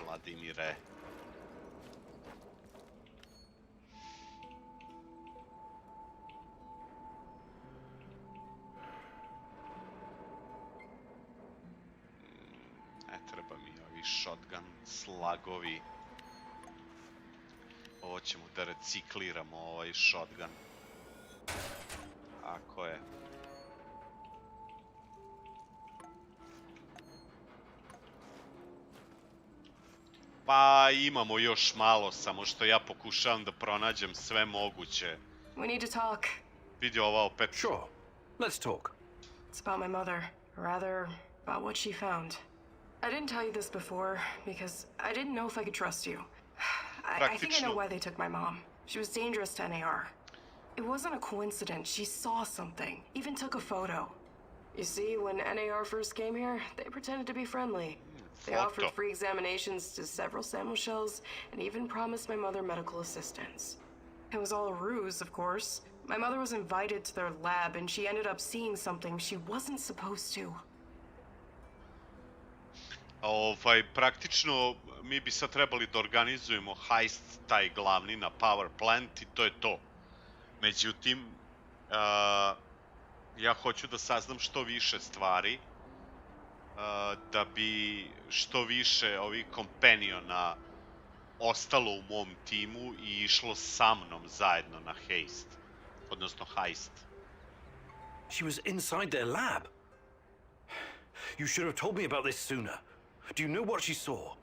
Vladimire. Ne treba mi ovi shotgun slagovi. Ovo ćemo da recikliramo, ovaj shotgun. Tako je. Pa imamo još malo, samo što ja pokušavam da pronađem sve moguće. We need to talk. Vidi ova opet. Sure. Let's talk. It's about my mother. Rather, about what she found. I didn't tell you this before because I didn't know if I could trust you. I think I know why they took my mom. She was dangerous to NAR. It wasn't a coincidence. She saw something, even took a photo. You see, when NAR first came here, they pretended to be friendly. They offered free examinations to several sample shells and even promised my mother medical assistance. It was all a ruse, of course. My mother was invited to their lab and she ended up seeing something she wasn't supposed to. Praktično, mi bi sad trebali da organizujemo heist taj glavni na power plant i to je to. Međutim, ja hoću da saznam što više stvari, da bi što više ovih kompaniona ostalo u mom timu i išlo sa mnom zajedno na heist. Odnosno heist. She was inside their lab. You should have told me about this sooner. Do you know what she saw?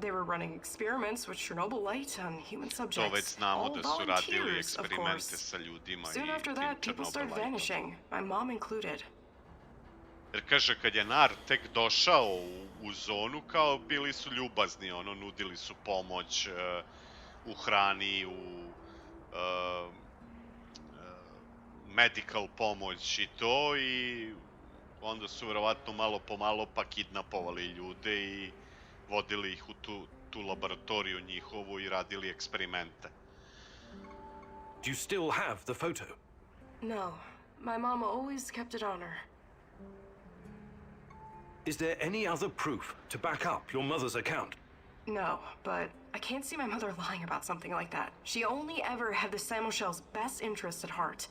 They were running experiments with Chernobylite on human subjects. To već znamo da su radili volunteers, of eksperimente course. sa ljudima Soon i after tim that, people started Chernobylite. vanishing, my mom included. Jer kaže, kad je NAR tek došao u zonu, kao bili su ljubazni, nudili su pomoć u hrani, u medical pomoć i to, i onda su verovatno malo po malo pa kidnapovali ljude i vodili ih u tu laboratoriju njihovu i radili eksperimente. Do you still have the photo? No, my mama always kept it on her. Is there any other proof to back up your mother's account? No, but I can't see my mother lying about something like that. She only ever had the Samuel's best interest at heart.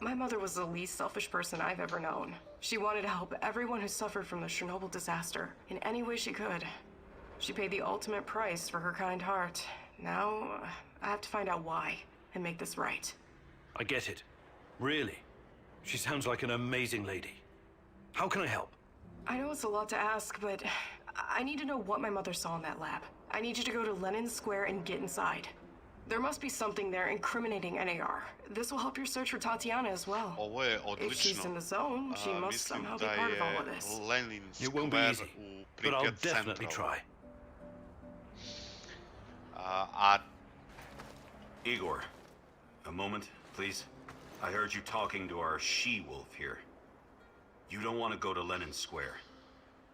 My mother was the least selfish person I've ever known. She wanted to help everyone who suffered from the Chernobyl disaster in any way she could. She paid the ultimate price for her kind heart. Now, I have to find out why and make this right. I get it. Really. She sounds like an amazing lady. How can I help? I know it's a lot to ask, but I need to know what my mother saw in that lab. I need you to go to Lenin Square and get inside. There must be something there incriminating NAR. This will help your search for Tatiana as well. Ovo je odlično. If she's in the zone, she must somehow be part of all of this. Mislim da je Lenin It won't be Square easy, u but I'll Pripyat definitely Central. try. Igor, a moment, please. I heard you talking to our she-wolf here. You don't want to go to Lenin Square.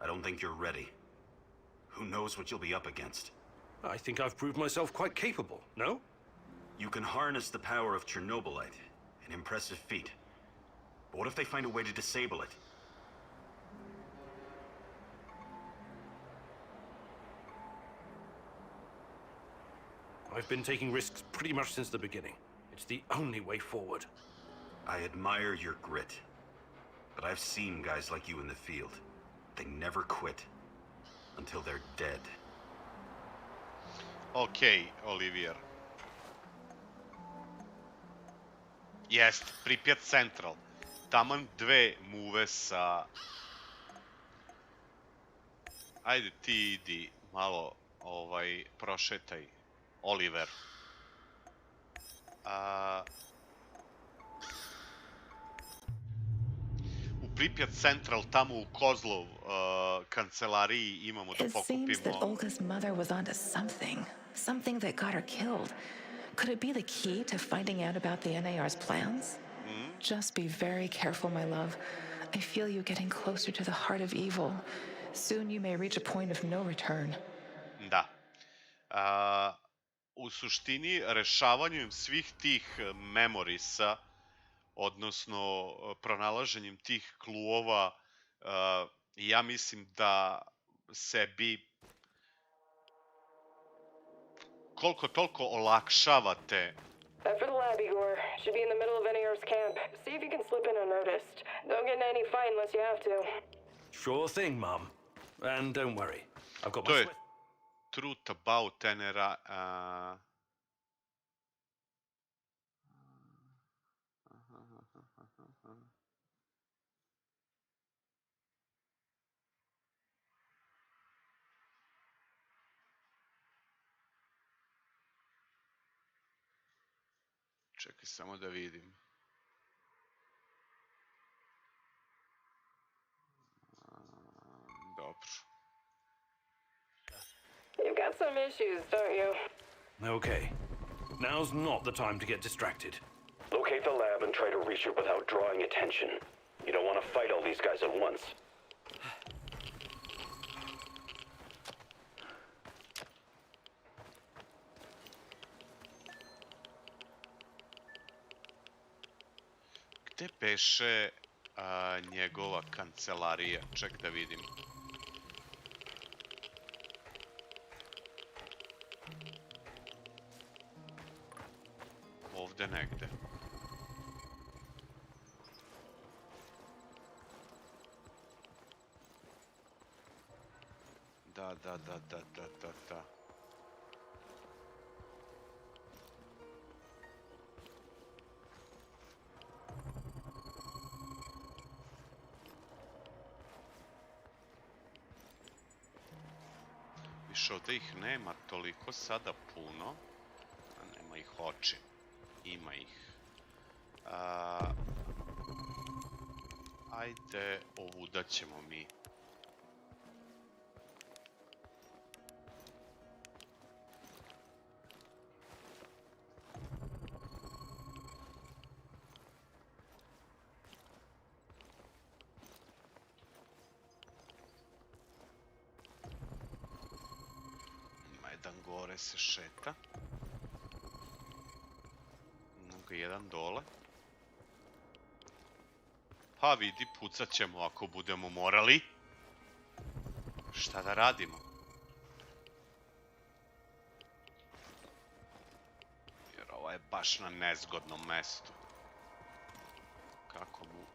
I don't think you're ready. Who knows what you'll be up against? I think I've proved myself quite capable, no? You can harness the power of Chernobylite, an impressive feat. But what if they find a way to disable it? I've been taking risks pretty much since the beginning. It's the only way forward. I admire your grit. But I've seen guys like you in the field. They never quit. Until they're dead. Okej, Olivier. Jest, Pripyat Central. Taman dve muve sa... Ajde ti idi malo, prošetaj, Oliver. U Pripyat Central, tamo u Kozlov kancelariji imamo da pokupimo... It seems that Olga's mother was onto something. Something that got her killed. Could it be the key to finding out about the NAR's plans? Just be very careful, my love. I feel you getting closer to the heart of evil. Soon you may reach a point of no return. Da. U suštini, rešavanjem svih tih memorisa, odnosno pronalaženjem tih kluova, ja mislim da sebi koliko toliko olakšavate. After the lab, Igor. Should be in the middle of NAR's camp. See if you can slip in unnoticed. Don't get in any fight unless you have to. Sure thing, Mum. And don't worry. I've got To my je, sweat. truth about NRA... Čekaj, samo da vidim. Dobro. You've got some issues, don't you? Okay. Now's not the time to get distracted. Locate the lab and try to reach it without drawing attention. You don't want to fight all these guys at once. Gde beše njegova kancelarija? Ček da vidim. Ovde negde. Da. Više ovde ih nema toliko sada puno. A nema ih oči. Ima ih. Ajde, ovuda ćemo mi. Ima jedan gore se šeta. Mnogo jedan dole. Pa vidi, pucat ćemo ako budemo morali. Šta da radimo? Jer ovo je baš na nezgodnom mestu. Kako mu...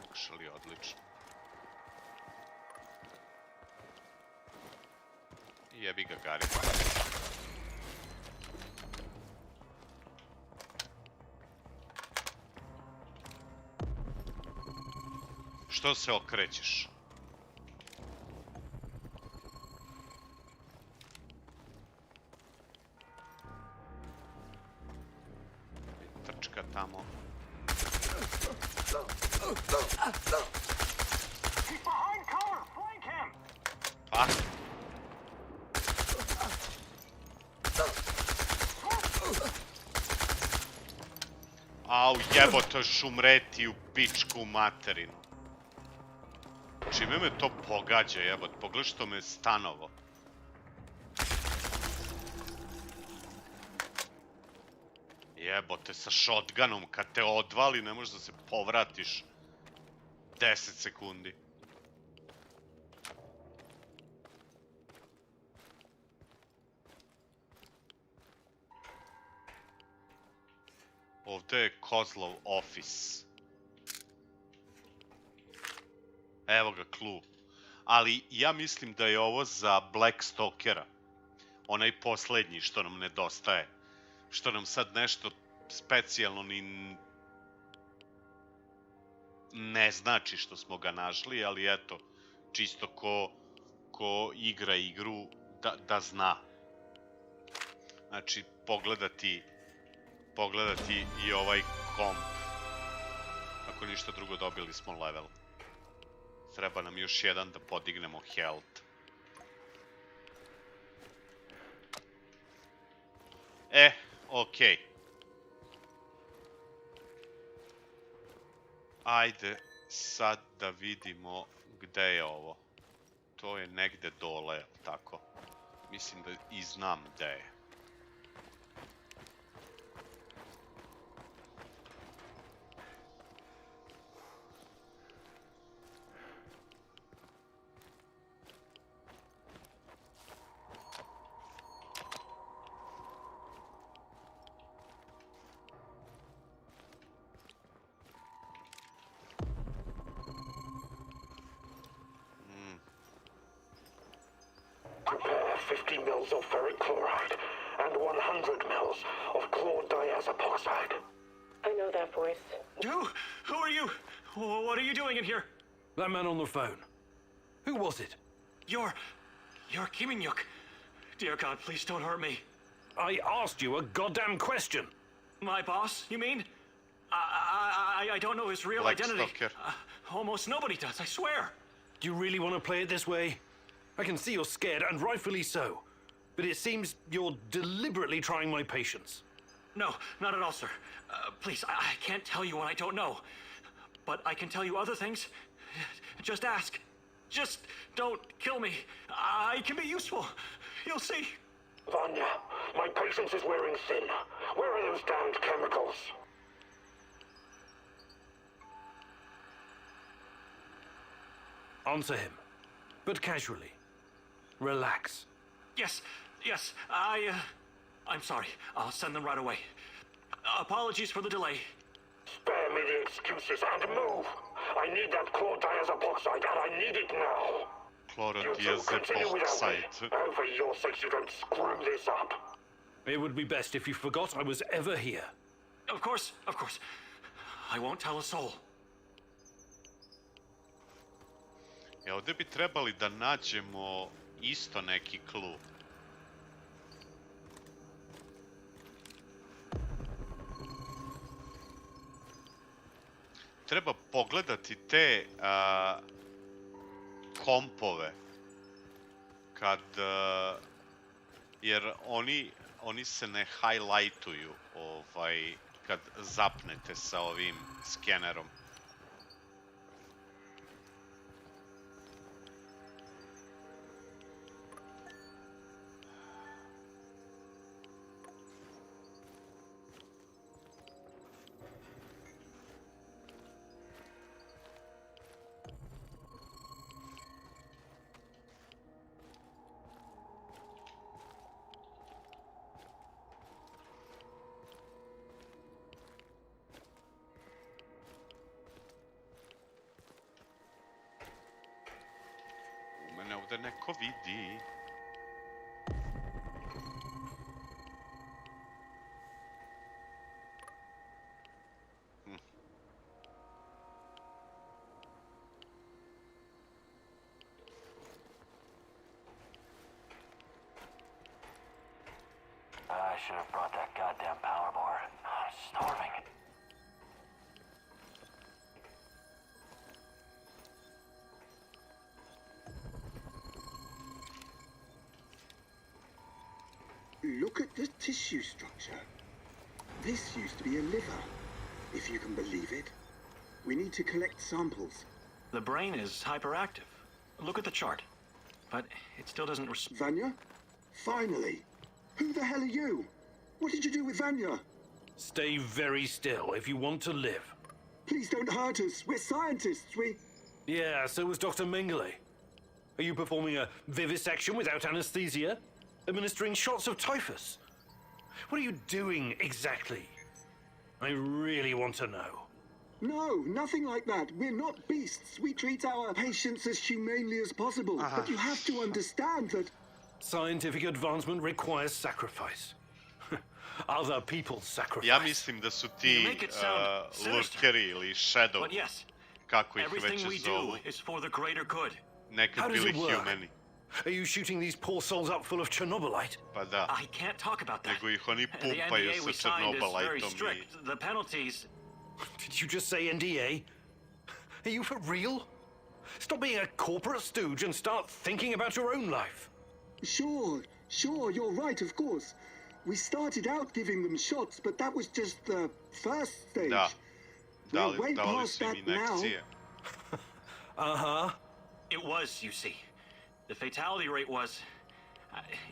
Actually, odlično. Jebi ga, Gari. Što se okrećeš? Trčka tamo. Pa? Au, jebote, šumreti u pičku materinu. Čime me to pogađa, jebote? Pogledaj što me stanovo. Jebote, sa shotgunom, kad te odvali, ne možeš da se povratiš 10 sekundi. Ovde je Kozlov office. Evo ga, clue. Ali ja mislim da je ovo za Black Stalkera. Onaj poslednji što nam nedostaje. Što nam sad nešto specijalno ni ne znači što smo ga našli, ali eto, čisto ko igra igru da zna. Znači, pogledati i ovaj komp. Ako ništa drugo, dobili smo level. Treba nam još jedan da podignemo health. Okej. Ajde sad da vidimo gde je ovo. To je negde dole, tako? Mislim da i znam gde je. 50 mils of ferric chloride and 100 mils of chlordiazepoxide. I know that voice. Who are you? What are you doing in here? That man on the phone. Who was it? You're Kiminyuk. Dear God, please don't hurt me. I asked you a goddamn question. My boss, you mean? I don't know his real identity. Almost nobody does, I swear. Do you really want to play it this way? I can see you're scared, and rightfully so. But it seems you're deliberately trying my patience. No, not at all, sir. Please, I can't tell you what I don't know. But I can tell you other things. Just ask. Just don't kill me. I can be useful. You'll see. Vanya, my patience is wearing thin. Where are those damned chemicals? Answer him, but casually. Relax. Yes, I'm sorry. I'll send them right away. Apologies for the delay. Spare me the excuses and move. I need that chlordiazepoxide and I need it now. Chlordiazepoxide. And for your sakes, you don't screw this up. It would be best if you forgot I was ever here. Of course. I won't tell a soul. Ovdje bi trebali da nađemo isto neki clue. Treba pogledati te kompove kad jer oni se ne highlightuju kad zapnete sa ovim skenerom. Ovdje neko vidi. I should have brought that goddamn power bar. I'm starving. Look at the tissue structure. This used to be a liver, if you can believe it. We need to collect samples. The brain is hyperactive. Look at the chart. But it still doesn't Vanya? Finally! Who the hell are you? What did you do with Vanya? Stay very still if you want to live. Please don't hurt us. We're scientists. Yeah, so was Dr. Mengele. Are you performing a vivisection without anesthesia? Administering shots of typhus? What are you doing exactly? I really want to know. No, nothing like that. We're not beasts. We treat our patients as humanely as possible. But you have to understand that... Scientific advancement requires sacrifice. Other people's sacrifice. Ja mislim da su ti lurkeri ili shadow, kako ih već zovu, nekad bili humani. Are you shooting these poor souls up full of Chernobylite? Pa da. I can't talk about that. Nego ih oni pumpaju sa Chernobylite-om i... The penalties... Did you just say NDA? Are you for real? Stop being a corporate stooge and start thinking about your own life. Sure, you're right, of course. We started out giving them shots, but that was just the first stage. We're way past that now. Uh-huh. It was, you see. The fatality rate was...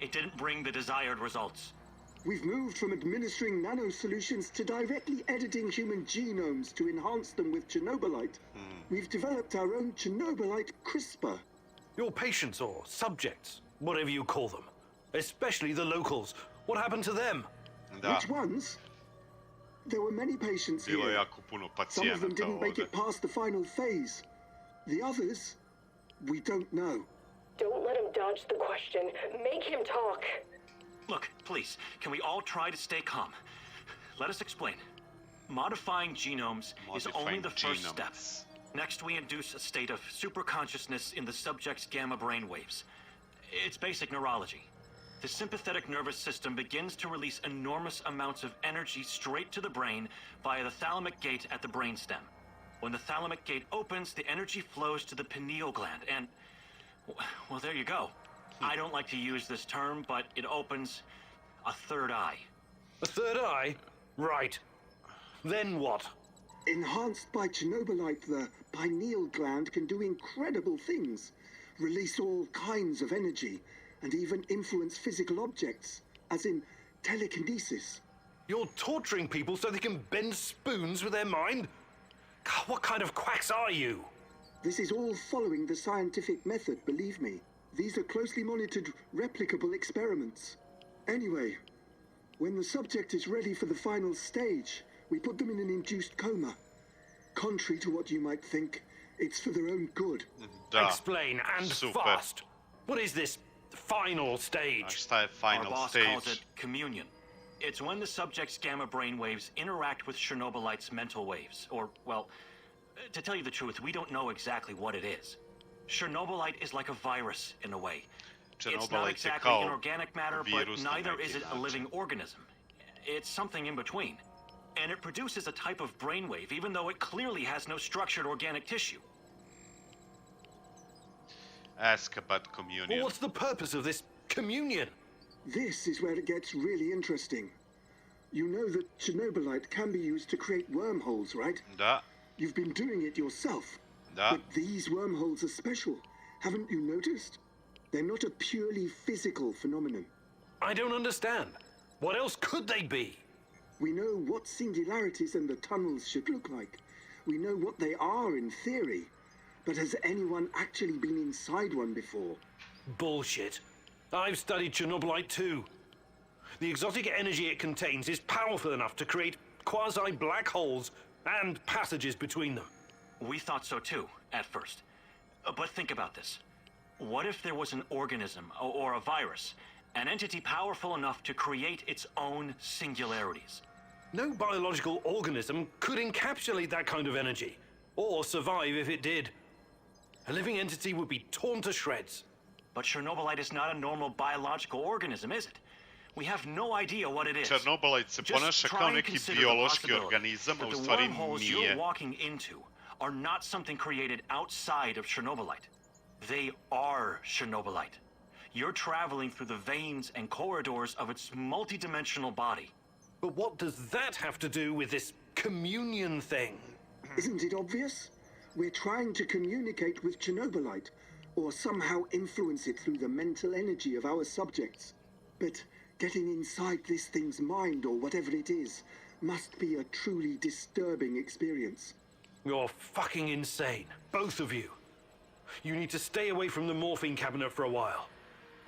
it didn't bring the desired results. We've moved from administering nano-solutions to directly editing human genomes to enhance them with Chernobylite. We've developed our own Chernobylite CRISPR. Your patients or subjects, whatever you call them. Especially the locals. What happened to them? Which ones? There were many patients here. Some of them didn't make it past the final phase. The others, we don't know. Don't let him dodge the question. Make him talk. Look, please, can we all try to stay calm? Let us explain. Modifying genomes is only the first step. Next, we induce a state of superconsciousness in the subject's gamma brainwaves. It's basic neurology. The sympathetic nervous system begins to release enormous amounts of energy straight to the brain via the thalamic gate at the brainstem. When the thalamic gate opens, the energy flows to the pineal gland and... well, there you go. I don't like to use this term, but it opens a third eye. A third eye? Right. Then what? Enhanced by Chernobylite, the pineal gland can do incredible things. Release all kinds of energy, and even influence physical objects, as in telekinesis. You're torturing people so they can bend spoons with their mind? God, what kind of quacks are you? This is all following the scientific method, believe me. These are closely monitored, replicable experiments. Anyway, when the subject is ready for the final stage, we put them in an induced coma. Contrary to what you might think, it's for their own good. Explain, and fast. What is this final stage? Our boss calls it communion. It's when the subject's gamma brainwaves interact with Chernobylite's mental waves. Or, well, to tell you the truth, we don't know exactly what it is. Chernobylite is like a virus, in a way. It's not exactly inorganic matter, but neither is it a living organism. It's something in between. And it produces a type of brainwave, even though it clearly has no structured organic tissue. Ask about communion. Well, what's the purpose of this communion? This is where it gets really interesting. You know that Chernobylite can be used to create wormholes, right? Da. You've been doing it yourself. Da. But these wormholes are special. Haven't you noticed? They're not a purely physical phenomenon. I don't understand. What else could they be? We know what singularities and the tunnels should look like. We know what they are in theory. But has anyone actually been inside one before? Bullshit. I've studied Chernobylite too. The exotic energy it contains is powerful enough to create quasi-black holes and passages between them. We thought so too, at first. But think about this. What if there was an organism, or a virus, an entity powerful enough to create its own singularities? No biological organism could encapsulate that kind of energy, or survive if it did. A living entity would be torn to shreds. But Chernobylite is not a normal biological organism, is it? We have no idea what it is. Chernobylite se ponaša kao neki biološki organizam, a u stvari the wormholes nije. you're walking into are not something created outside of Chernobylite. They are Chernobylite. You're traveling through the veins and corridors of its multidimensional body. But what does that have to do with this communion thing? Isn't it obvious? We're trying to communicate with Chernobylite, or somehow influence it through the mental energy of our subjects. But getting inside this thing's mind, or whatever it is, must be a truly disturbing experience. You're fucking insane, both of you. You need to stay away from the morphine cabinet for a while.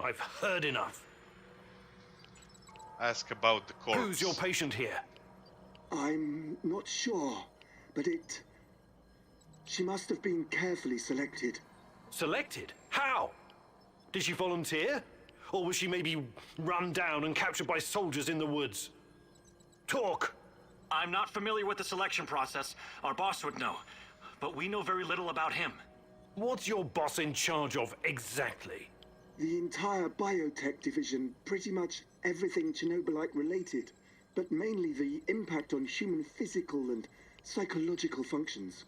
I've heard enough. Ask about the corpse. Who's your patient here? I'm not sure, but she must have been carefully selected. Selected? How? Did she volunteer? Or was she maybe run down and captured by soldiers in the woods? Talk! I'm not familiar with the selection process. Our boss would know. But we know very little about him. What's your boss in charge of exactly? The entire biotech division, pretty much everything Chernobylite related, but mainly the impact on human physical and psychological functions.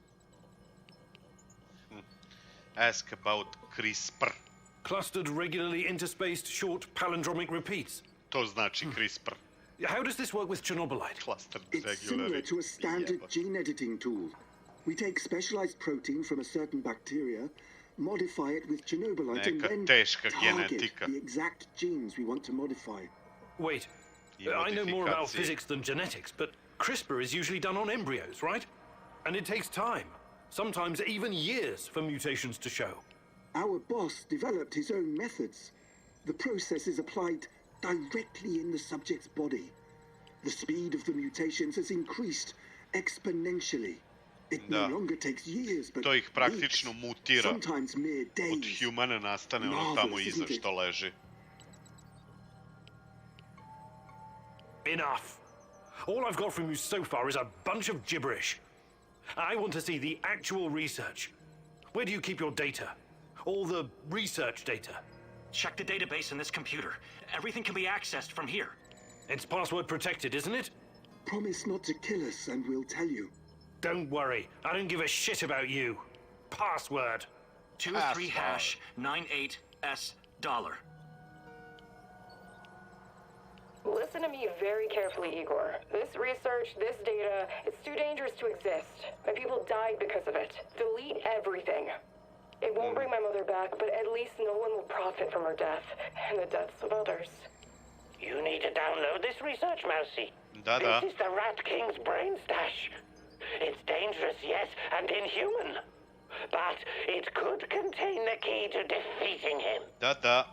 Ask about CRISPR. Clustered, regularly interspaced, short palindromic repeats. To znači CRISPR. How does this work with Chernobylite? Clustered, it's similar to a standard gene editing tool. We take specialized protein from a certain bacteria, modify it with Chernobylite, and then target the exact genes we want to modify. Wait, I know more about physics than genetics, but CRISPR is usually done on embryos, right? And it takes time, sometimes even years, for mutations to show. Our boss developed his own methods. The process is applied directly in the subject's body. The speed of the mutations has increased exponentially. It no longer takes years, but to ih praktično mutira. Sometimes mere days. Od humana nastane ono tamo iza što leži. Enough. All I've got from you so far is a bunch of gibberish. I want to see the actual research. Where do you keep your data? All the research data? Check the database in this computer. Everything can be accessed from here. It's password protected, isn't it? Promise not to kill us and we'll tell you. Don't worry. I don't give a shit about you. Password. 23#98S$. Listen to me very carefully, Igor. This research, this data, it's too dangerous to exist. My people died because of it. Delete everything. It won't bring my mother back, but at least no one will profit from her death and the deaths of others. You need to download this research, Mousy. Da-da. This is the Rat King's brain stash. It's dangerous, yes, and inhuman. But it could contain the key to defeating him. Da.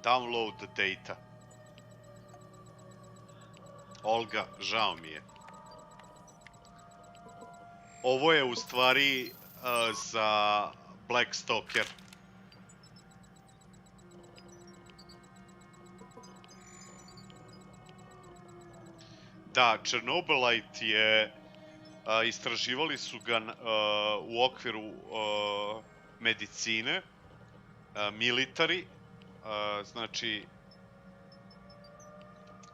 Download the data. Olga, žao mi je. Ovo je u stvari za Black Stalker. Da, Chernobylite je, istraživali su ga u okviru medicine, military, znači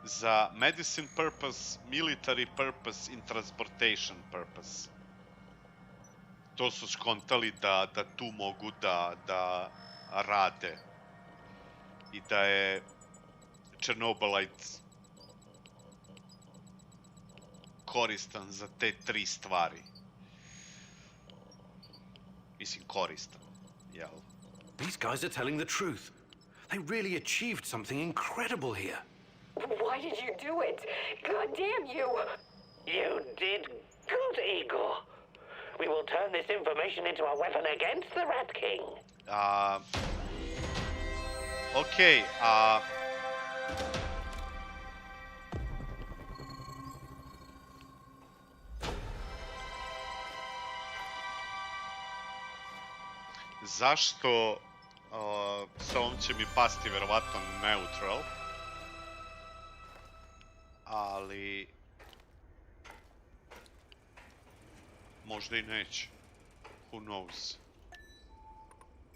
za medicine purpose, military purpose and transportation purpose. To su skontali da tu mogu da rade i da je Chernobylite koristan za te 3 stvari. Mislim, koristan, jel? These guys are telling the truth. They really achieved something incredible here. Why did you do it? God damn you! You did good, Igor. We will turn this information into a weapon against the Rat King. Okay, zašto s ovom će mi pasti verovatno neutral, ali možda i neće, who knows.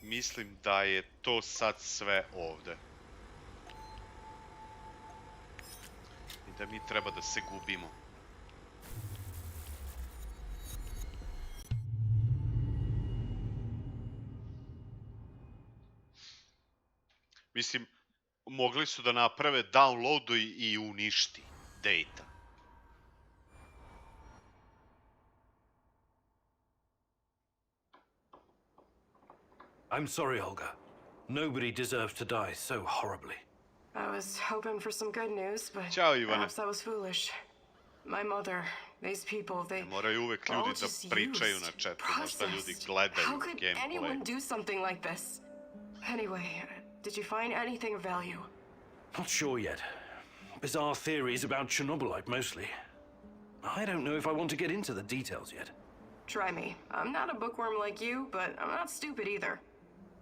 Mislim da je to sad sve ovde i da mi treba da se gubimo. Mislim, mogli su da naprave downloadu i uništi data. I'm sorry, Olga. Nobody deserves to die so horribly. I was hoping for some good news, but Ćao, Ivane. perhaps I was foolish. My mother, these people, they moraju uvek ljudi da pričaju na chatu, možda ljudi gledaju How could anyone gameplay. do something like this? Anyway, did you find anything of value? Not sure yet. Bizarre theories about Chernobylite, mostly. I don't know if I want to get into the details yet. Try me. I'm not a bookworm like you, but I'm not stupid either.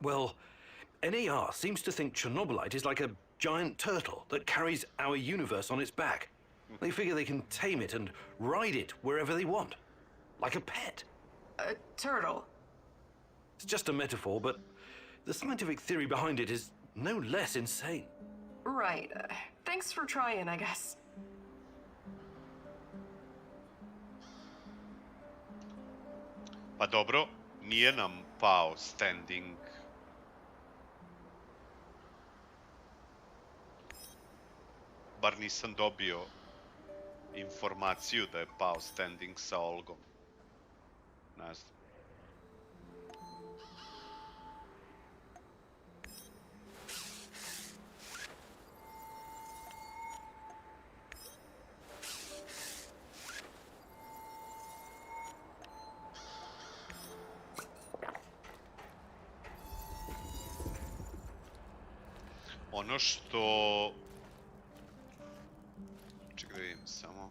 Well, NAR seems to think Chernobylite is like a giant turtle that carries our universe on its back. They figure they can tame it and ride it wherever they want. Like a pet. A turtle? It's just a metaphor, but the scientific theory behind it is no less insane. Right. Thanks for trying, I guess. Pa dobro, nije nam pao standing. Bar nisam dobio informaciju da je pao standing sa Olgom. Ne znam. Ono što... Čekaj da vidim samo...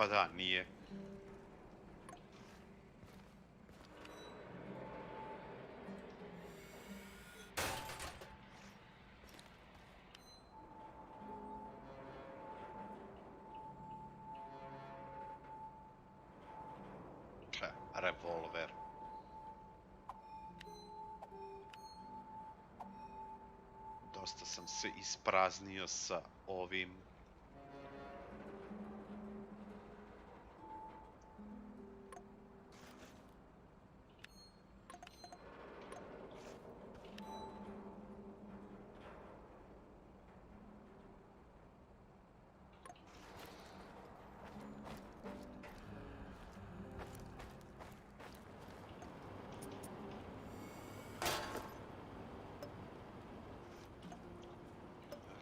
Pa da, nije. Revolver. Dosta sam se ispraznio sa ovim.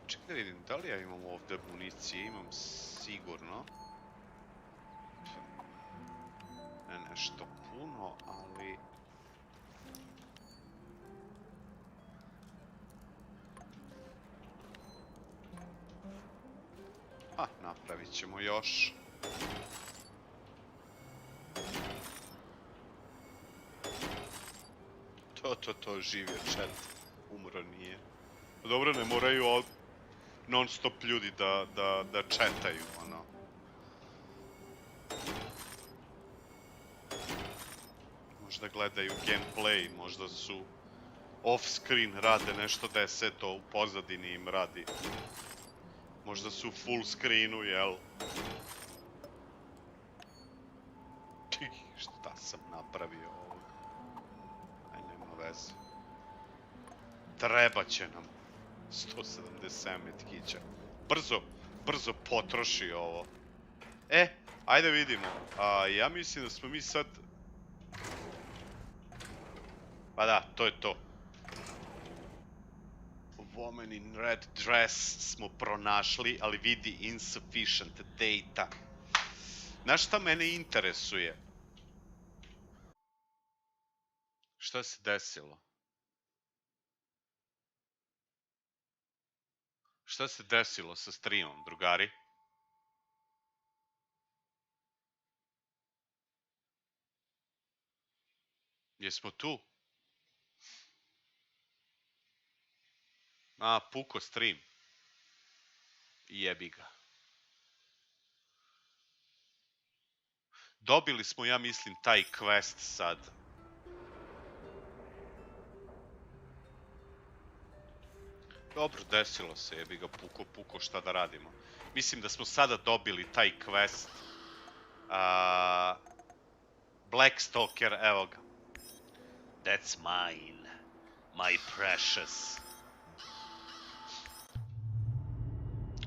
Čekaj, vidim, da li ja imam ovdje municije? Imam sigurno. Ne nešto puno, ali... Napravit ćemo još. To, živio chat. Umro nije. Dobro, ne moraju non stop ljudi da chataju, ono. Možda gledaju gameplay, možda su off-screen, rade nešto deseto, u pozadini im radi. Možda su full screenu, jel? Šta sam napravio ovo? Aj, nema veze. Treba će nam 177 metkića. Brzo potroši ovo. Ajde vidimo. Ja mislim da smo mi sad... Pa da, to je to. Woman in red dress smo pronašli, ali vidi insufficient data. Znaš šta mene interesuje? Šta se desilo? Šta se desilo sa streamom, drugari? Jesmo tu? Puko stream. Jebi ga. Dobili smo, ja mislim, taj quest sad. Dobro, desilo se, jebi ga, puko, šta da radimo. Mislim da smo sada dobili taj quest. Blackstalker, evo ga. That's mine. My precious.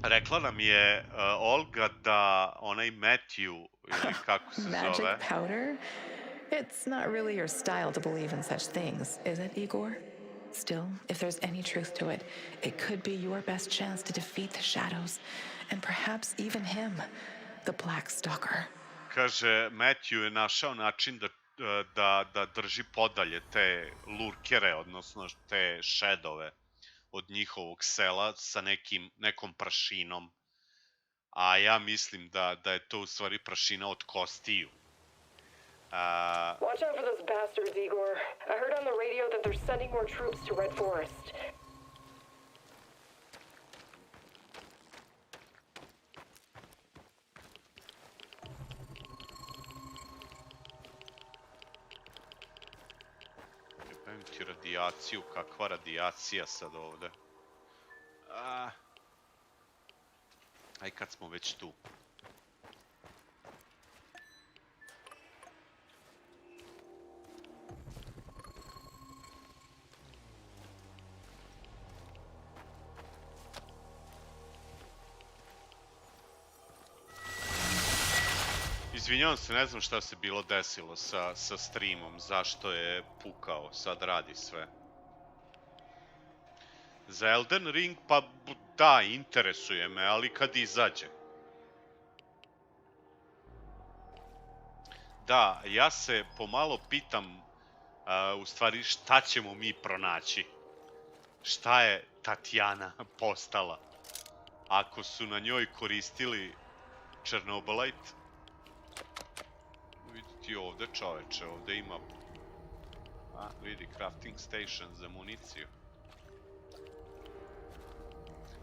Rekla nam je Olga da onaj Matthew, ili kako se zove... Magic powder? It's not really your style to believe in such things, is it, Igor? Still, if there's any truth to it, it could be your best chance to defeat the shadows, and perhaps even him, the Black Stalker. Kaže, Matthew je našao način da drži podalje te lurkere, odnosno te šedove od njihovog sela sa nekom prašinom. A ja mislim da je to u stvari prašina od kostiju. Watch out for those bastards, Igor. I heard on the radio that they're sending more troops to Red Forest. Jebem ti radijaciju, kakva radijacija sad ovde. Aj kad smo već tu. Izvinjavam se, ne znam šta se bilo desilo sa streamom, zašto je pukao, sad radi sve. Za Elden Ring, pa da, interesuje me, ali kad izađe. Da, ja se pomalo pitam, u stvari, šta ćemo mi pronaći? Šta je Tatjana postala? Ako su na njoj koristili Chernobylite, ti ovde, čoveče? Ovde ima... A, vidi, crafting station za municiju.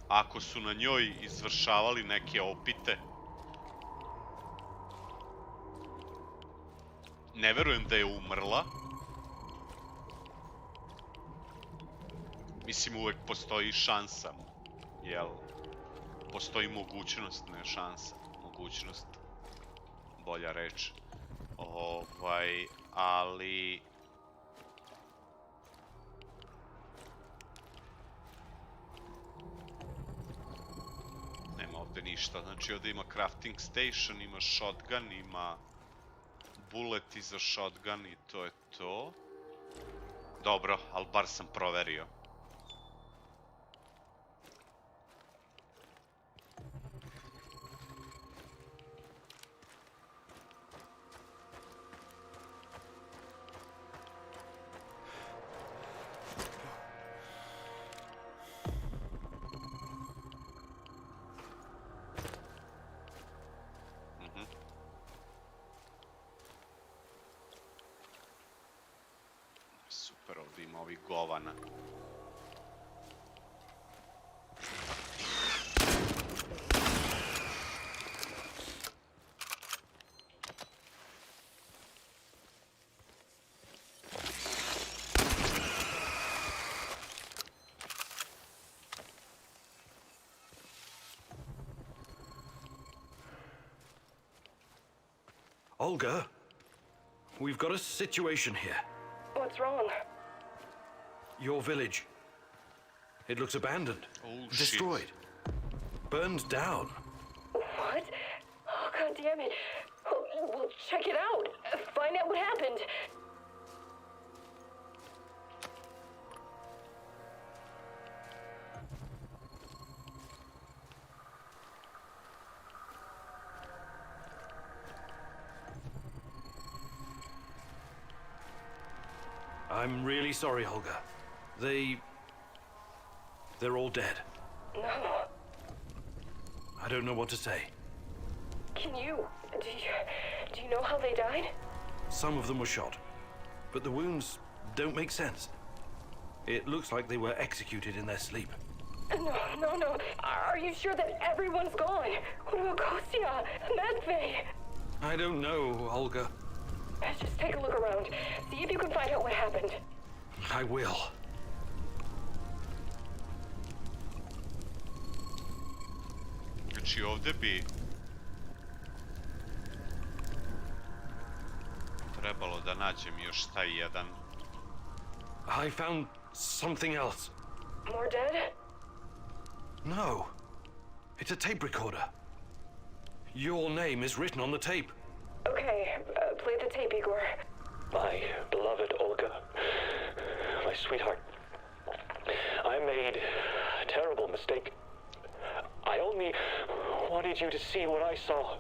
Ako su na njoj izvršavali neke opite... Ne verujem da je umrla. Mislim, uvek postoji šansa, jel? Postoji mogućnost, ne šansa. Mogućnost, bolja reč. Ali... Nema ovde ništa. Znači, ovde ima crafting station, ima shotgun, ima... bulleti za shotgun i to je to. Dobro, ali bar sam proverio. Super, ovdje ima ovih govana. Olga, we've got a situation here. What's wrong? Your village. It looks abandoned. Oh, destroyed. Shit. Burned down. What? Oh, God damn it. Oh, we'll check it out. Find out what happened. I'm really sorry, Olga. They're all dead. No. I don't know what to say. Do you know how they died? Some of them were shot, but the wounds don't make sense. It looks like they were executed in their sleep. No. Are you sure that everyone's gone? What about Kostya? Matvey? I don't know, Olga. Just take a look around. See if you can find out what happened. I will. Znači ovdje bi trebalo da nađem još taj jedan. I found something else. More dead? No. It's a tape recorder. Your name is written on the tape. Okay, play the tape, Igor. My beloved Olga, my sweetheart, I made a terrible mistake. I only wanted you to see what I saw.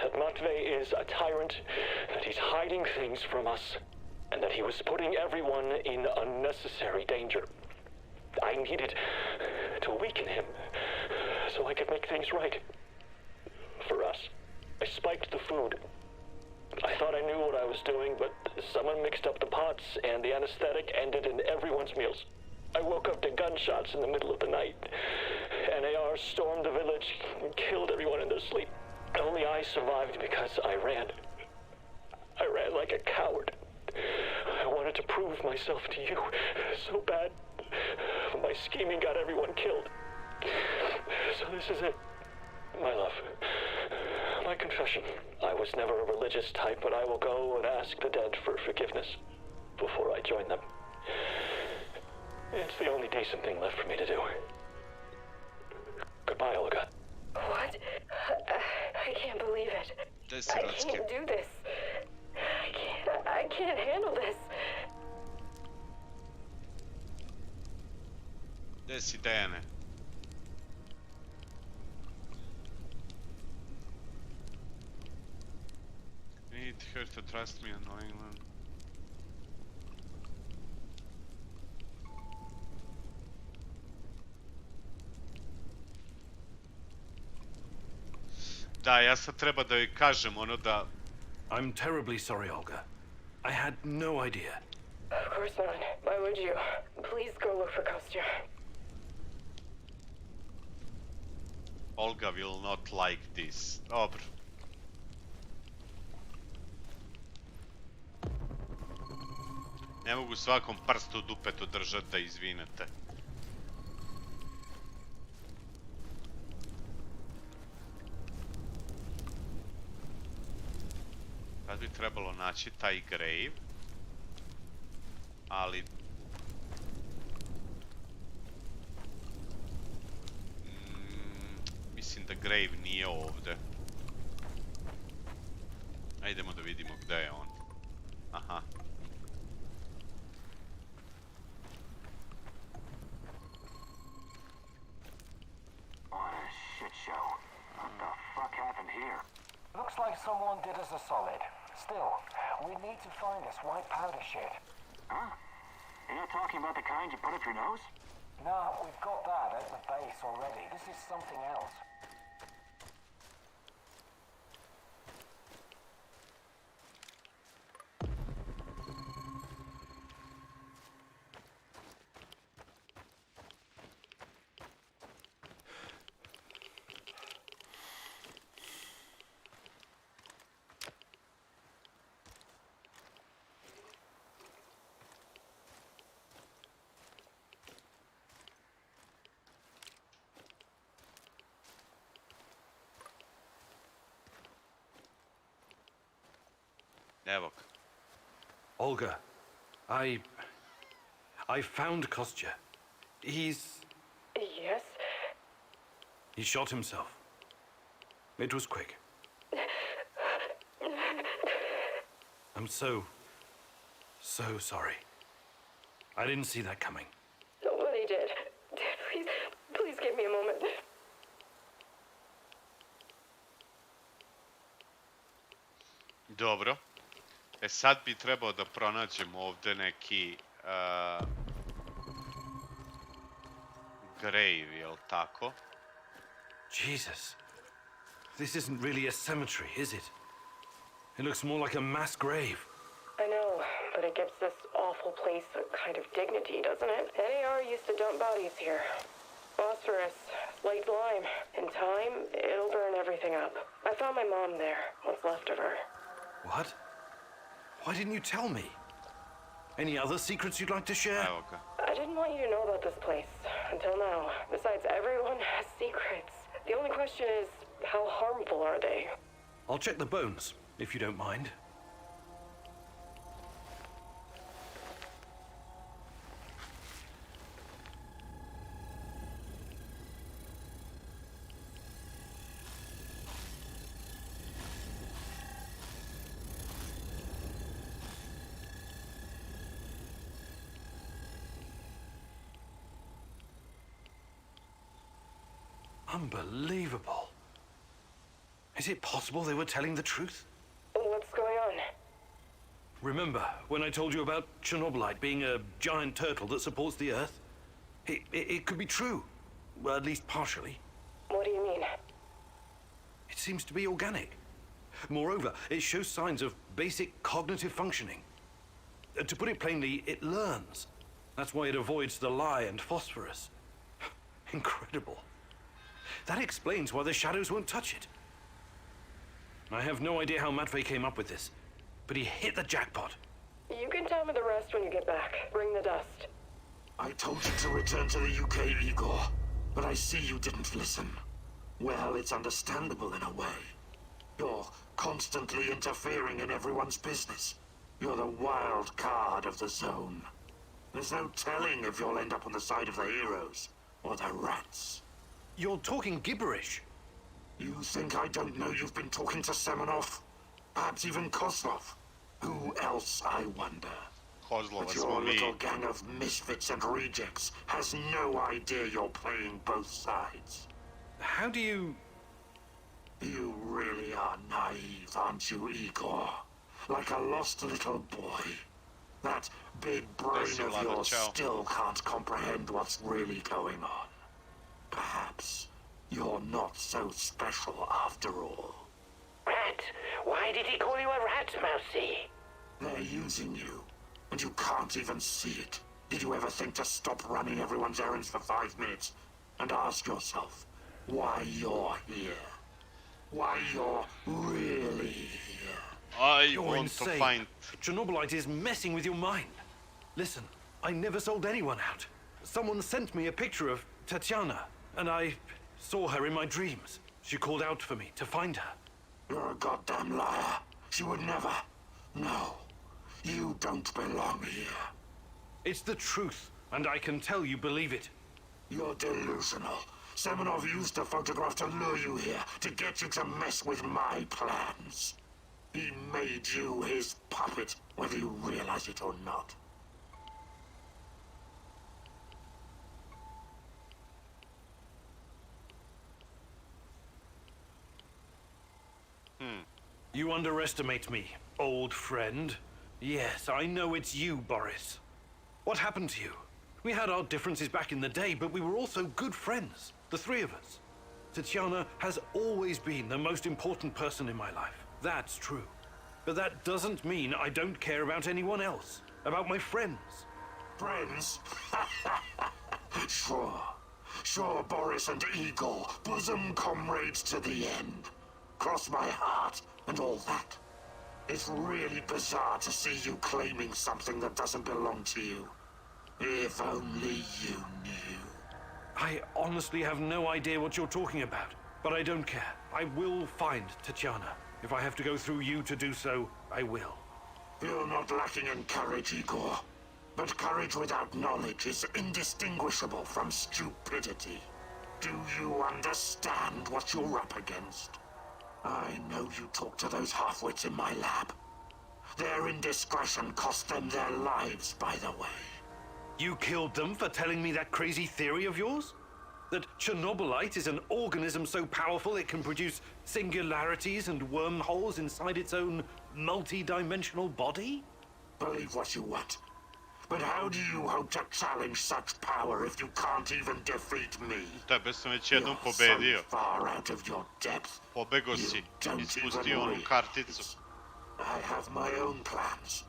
That Matvey is a tyrant, that he's hiding things from us, and that he was putting everyone in unnecessary danger. I needed to weaken him so I could make things right. For us, I spiked the food. I thought I knew what I was doing, but someone mixed up the pots and the anesthetic ended in everyone's meals. I woke up to gunshots in the middle of the night. NAR stormed the village and killed everyone in their sleep. Only I survived because I ran. I ran like a coward. I wanted to prove myself to you so bad. My scheming got everyone killed. So this is it, my love. My confession. I was never a religious type, but I will go and ask the dead for forgiveness before I join them. It's the only decent thing left for me to do. Goodbye, Olga. What? I can't believe it. I can't do this. I can't handle this. Gde si, Dejane? Need her to trust me, annoying one. Da, ja sad treba da joj kažem ono da I'm terribly sorry, Olga. I had no idea. Of course not. Why would you? Please go look for Kostya. Olga will not like this. Dobro. Ne mogu svakom prstu u dupetu držati, da izvinete. Sad bi trebalo naći taj grave. Ali... mislim da grave nije ovdje. Ajdemo da vidimo gdje je on. Aha. What a shit show. What the fuck happened here? Looks like someone did us a solid. Still, we need to find this white powder shit. Huh? You're not talking about the kind you put up your nose? No, we've got that at the base already. This is something else. Evo ga. Olga, I found Kostya. He's... Yes? He shot himself. It was quick. I'm so sorry. I didn't see that coming. Nobody did. Please give me a moment. Dobro. E sad bi trebao da pronađemo ovdje neki grave, jel tako? Jesus. This isn't really a cemetery, is it? It looks more like a mass grave. I know, but it gives this awful place a kind of dignity, doesn't it? NAR used to dump bodies here. Phosphorus, light lime. In time, it'll burn everything up. I found my mom there, what's left of her. What? Why didn't you tell me? Any other secrets you'd like to share? I didn't want you to know about this place until now. Besides, everyone has secrets. The only question is, how harmful are they? I'll check the bones, if you don't mind. Unbelievable. Is it possible they were telling the truth? What's going on? Remember when I told you about Chernobylite being a giant turtle that supports the Earth? It could be true. Well, at least partially. What do you mean? It seems to be organic. Moreover, it shows signs of basic cognitive functioning. To put it plainly, it learns. That's why it avoids the lye and phosphorus. Incredible. That explains why the shadows won't touch it. I have no idea how Matvey came up with this, but he hit the jackpot. You can tell me the rest when you get back. Bring the dust. I told you to return to the UK, Igor, but I see you didn't listen. Well, it's understandable in a way. You're constantly interfering in everyone's business. You're the wild card of the zone. There's no telling if you'll end up on the side of the heroes or the rats. You're talking gibberish. You think I don't know you've been talking to Semenov? Perhaps even Kozlov? Who else, I wonder? But your little gang of misfits and rejects has no idea you're playing both sides. How do you... You really are naive, aren't you, Igor? Like a lost little boy. That big brain of yours still can't comprehend what's really going on. Perhaps you're not so special after all. Rat, Why did he call you a rat, Mousy? They're using you, and you can't even see it. Did you ever think to stop running everyone's errands for 5 minutes and ask yourself why you're here? Why you're really here? You're want insane. to find... Chernobylite is messing with your mind. Listen, I never sold anyone out. Someone sent me a picture of Tatiana, and I saw her in my dreams. She called out for me to find her. You're a goddamn liar. She would never. No, you don't belong here. It's the truth, and I can tell you believe it. You're delusional. Semenov used the photograph to lure you here, to get you to mess with my plans. He made you his puppet, whether you realize it or not. You underestimate me, old friend. Yes, I know it's you, Boris. What happened to you? We had our differences back in the day, but we were also good friends, the three of us. Tatiana has always been the most important person in my life. That's true. But that doesn't mean I don't care about anyone else, about my friends. Friends? Sure. Sure, Boris and Igor, bosom comrades to the end. Cross my heart and all that. It's really bizarre to see you claiming something that doesn't belong to you. If only you knew. I honestly have no idea what you're talking about, but I don't care. I will find Tatiana. If I have to go through you to do so, I will. You're not lacking in courage, Igor. But courage without knowledge is indistinguishable from stupidity. Do you understand what you're up against? I know you talk to those half-wits in my lab. Their indiscretion cost them their lives, by the way. You killed them for telling me that crazy theory of yours? That Chernobylite is an organism so powerful it can produce singularities and wormholes inside its own multi-dimensional body? Believe what you want. But how do you hope to challenge such power if you can't even defeat me? Tebe sam već jednom You're pobedio. so far out of your depth. Pobego si. Don't Ispustio even onu realize. karticu. I have my own plans,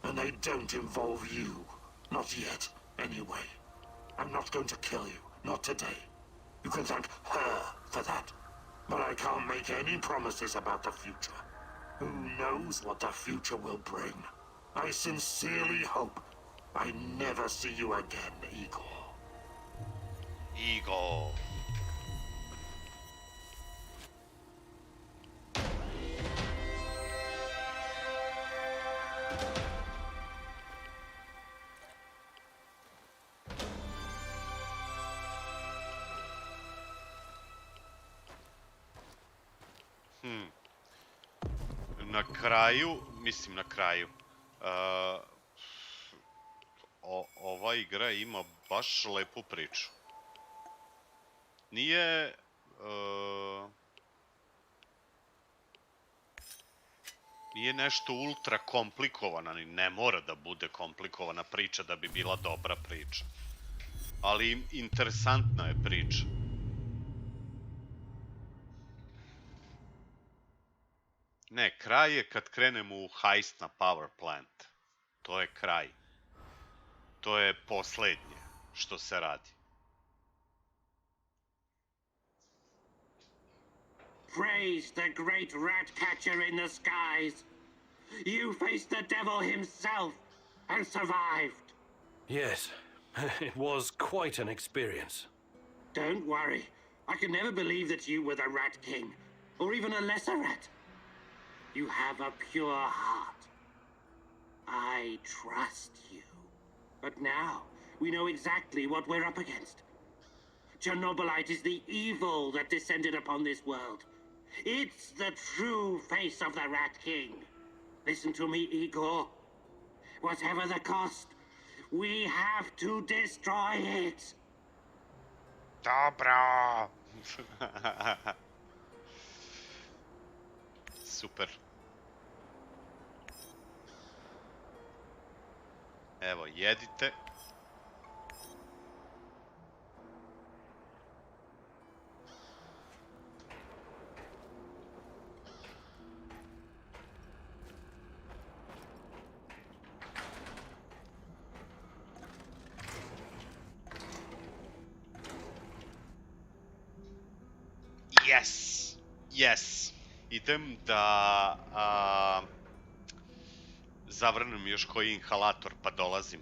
and they don't involve you. Not yet, anyway. I'm not going to kill you, not today. You can thank her for that. But I can't make any promises about the future. Who knows what the future will bring? I sincerely hope I never see you again, Igor. Igor. Na kraju, mislim na kraju, ova igra ima baš lepu priču. Nije... nije nešto ultra komplikovana, ni ne mora da bude komplikovana priča da bi bila dobra priča. Ali interesantna je priča. Ne, kraj je kad krenemo u heist na power plant. To je kraj. To je poslednje što se radi. Praise the great rat catcher in the skies. You faced the devil himself and survived. Yes, it was quite an experience. Don't worry. I could never believe that you were the Rat King, or even a lesser rat. You have a pure heart. I trust you. But now, we know exactly what we're up against. Chernobylite is the evil that descended upon this world. It's the true face of the Rat King. Listen to me, Igor. Whatever the cost, we have to destroy it. Dobro! Super. Evo, jedite. Yes. Idem da zavrnem još koji inhalator pa dolazim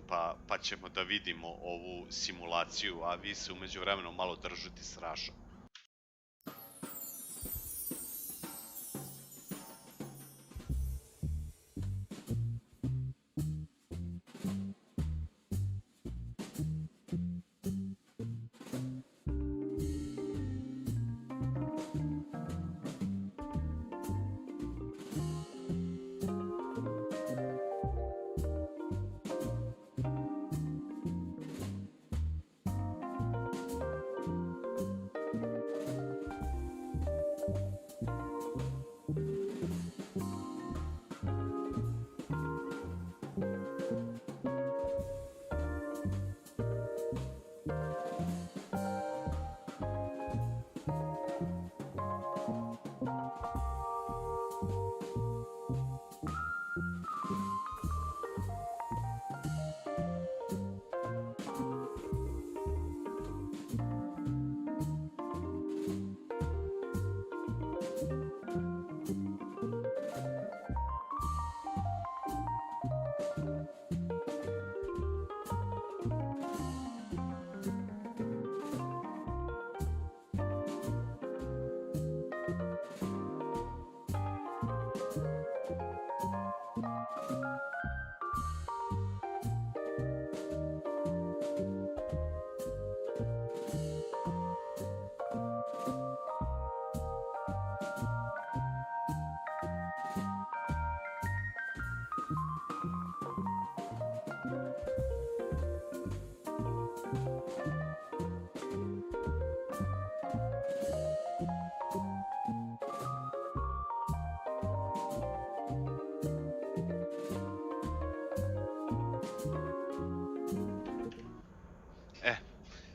pa ćemo da vidimo ovu simulaciju, a vi se umeđu vremenu malo držite s Rašom.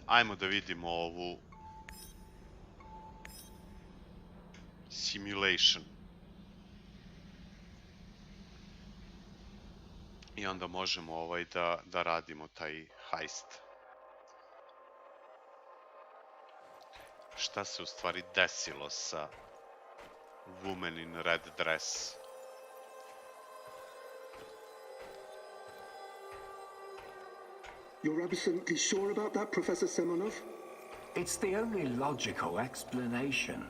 Ajmo da vidimo ovu simulation. I onda možemo da radimo taj heist. Šta se u stvari desilo sa Woman in Red Dress? You're absolutely sure about that, Professor Semonov? It's the only logical explanation.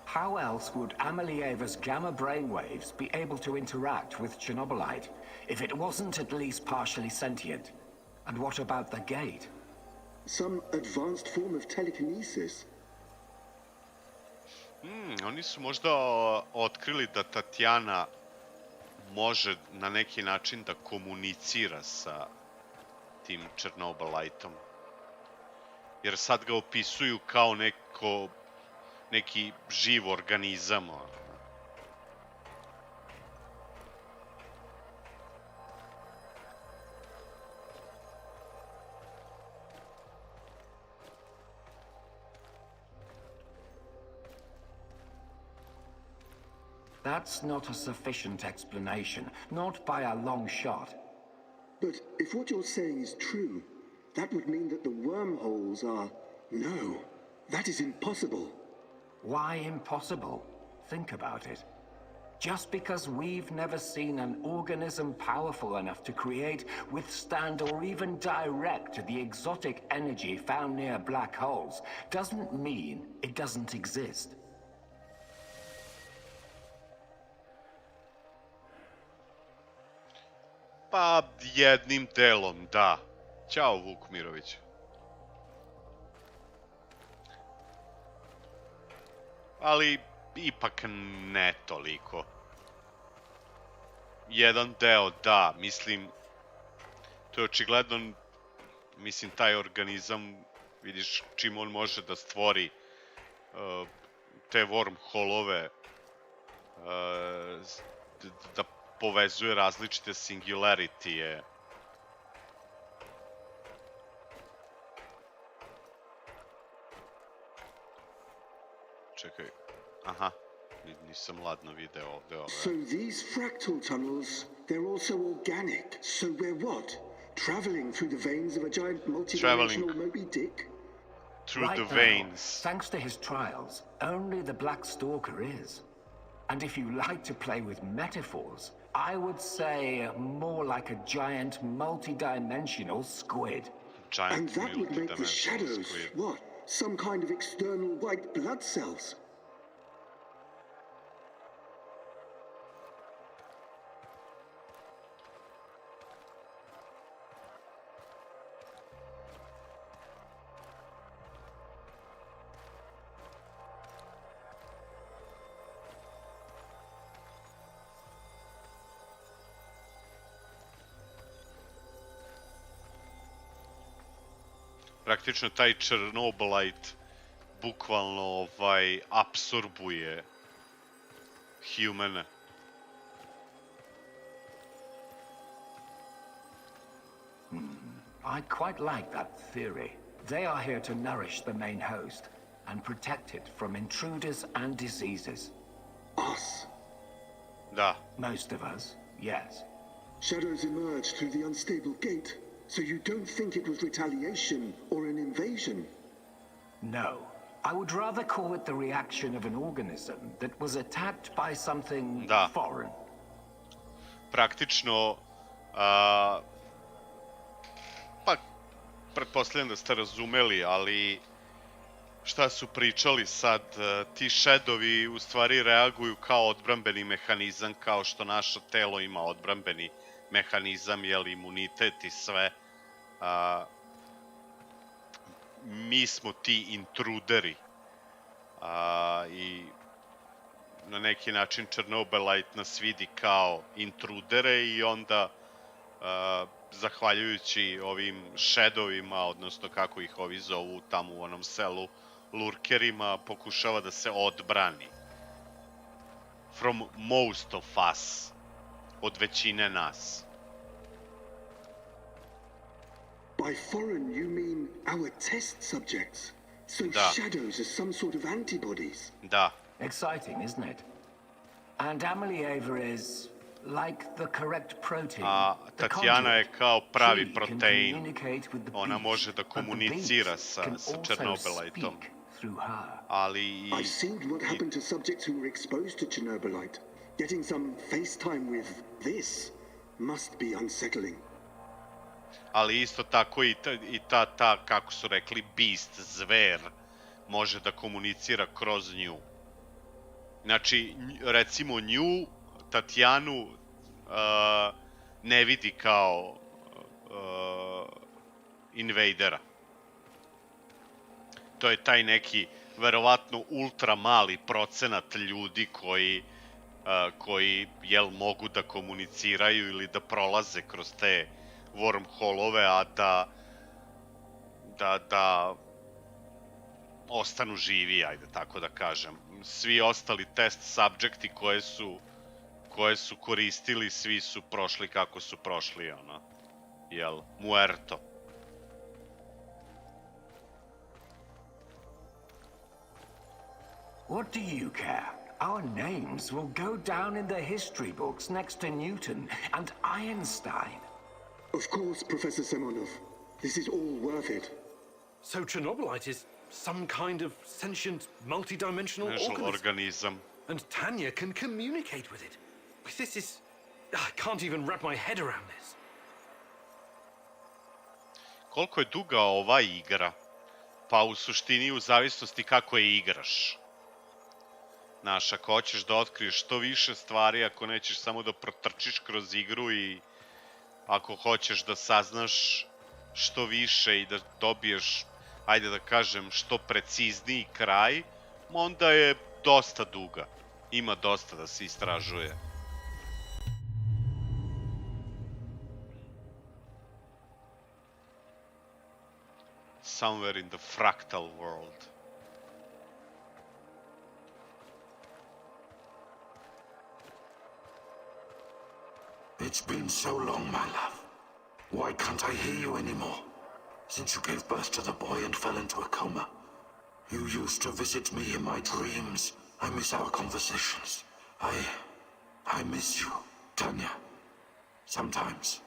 How else would Amelieva's gamma brainwaves be able to interact with Chernobylite if it wasn't at least partially sentient? And what about the gate? Some advanced form of telekinesis. Oni su možda otkrili da Tatjana može na neki način da komunicira sa tim Chernobylite-om. Jer sad ga opisuju kao neki živ organizam. That's not a sufficient explanation, not by a long shot. But if what you're saying is true, that would mean that the wormholes are... No, that is impossible. Why impossible? Think about it. Just because we've never seen an organism powerful enough to create, withstand, or even direct the exotic energy found near black holes doesn't mean it doesn't exist. Pa jednim delom, da. Ćao, Vuk Mirović. Ali ipak ne toliko. Jedan deo, da, mislim, to je očigledno, mislim, taj organizam, vidiš čim on može da stvori te wormholove, da povezuje različite singularity-e. Čekaj, aha, nisam ladno video ovde ove. So these fractal tunnels, they're also organic. So we're what? Traveling through the veins of a giant multidimensional Moby Dick? through the Right now, veins. thanks to his trials, only the Black Stalker is. And if you like to play with metaphors, I would say more like a giant multi-dimensional squid. And that would make the shadows, what? Some kind of external white blood cells? Praktično taj Chernobylite bukvalno apsorbuje humane. I quite like that theory. They are here to nourish the main host and protect it from intruders and diseases. Us? Da. Most of us, yes. Shadows emerged through the unstable gate, so you don't think it was retaliation or an invasion? No. I would rather call it the reaction of an organism that was attacked by something foreign. Praktično, pa pretpostavljam da ste razumeli, ali šta su pričali sad, ti shadowi u stvari reaguju kao odbrambeni mehanizam, kao što naše telo ima odbrambeni mehanizam, imunitet i sve. Mi smo ti intruderi. I na neki način Chernobylite nas vidi kao intrudere i onda zahvaljujući ovim shadowima, odnosno kako ih ovi zovu tamo u onom selu, lurkerima, pokušava da se odbrani. From most of us. Od većine nas. By foreign, you mean our test subjects? So shadows are some sort of antibodies? Da. Exciting, isn't it? And Ava is like the correct protein. Tatjana je kao pravi protein. Ona može da komunicira sa Chernobyliteom. Ali... I've seen what happened to subjects who were exposed to Chernobylite. Getting some FaceTime with this must be unsettling. Ali isto tako i ta, kako su rekli, beast, zver, može da komunicira kroz nju. Znači, recimo nju, Tatjanu, ne vidi kao invadera. To je taj neki, verovatno, ultra mali procenat ljudi koji mogu da komuniciraju ili da prolaze kroz te wormholove, a da ostanu živi, ajde tako da kažem. Svi ostali test subjekti koje su koristili, svi su prošli kako su prošli, muerto. What do you care? Our names will go down in the history books next to Newton and Einstein. Of course, Professor Semonov. This is all worth it. So Chernobylite is some kind of sentient, multi-dimensional organism. And Tanya can communicate with it. This is... I can't even wrap my head around this. Koliko je duga ova igra? Pa u suštini u zavisnosti kako je igraš. Znaš, ako hoćeš da otkriješ što više stvari, ako nećeš samo da protrčiš kroz igru i ako hoćeš da saznaš što više i da dobiješ, ajde da kažem, što precizniji kraj, onda je dosta duga. Ima dosta da se istražuje. Somewhere in the fractal world. It's been so long, my love. Why can't I hear you anymore? Since you gave birth to the boy and fell into a coma. You used to visit me in my dreams. I miss our conversations. I miss you, Tanya. Sometimes,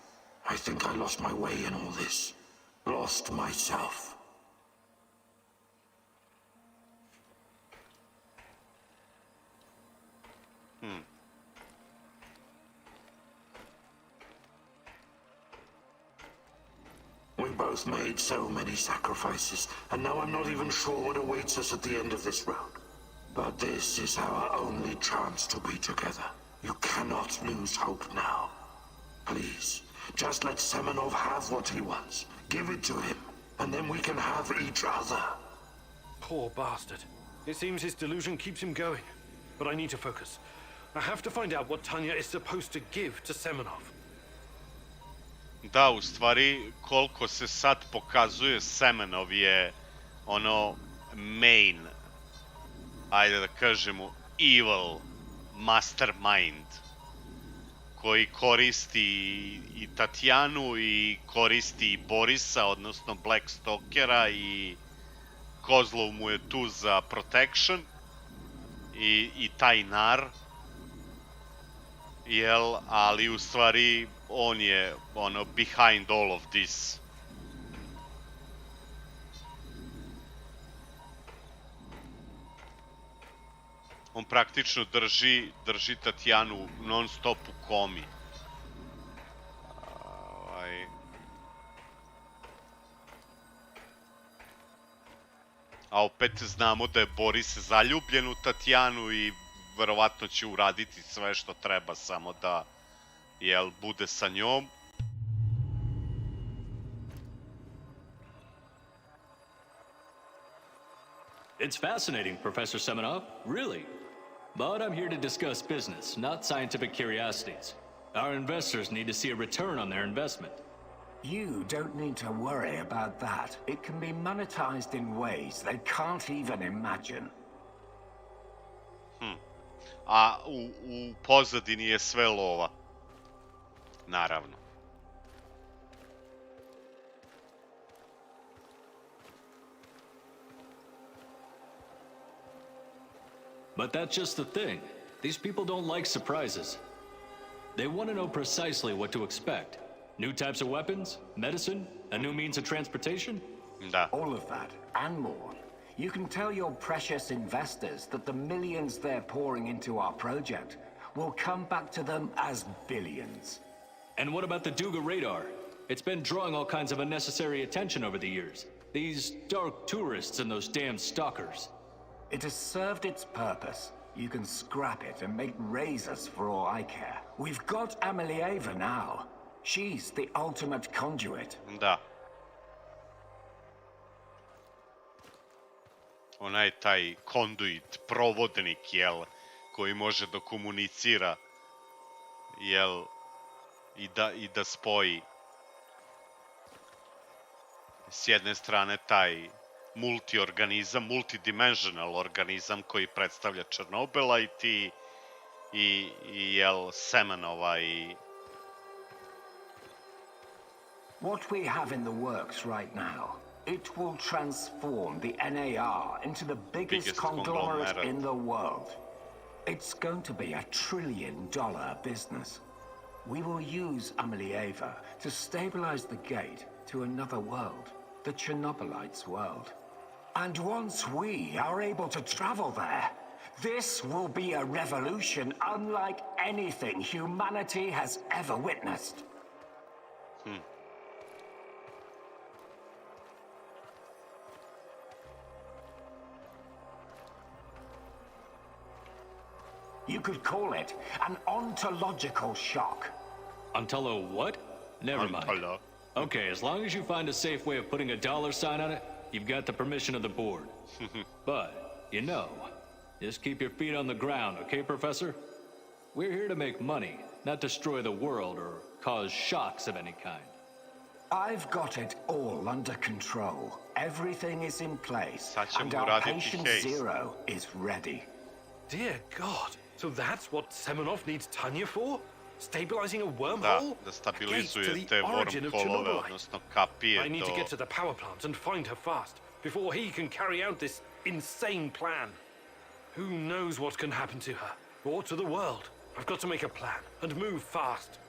I think I lost my way in all this. Lost myself. We both made so many sacrifices, and now I'm not even sure what awaits us at the end of this road. But this is our only chance to be together. You cannot lose hope now. Please, just let Semenov have what he wants. Give it to him, and then we can have each other. Poor bastard. It seems his delusion keeps him going. But I need to focus. I have to find out what Tanya is supposed to give to Semenov. Da, u stvari, koliko se sad pokazuje, Semenov je ono main, ajde da kažemo, evil mastermind koji koristi i Tatjanu i koristi i Borisa, odnosno Blackstalkera, i Kozlov mu je tu za protection i taj nar, jel, ali u stvari on je ono behind all of this. On praktično drži Tatjanu non stop u komi. A opet znamo da je Boris zaljubljen u Tatjanu i verovatno će uraditi sve što treba samo da, jel, bude sa njom. It's fascinating, Professor Semenov, really. But I'm here to discuss business, not scientific curiosities. Our investors need to see a return on their investment. You don't need to worry about that. It can be monetized in ways they can't even imagine. A u pozadini je sve lova. Naravno. But that's just the thing. These people don't like surprises. They want to know precisely what to expect. New types of weapons, medicine, a new means of transportation? Da. All of that, and more. You can tell your precious investors that the millions they're pouring into our project will come back to them as billions. And what about the Duga radar? It's been drawing all kinds of unnecessary attention over the years. These dark tourists and those damn stalkers. It has served its purpose. You can scrap it and make razors for all I care. We've got Amelieva now. She's the ultimate conduit. Da. Ona je taj konduit, provodnik, jel, koji može da komunicira, jel, i da spoji s jedne strane taj multiorganizam, multidimensional organizam koji predstavlja Chernobylite i jel, Semenova i... What we have in the works right now, it will transform the NAR into the biggest conglomerate in the world. It's going to be $1 trillion business. We will use Amelieva to stabilize the gate to another world, the Chernobylite's world. And once we are able to travel there, this will be a revolution unlike anything humanity has ever witnessed. You could call it an ontological shock. Ontolo what? Never mind. Okay, as long as you find a safe way of putting a $ sign on it, you've got the permission of the board. But, you know, just keep your feet on the ground, okay, Professor? We're here to make money, not destroy the world or cause shocks of any kind. I've got it all under control. Everything is in place, and our patient zero is ready. Dear God, so that's what Semenov needs Tanya for? Stabilizing a wormhole? Da stabilizuje te wormholove, odnosno kapije. I need to get to the power plant and find her fast, before he can carry out this insane plan. Who knows what can happen to her, or to the world? I've got to make a plan, and move fast.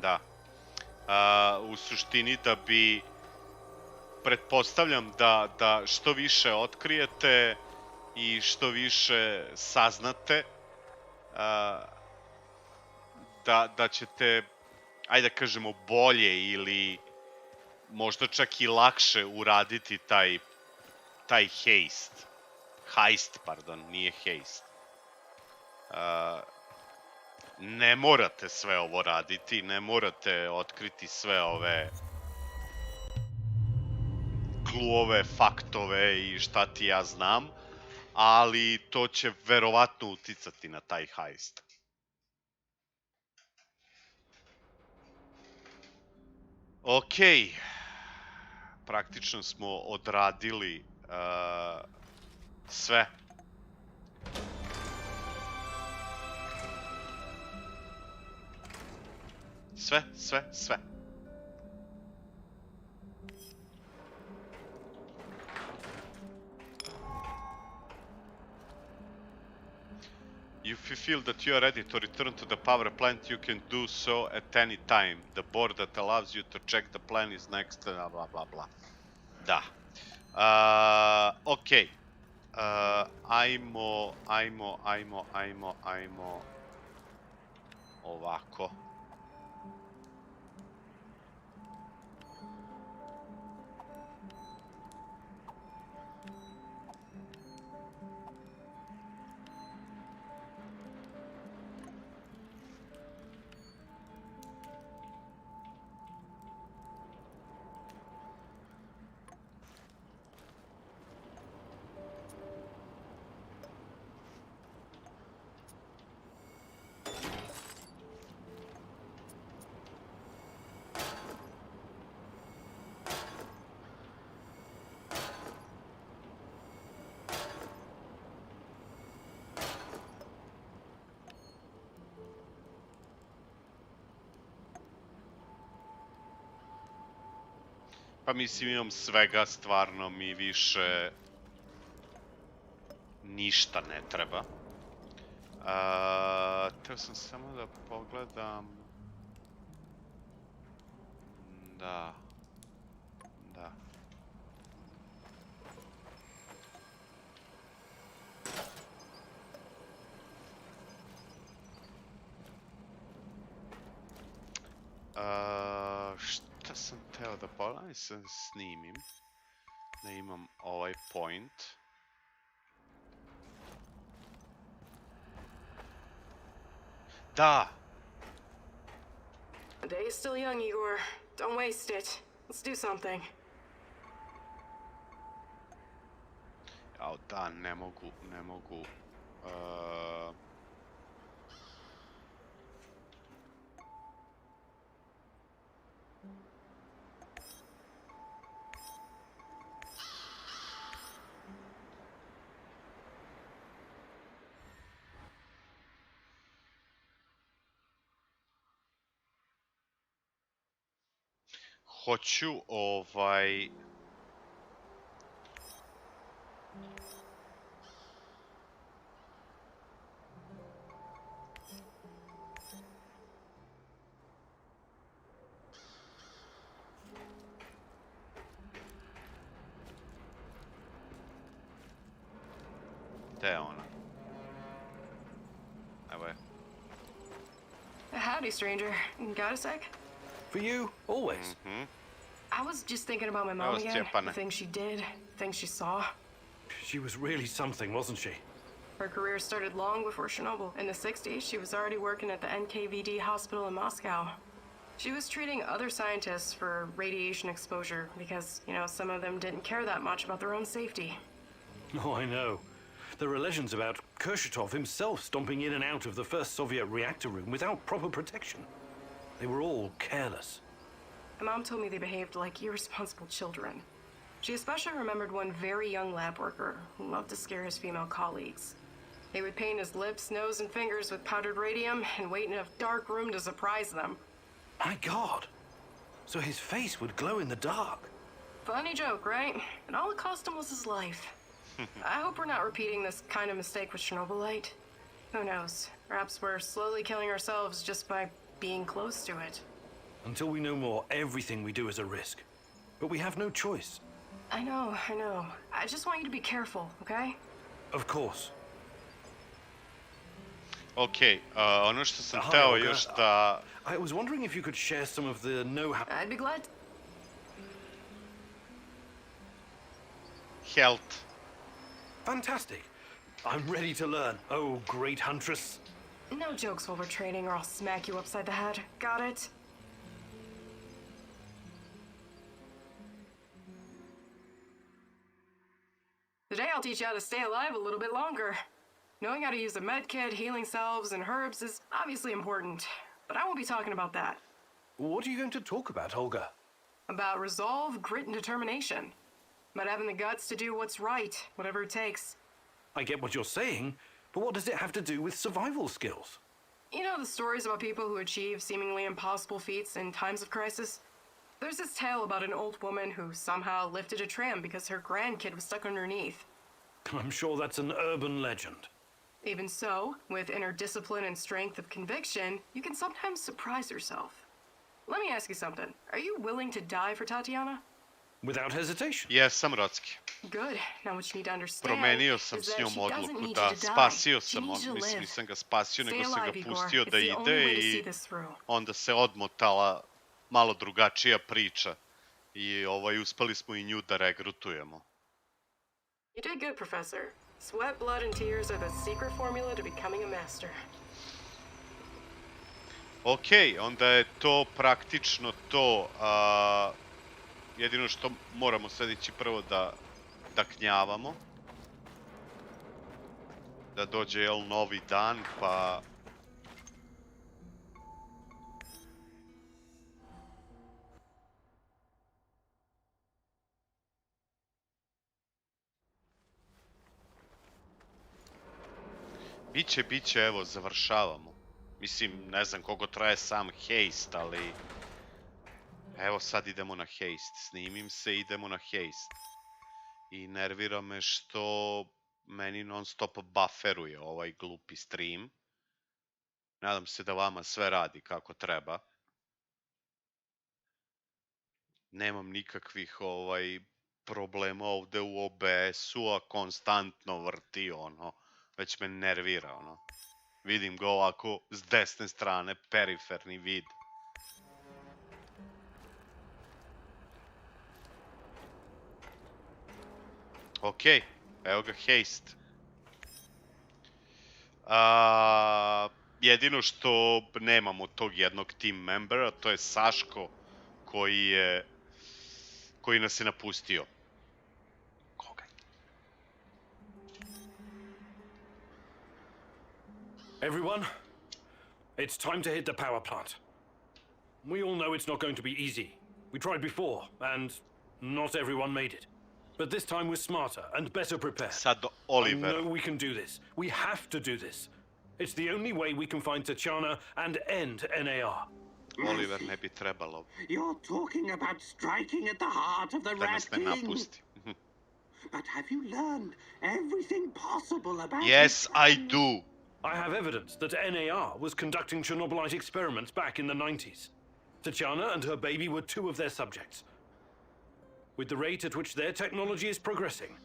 Da. U suštini da bi, pretpostavljam da što više otkrijete i što više saznate, da ćete, ajde da kažemo, bolje ili možda čak i lakše uraditi taj heist, pardon, nije heist. Ne morate sve ovo raditi, ne morate otkriti sve ove kluove, faktove i šta ti ja znam, ali to će verovatno uticati na taj heist. Okej, praktično smo odradili sve. Sve. If you feel that you are ready to return to the power plant, you can do so at any time. The board that allows you to check the plan is next, blah, blah, blah. Da. Okej. Ajmo ovako. Pa mislim imam svega, stvarno mi više ništa ne treba. Teo sam samo da pogledam... Da. Šta sam teo da pogledam, sam snimim, da imam ovaj point. Da! The day is still young, Igor. Don't waste it. Let's do something. Jao, da, ne mogu. Hoću Gde je ona? Evo je. Howdy, stranger. Got a sec? For you, always. I was just thinking about my mom again. The things she did, things she saw. She was really something, wasn't she? Her career started long before Chernobyl. In the 60s, she was already working at the NKVD hospital in Moscow. She was treating other scientists for radiation exposure because, you know, some of them didn't care that much about their own safety. Oh, I know. There are legends about Kurchatov himself stomping in and out of the first Soviet reactor room without proper protection. They were all careless. My mom told me they behaved like irresponsible children. She especially remembered one very young lab worker who loved to scare his female colleagues. They would paint his lips, nose, and fingers with powdered radium and wait in a dark room to surprise them. My God! So his face would glow in the dark. Funny joke, right? And all it cost him was his life. I hope we're not repeating this kind of mistake with Chernobylite. Who knows? Perhaps we're slowly killing ourselves just by being close to it. Until we know more, everything we do is a risk. But we have no choice. I know. I just want you to be careful, okay? Of course. Okay, ono što sam Hi, teo Olga. još da... I was wondering if you could share some of the know-how. I'd be glad. Health. Fantastic. I'm ready to learn. Oh, great huntress. No jokes while we're training or I'll smack you upside the head. Got it? Today I'll teach you how to stay alive a little bit longer. Knowing how to use a med kit, healing salves, and herbs is obviously important, but I won't be talking about that. What are you going to talk about, Olga? About resolve, grit, and determination. About having the guts to do what's right, whatever it takes. I get what you're saying, but what does it have to do with survival skills? You know the stories about people who achieve seemingly impossible feats in times of crisis? There's this tale about an old woman who somehow lifted a tram because her grandkid was stuck underneath. I'm sure that's an urban legend. Even so, with inner discipline and strength of conviction, you can sometimes surprise yourself. Let me ask you something. Are you willing to die for Tatiana? Without hesitation. Jesam, Rocki. Good. Now what you need to understand Promenio sam is s that njom she odluku doesn't need da you to die. spasio She sam, needs you to mislim live. nisam ga spasio, Stay nego sam ga alive, Igor. pustio It's da the only ide way to see i this through. onda se odmotala malo drugačija priča i uspeli smo i nju da regrutujemo. You did good, Professor. Sweat, blood, and tears are the secret formula to becoming a master. Ok, onda je to praktično to. Jedino što moramo sad ići prvo da knjavamo. Da dođe, jel, novi dan, pa... Biće, evo, završavamo. Mislim, ne znam koliko traje sam haste, ali... Evo sad idemo na haste, snimim se, idemo na haste. I nervira me što meni non stop bufferuje ovaj glupi stream. Nadam se da vama sve radi kako treba. Nemam nikakvih problema ovde u OBS-u, a konstantno vrti ono. Već me nervira ono. Vidim ga ovako s desne strane, periferni vid. Okej, evo ga haste. Jedino što nemamo tog jednog team membera, to je Saško koji nas je napustio. Koga? Everyone, it's time to hit the power plant. We all know it's not going to be easy. We tried before, and not everyone made it. But this time we're smarter and better prepared. Sad Oliver. I know we can do this. We have to do this. It's the only way we can find Tatiana and end NAR. Oliver ne bi trebalo. You're talking about striking at the heart of the Rat King. But have you learned everything possible about Yes, I do. I have evidence that NAR was conducting Chernobylite experiments back in the 90s. Tatiana and her baby were two of their subjects. With the rate at which their technology is progressing,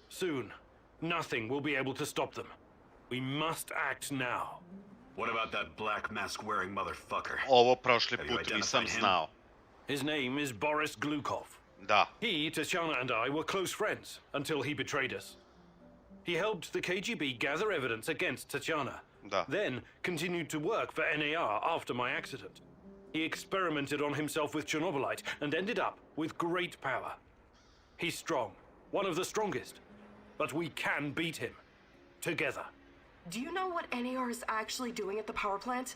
soon, nothing will be able to stop them. We must act now. What about that black mask-wearing motherfucker? Ovo prošli put nisam znao. His name is Boris Glukov. Da. He, Tatiana, and I were close friends until he betrayed us. He helped the KGB gather evidence against Tatiana, then continued to work for NAR after my accident. He experimented on himself with Chernobylite and ended up with great power. He's strong, one of the strongest, but we can beat him. Together. Do you know what NAR is actually doing at the power plant?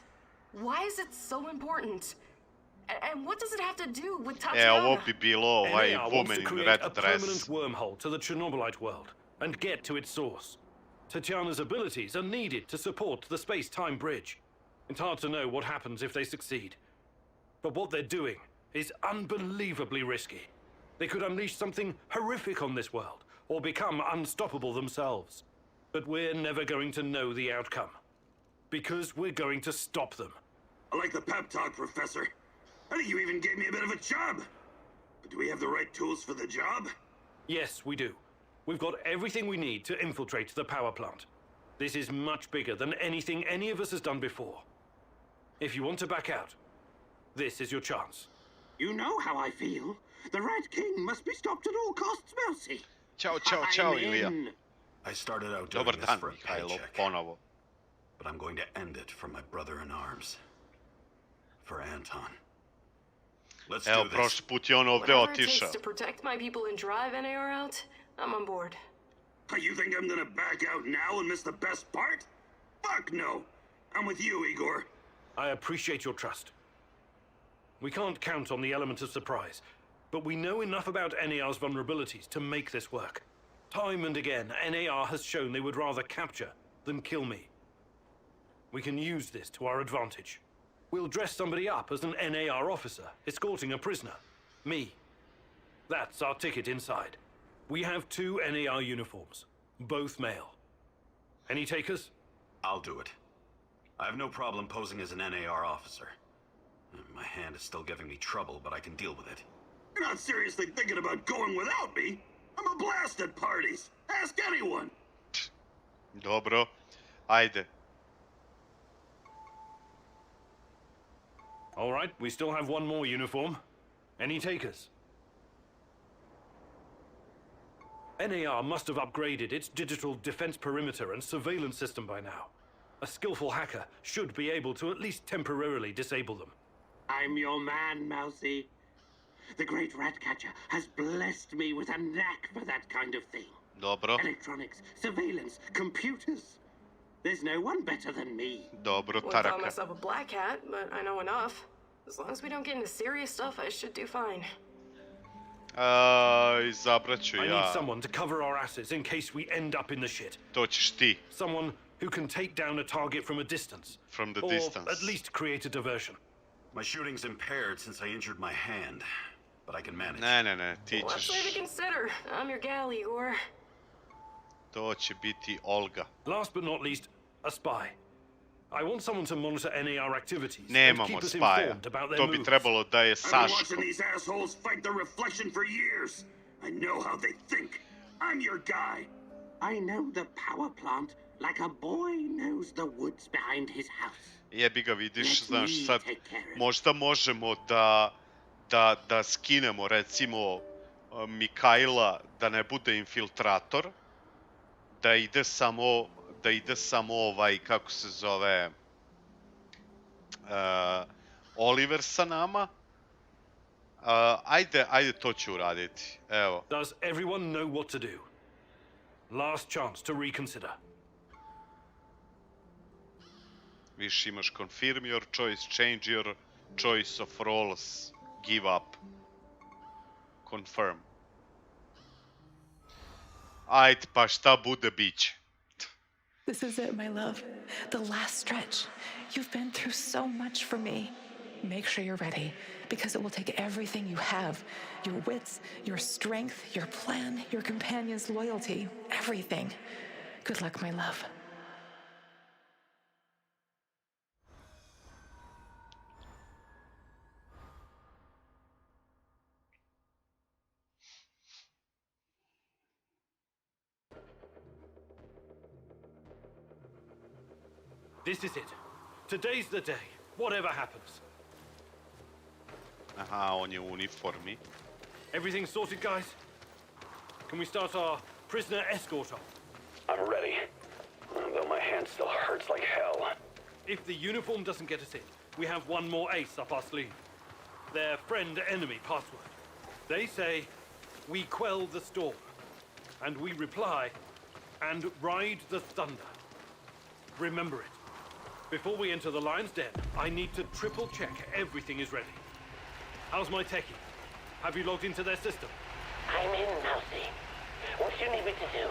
Why is it so important? And what does it have to do with Tatiana? Ovo bi bilo NAR wants woman to in create red a dress. permanent wormhole to the Chernobylite world and get to its source. Tatiana's abilities are needed to support the space-time bridge. It's hard to know what happens if they succeed. But what they're doing is unbelievably risky. They could unleash something horrific on this world, or become unstoppable themselves. But we're never going to know the outcome. Because we're going to stop them. I like the pep talk, Professor. I think you even gave me a bit of a job. But do we have the right tools for the job? Yes, we do. We've got everything we need to infiltrate the power plant. This is much bigger than anything any of us has done before. If you want to back out, this is your chance. You know how I feel. The Rat King must be stopped at all costs, Mousy. Ćao, Ilija. I started out doing Dobar this dan, for a Mihajlo, paycheck, ponovo. but I'm going to end it for my brother in arms. For Anton. Let's Evo, do this. prošli put je on ovdje Whatever it otišao. takes to protect my people and drive NAR out, I'm on board. You think I'm gonna back out now and miss the best part? Fuck no! I'm with you, Igor. I appreciate your trust. We can't count on the element of surprise, but we know enough about NAR's vulnerabilities to make this work. Time and again, NAR has shown they would rather capture than kill me. We can use this to our advantage. We'll dress somebody up as an NAR officer, escorting a prisoner. Me. That's our ticket inside. We have 2 NAR uniforms, both male. Any takers? I'll do it. I have no problem posing as an NAR officer. My hand is still giving me trouble, but I can deal with it. You're not seriously thinking about going without me? I'm a blast at parties. Ask anyone. Dobro, ajde. All right, we still have 1 more uniform. Any takers? NAR must have upgraded its digital defense perimeter and surveillance system by now. A skillful hacker should be able to at least temporarily disable them. I'm your man, Mousy. The great rat catcher has blessed me with a knack for that kind of thing. Dobro. Electronics, surveillance, computers. There's no one better than me. Dobro, Wouldn't call Taraka. myself a black hat, but I know enough. As long as we don't get into serious stuff, I should do fine. Izabrat ću I ja. need someone to cover our asses in case we end up in the shit. To ćeš ti. Someone who can take down a target from a distance. From the or distance. at least create a diversion. My shooting's impaired since I injured my hand, but I can manage. Ne, ti Well, that's ćeš... something to consider. I'm your gal, Igor. To će biti Olga. Last but not least, a spy. I want someone to monitor NAR activities and Nemamo keep us spaja. informed about their To bi moves. trebalo da je I've been Saško. watching these assholes fight the reflection for years. I know how they think. I'm your guy. I know the power plant like a boy knows the woods behind his house. Jebi ga, vidiš, Let znaš, me sad take care of it. možda možemo da skinemo, recimo, Mikaila da ne bude infiltrator, da ide samo ovaj, kako se zove, Oliver sa nama. Ajde, to ću uraditi. Evo. Does everyone know what to do? Last chance to reconsider. Viš imaš confirm your choice, change your choice of roles, give up, confirm. Ajde, pa šta bude, biće. This is it, my love. The last stretch. You've been through so much for me. Make sure you're ready, because it will take everything you have. Your wits, your strength, your plan, your companion's loyalty, everything. Good luck, my love. This is it. Today's the day. Whatever happens. Aha, on je u uniformi. Everything sorted, guys? Can we start our prisoner escort off? I'm ready. Though my hand still hurts like hell. If the uniform doesn't get us in, we have 1 more ace up our sleeve. Their friend-enemy password. They say, we quell the storm. And we reply, and ride the thunder. Remember it. Before we enter the lion's den, I need to triple check everything is ready. How's my techie? Have you logged into their system? I'm in, Mousy. What do you need me to do?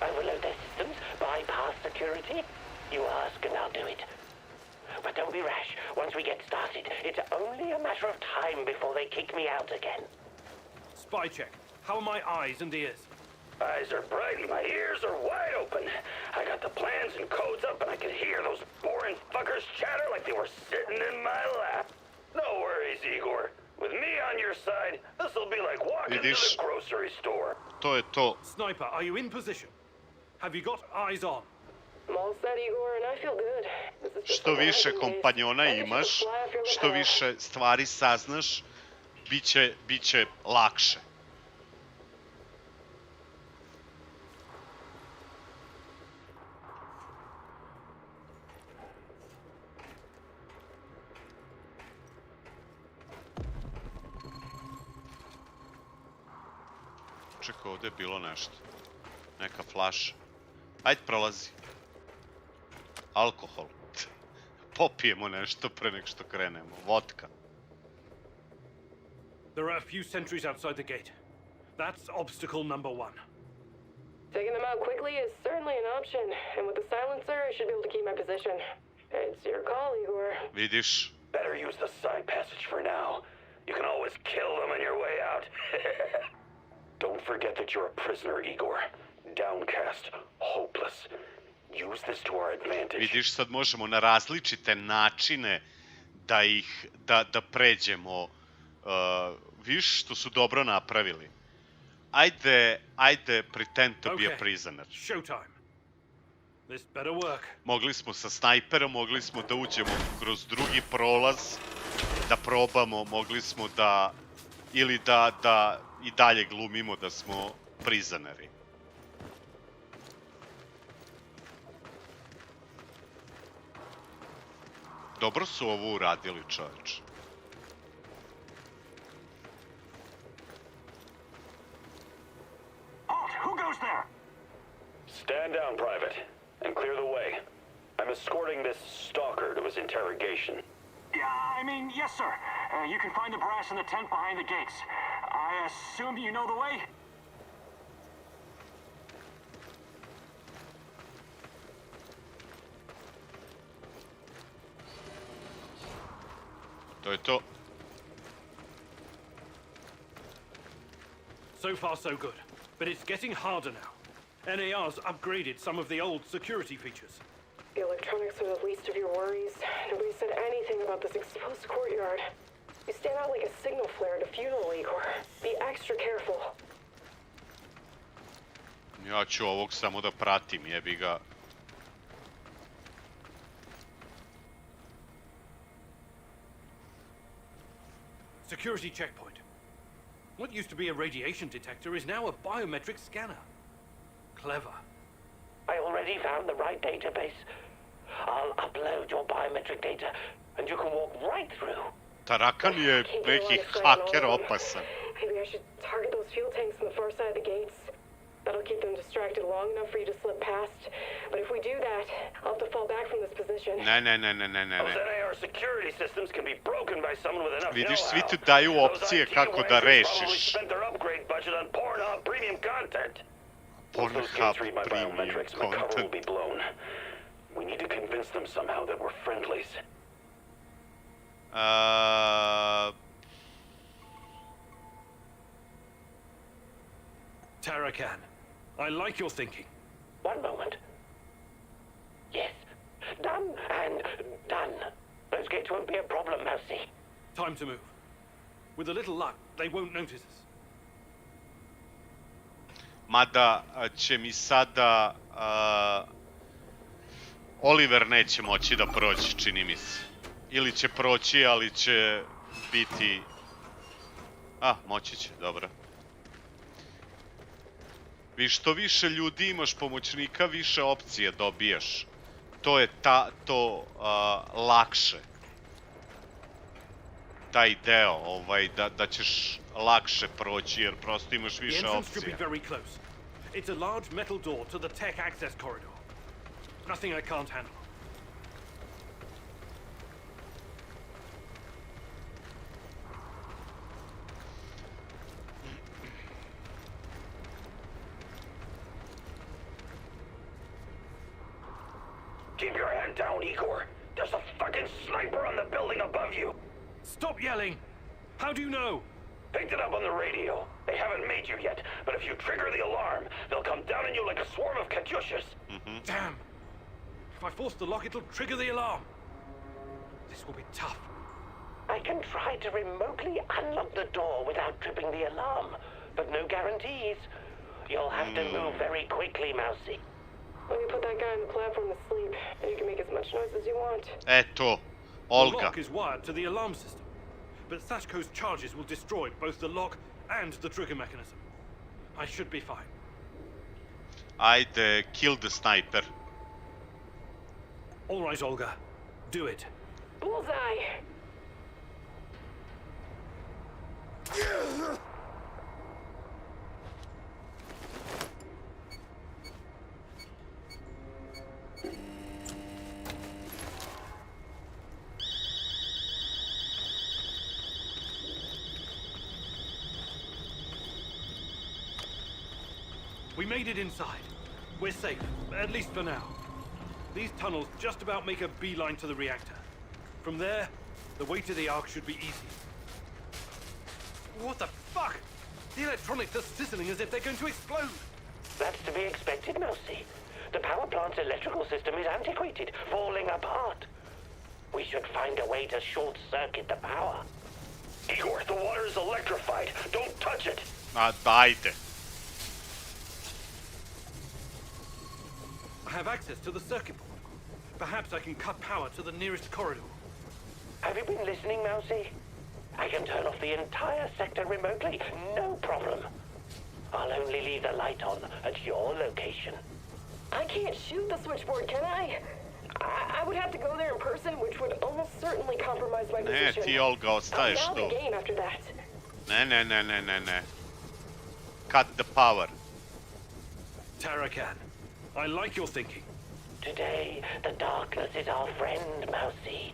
Overload their systems? Bypass security? You ask and I'll do it. But don't be rash. Once we get started, it's only a matter of time before they kick me out again. Spy check. How are my eyes and ears? Eyes are bright and my ears are wide open. I got the plans and codes up and I can hear those boring fuckers chatter like they were sitting in my lap. No worries, Igor. With me on your side, this'll be like walking to the grocery store. To je to. Sniper, are you in position? Have you got eyes on? I'm all set, Igor, and I feel good. This is just Što like a više hiking kompanjona days. imaš, I just fly off your što lapel. više stvari saznaš, biće lakše. Čekaj, ovdje je bilo nešto. Neka flaša. Ajde, prolazi. Alkohol. Popijemo nešto pre nek što krenemo. Vodka. There are a few sentries outside the gate. That's obstacle number 1. Taking them out quickly is certainly an option, and with the silencer, I should be able to keep my position. It's your call, Igor. Vidiš? Better use the side passage for now. You can always kill them on your way out. Don't forget that you're a prisoner, Igor. Downcast, hopeless. Use this to our advantage. Vidiš, sad možemo na različite načine da pređemo. Viš što su dobro napravili. Ajde, pretend to be a prisoner. Showtime. This better work. Mogli smo sa snajperom, mogli smo da uđemo kroz drugi prolaz, da probamo, mogli smo da ili da i dalje glumimo da smo prizoneri. Dobro su ovo uradili, čoveč. Who goes there? Stand down, Private, and clear the way. I'm escorting this stalker to his interrogation. Yeah, I mean, yes, sir. You can find the brass in the tent behind the gates. I assume you know the way? To je to. So far, so good. But it's getting harder now. NAR's upgraded some of the old security features. The electronics are the least of your worries. Nobody said anything about this exposed courtyard. You stand out like a signal flare at a funeral, Igor. Be extra careful. Ja ću ovog samo da pratim, jebi ga. Security checkpoint. What used to be a radiation detector is now a biometric scanner. Clever. I already found the right database. I'll upload your biometric data, and you can walk right through. Tarakan je neki haker opasan. Maybe I should target those fuel tanks on the far side of the gates. That'll keep them distracted long enough for you to slip past. But if we do that, I'll have to fall back from this position. Ne. Those NAR security systems can be broken by someone with enough Vidiš, svi know-how. ti daju opcije Those IT kako da wankers probably rešiš. spent their upgrade budget on Pornhub premium content. Once those Pornhub gates read my premium biometrics, my cover will content. be blown. We need to convince them somehow that we're friendlies. Tarakan, I like your thinking. One moment. Yes. Done and done. Those gates won't be a problem, Mousy. Time to move. With a little luck, they won't notice us. Mada će mi sada Oliver neće moći da proći, čini mi se. Ili će proći, ali će biti... moći će, dobro. Što više ljudi imaš pomoćnika, više opcije dobijaš. To je lakše. Taj deo, da ćeš lakše proći, jer prosto imaš više opcija. It's a large metal door to the tech access corridor. Nothing I can't handle. Keep your hand down, Igor. There's a fucking sniper on the building above you. Stop yelling! How do you know? Picked it up on the radio. They haven't made you yet, but if you trigger the alarm, they'll come down on you like a swarm of Katyushas. Damn! If I force the lock, it'll trigger the alarm. This will be tough. I can try to remotely unlock the door without tripping the alarm, but no guarantees. You'll have to move very quickly, Mousy. Let me put that guy on the platform to sleep, and you can make as much noise as you want. Eto, The Olga. lock is wired to the alarm system, but Sachko's charges will destroy both the lock and the trigger mechanism. I should be fine. Ajde, kill the sniper. All right, Olga. Do it. Bullseye! We made it inside. We're safe, at least for now. These tunnels just about make a beeline to the reactor. From there, the way to the Ark should be easy. What the fuck? The electronics are sizzling as if they're going to explode. That's to be expected, Mousy. The power plant's electrical system is antiquated, falling apart. We should find a way to short-circuit the power. Igor, the water is electrified. Don't touch it. Ajde. I have access to the circuit board. Perhaps I can cut power to the nearest corridor. Have you been listening, Mousy? I can turn off the entire sector remotely, no problem. I'll only leave the light on at your location. I can't shoot the switchboard, can I? I would have to go there in person, which would almost certainly compromise my Ne, position. ti Olga ostaješ I'm out tu. of the game after that. Ne. Cut the power. Tarakan, I like your thinking. Today, the darkness is our friend, Mousy.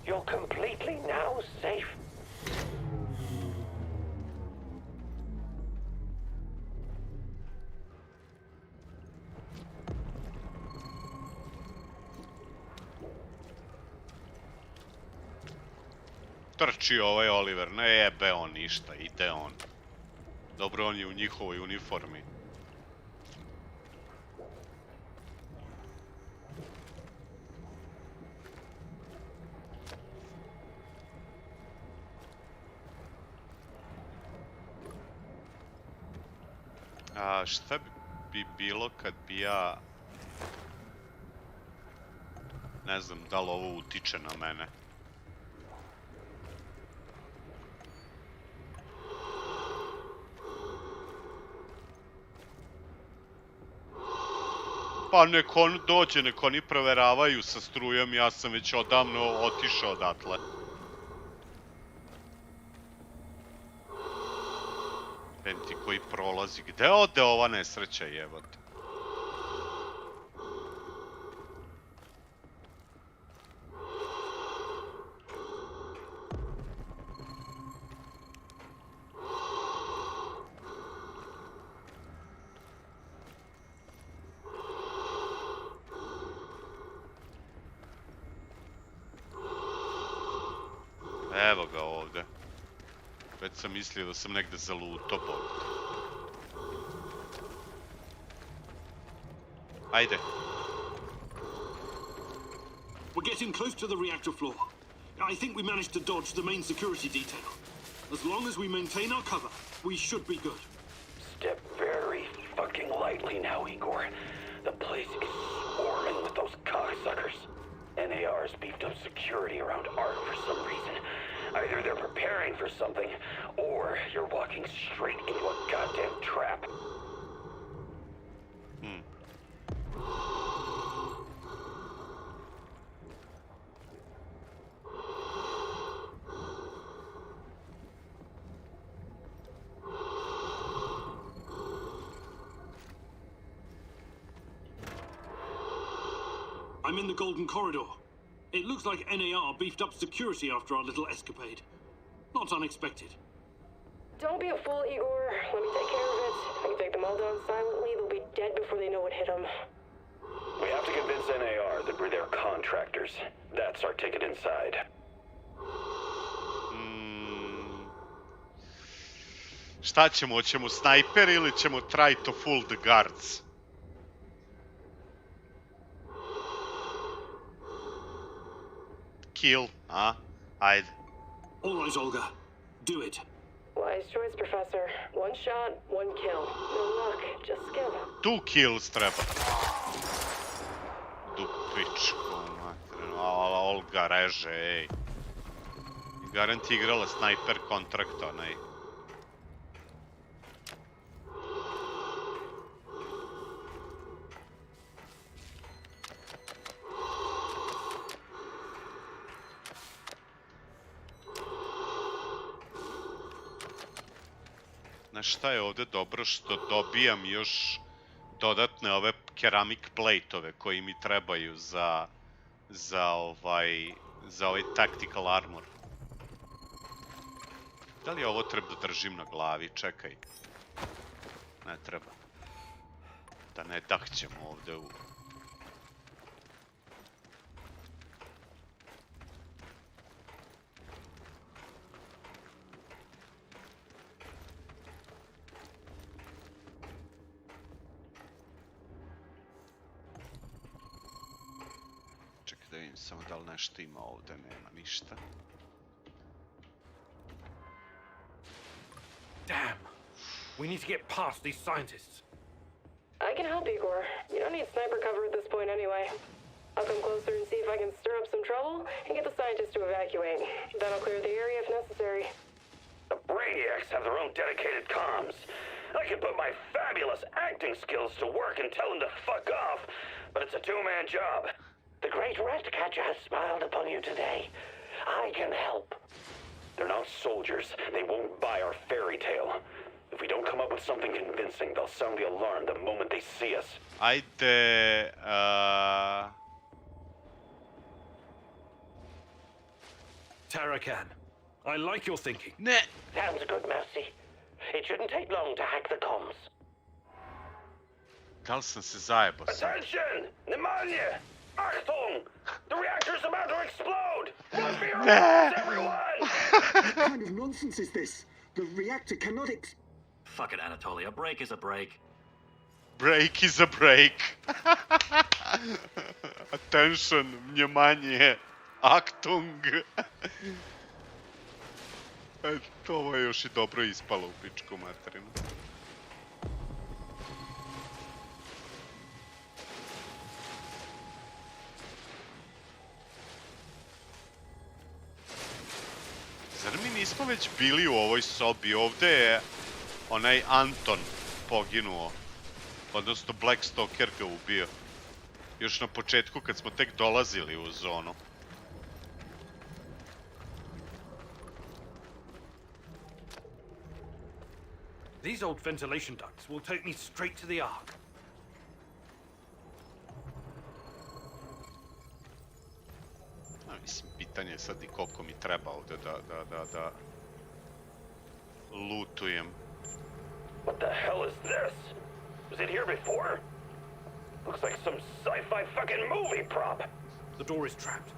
You're completely now safe. Trči ovaj Oliver, ne jebe on ništa, ide on. Dobro, on je u njihovoj uniformi. A šta bi bilo kad bi ja... Ne znam da li ovo utiče na mene. Pa nek on dođe, nek oni proveravaju sa strujom, ja sam već odavno otišao odatle. Penti koji prolazi, gde ode ova nesreća jebote? Evo ga ovde. Već sam mislio da sam negde zalutao, bog. Ajde. We're getting close to the reactor floor. I think we managed to dodge the main security detail. As long as we maintain our cover, we should be good. Step very fucking lightly now, Igor. The place is swarming with those cocksuckers. NAR's beefed up security around Ark for some reason. Either they're preparing for something, or you're walking straight into a goddamn trap. I'm in the Golden Corridor. It looks like NAR beefed up security after our little escapade. Not unexpected. Don't be a fool, Igor. Let me take care of it. I can take them all down silently. They'll be dead before they know what hit them. We have to convince NAR that we're their contractors. That's our ticket inside. Šta ćemo? Hoćemo snajper ili ćemo try to fool the guards? Kill, a? Ajde. All right, Olga. Do it. Wise choice, Professor. One shot, one kill. No luck, just skill. 2 kills treba. Pičku materinu, ali Olga reže, ej. Garant je igrala Sniper Contract, onaj. Znaš šta je ovde dobro? Što dobijam još dodatne ove keramik plate-ove koji mi trebaju za ovaj tactical armor. Da li ovo treba da držim na glavi? Čekaj. Ne treba. Da ne dahćemo ovde u... Čekaj da vidim samo da li nešto ima ovde. Nema ništa. Damn! We need to get past these scientists. I can help, Igor. You don't need sniper cover at this point anyway. I'll come closer and see if I can stir up some trouble and get the scientists to evacuate. Then I'll clear the area if necessary. The Brainiacs have their own dedicated comms. I can put my fabulous acting skills to work and tell them to fuck off, but it's a two-man job. The great Ratcatcher has smiled upon you today. I can help. They're not soldiers. They won't buy our fairy tale. If we don't come up with something convincing, they'll sound the alarm the moment they see us. Ajde... Tarakan, I like your thinking. Ne! Sounds good, Mousy. It shouldn't take long to hack the comms. Da li sam se zajebao sam? Attention! Pneumonia! Achtung! The reactor's about to explode! Must be everyone! What kind of nonsense is this? The reactor cannot Fuck it, Anatoly. A break is a break. Break is a break. Attention, внимание, Achtung. Eto, ovo je još i dobro ispalo u pičku materinu. Zar mi nismo već bili u ovoj sobi? Ovde je onaj Anton poginuo. Odnosno Blackstalker ga ubio. Još na početku kad smo tek dolazili u zonu. These old ventilation ducts will take me straight to the Ark. Mislim, pitanje je sad i koliko mi treba ovde da lootujem. What the hell is this? Was it here before? Looks like some sci-fi fucking movie prop. The door is trapped.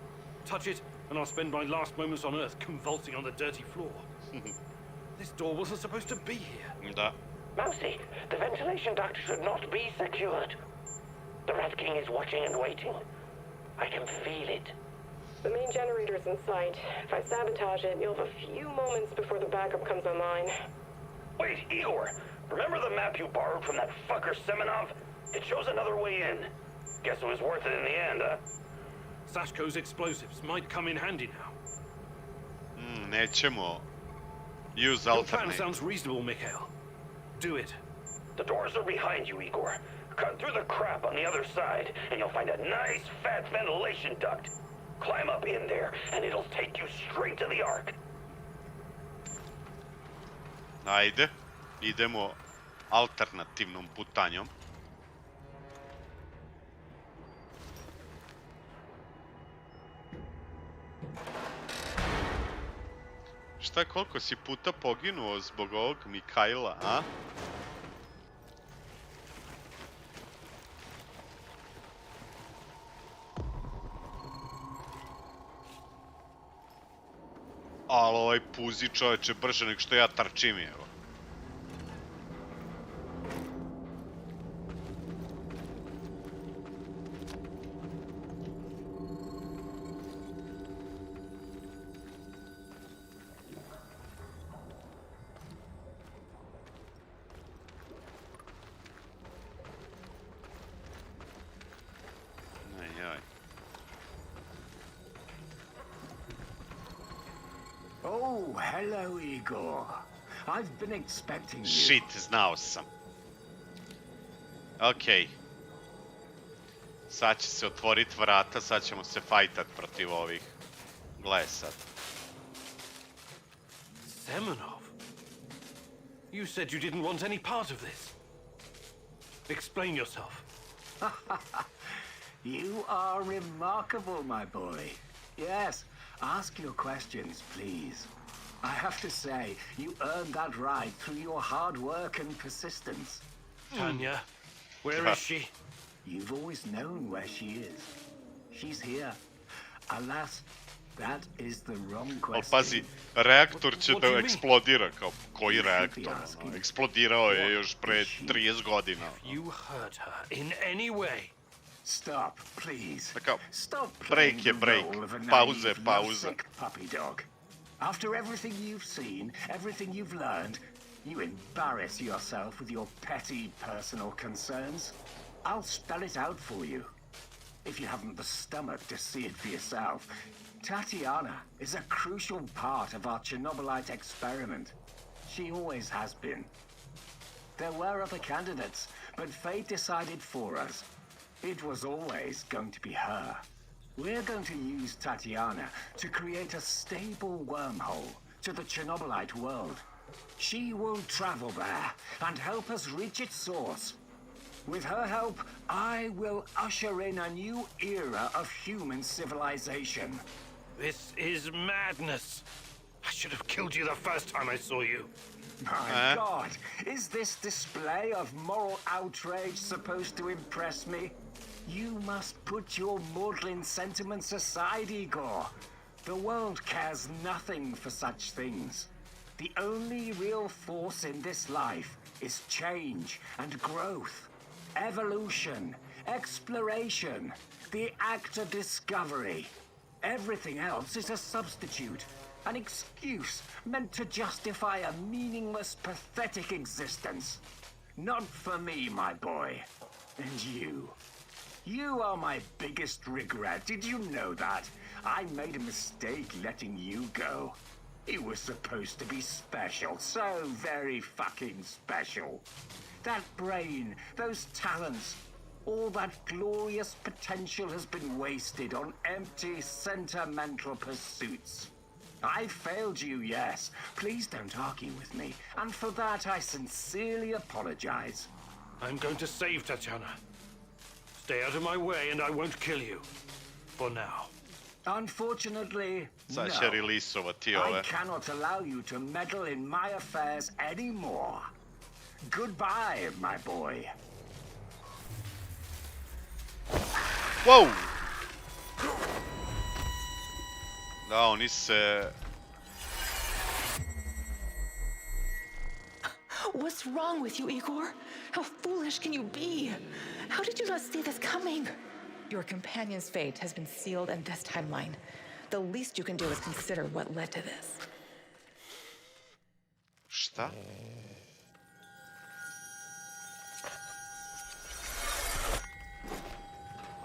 Touch it, and I'll spend my last moments on Earth convulsing on the dirty floor. This door wasn't supposed to be here. Da. Mousy, the ventilation duct should not be secured. The Rat King is watching and waiting. I can feel it. The main generator's in sight. If I sabotage it, you'll have a few moments before the backup comes online. Wait, Igor! Remember the map you borrowed from that fucker Semenov? It shows another way in. Guess it was worth it in the end, huh? Sashko's explosives might come in handy now. Nećemo. Use Your plan alternate. sounds reasonable, Mikhail. Do it. The doors are behind you, Igor. Cut through the crap on the other side, and you'll find a nice, fat ventilation duct. Climb up in there, and it'll take you straight to the Ark. Ajde. Idemo alternativnom putanjom. Šta, koliko si puta poginuo zbog ovog Mikhaila, a? Ali ovaj puzi čoveče brže nego što ja trčim, evo. Ajaj. Oh, hello, Igor. I've been expecting you. Shit, znao sam. Okej. Sad će se otvorit vrata, sad ćemo se fajtat protiv ovih. Gle sad. Semenov? You said you didn't want any part of this. Explain yourself. You are remarkable, my boy. Yes, ask your questions, please. I have to say, you earned that right through your hard work and persistence. Tanya, where is she? You've always known where she is. She's here. Alas, that is the wrong question. Ali pazi, reaktor će da eksplodira, kao koji reaktor? Eksplodirao je još pre 30 godina. You hurt her in any way. Stop, please. Stop break je break. Pauze, pauze. Puppy dog. After everything you've seen, everything you've learned, you embarrass yourself with your petty personal concerns. I'll spell it out for you. If you haven't the stomach to see it for yourself, Tatiana is a crucial part of our Chernobylite experiment. She always has been. There were other candidates, but fate decided for us. It was always going to be her. We're going to use Tatiana to create a stable wormhole to the Chernobylite world. She will travel there and help us reach its source. With her help, I will usher in a new era of human civilization. This is madness. I should have killed you the first time I saw you. My God, is this display of moral outrage supposed to impress me? You must put your maudlin sentiments aside, Igor. The world cares nothing for such things. The only real force in this life is change and growth. Evolution, exploration, the act of discovery. Everything else is a substitute, an excuse meant to justify a meaningless, pathetic existence. Not for me, my boy. And you. You are my biggest regret. Did you know that? I made a mistake letting you go. It was supposed to be special, so very fucking special. That brain, those talents, all that glorious potential has been wasted on empty, sentimental pursuits. I failed you, yes. Please don't argue with me, and for that I sincerely apologize. I'm going to save Tatiana. Stay out of my way and I won't kill you. For now. Unfortunately, Sad će releaseovati ove. I cannot allow you to meddle in my affairs anymore. Goodbye, my boy. Wow! Da, oni se... What's wrong with you, Igor? How foolish can you be? How did you not see this coming? Your companion's fate has been sealed in this timeline. The least you can do is consider what led to this. Šta?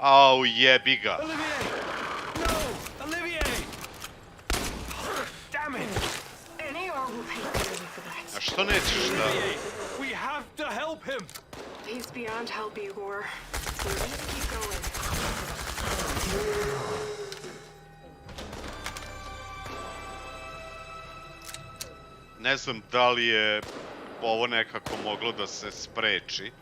Au, jebi ga. Olivier! No! Olivier! Damn it! Igor will pay dearly for that. A što nećeš da... We have to help him! He's beyond help, Igor. So let's keep going. Ne znam da li je ovo nekako moglo da se spreči.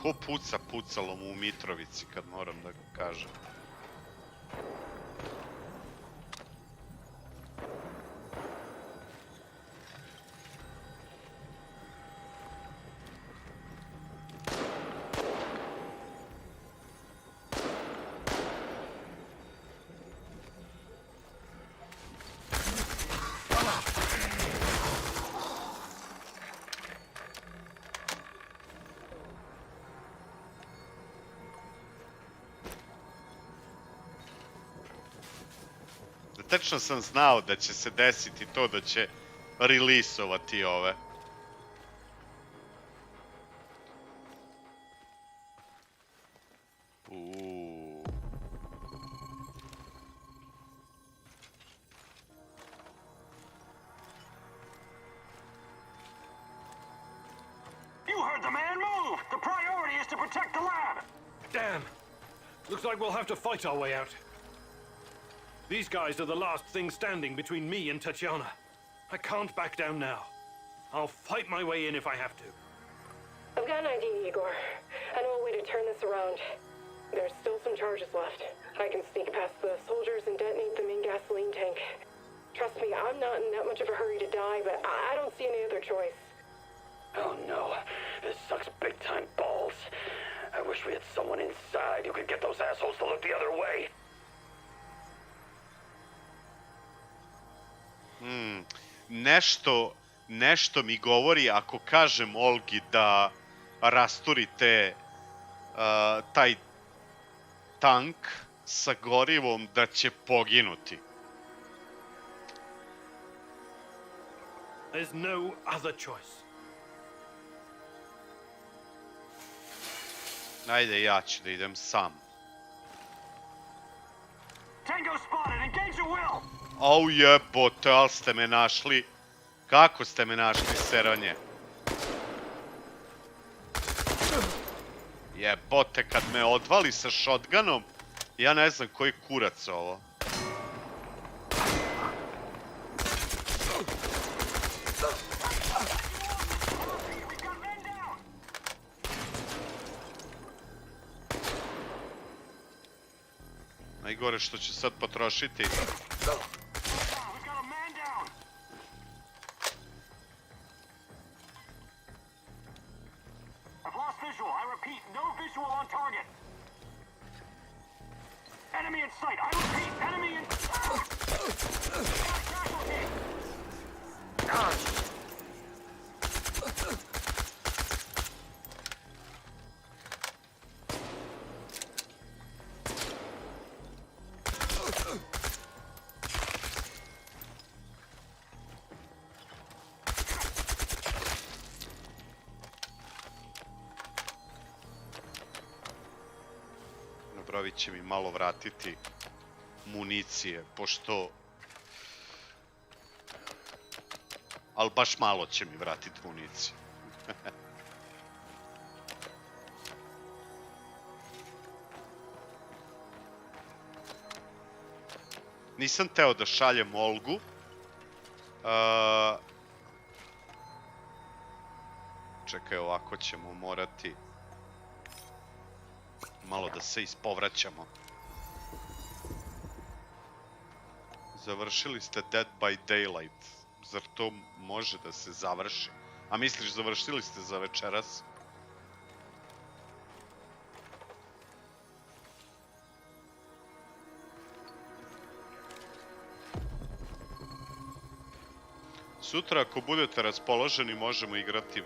Ko puca pucalom u Mitrovici, kad moram da kažem. Tačno sam znao da će se desiti to da će releaseovati ove. Looks like we'll have to fight our way out. These guys are the last thing standing between me and Tatiana. I can't back down now. I'll fight my way in if I have to. I've got an idea, Igor. I know a way to turn this around. There's still some charges left. I can sneak past the soldiers and detonate the main gasoline tank. Trust me, I'm not in that much of a hurry to die, but I don't see any other choice. Oh no, this sucks big time balls. I wish we had someone inside who could get those assholes to look the other way. Nešto mi govori ako kažem Olgi da rasturite taj tank sa gorivom da će poginuti. There's no other choice. Ajde, ja ću da idem sam. Tango spotted. Engage your will. Au jebote, ali ste me našli. Kako ste me našli, seronje? Jebote, kad me odvali sa shotgunom, ja ne znam koji kurac ovo. Najgore što će sad potrošiti. Enemy in sight. I repeat, enemy in Napravit će mi malo vratiti municije, pošto... Ali baš malo će mi vratiti municije. Nisam teo da šaljem Olgu. Čekaj, ovako ćemo morati malo da se ispovraćamo. Završili ste Dead by Daylight. Zar to može da se završi? A misliš, završili ste za večeras? Sutra, ako budete raspoloženi, možemo igrati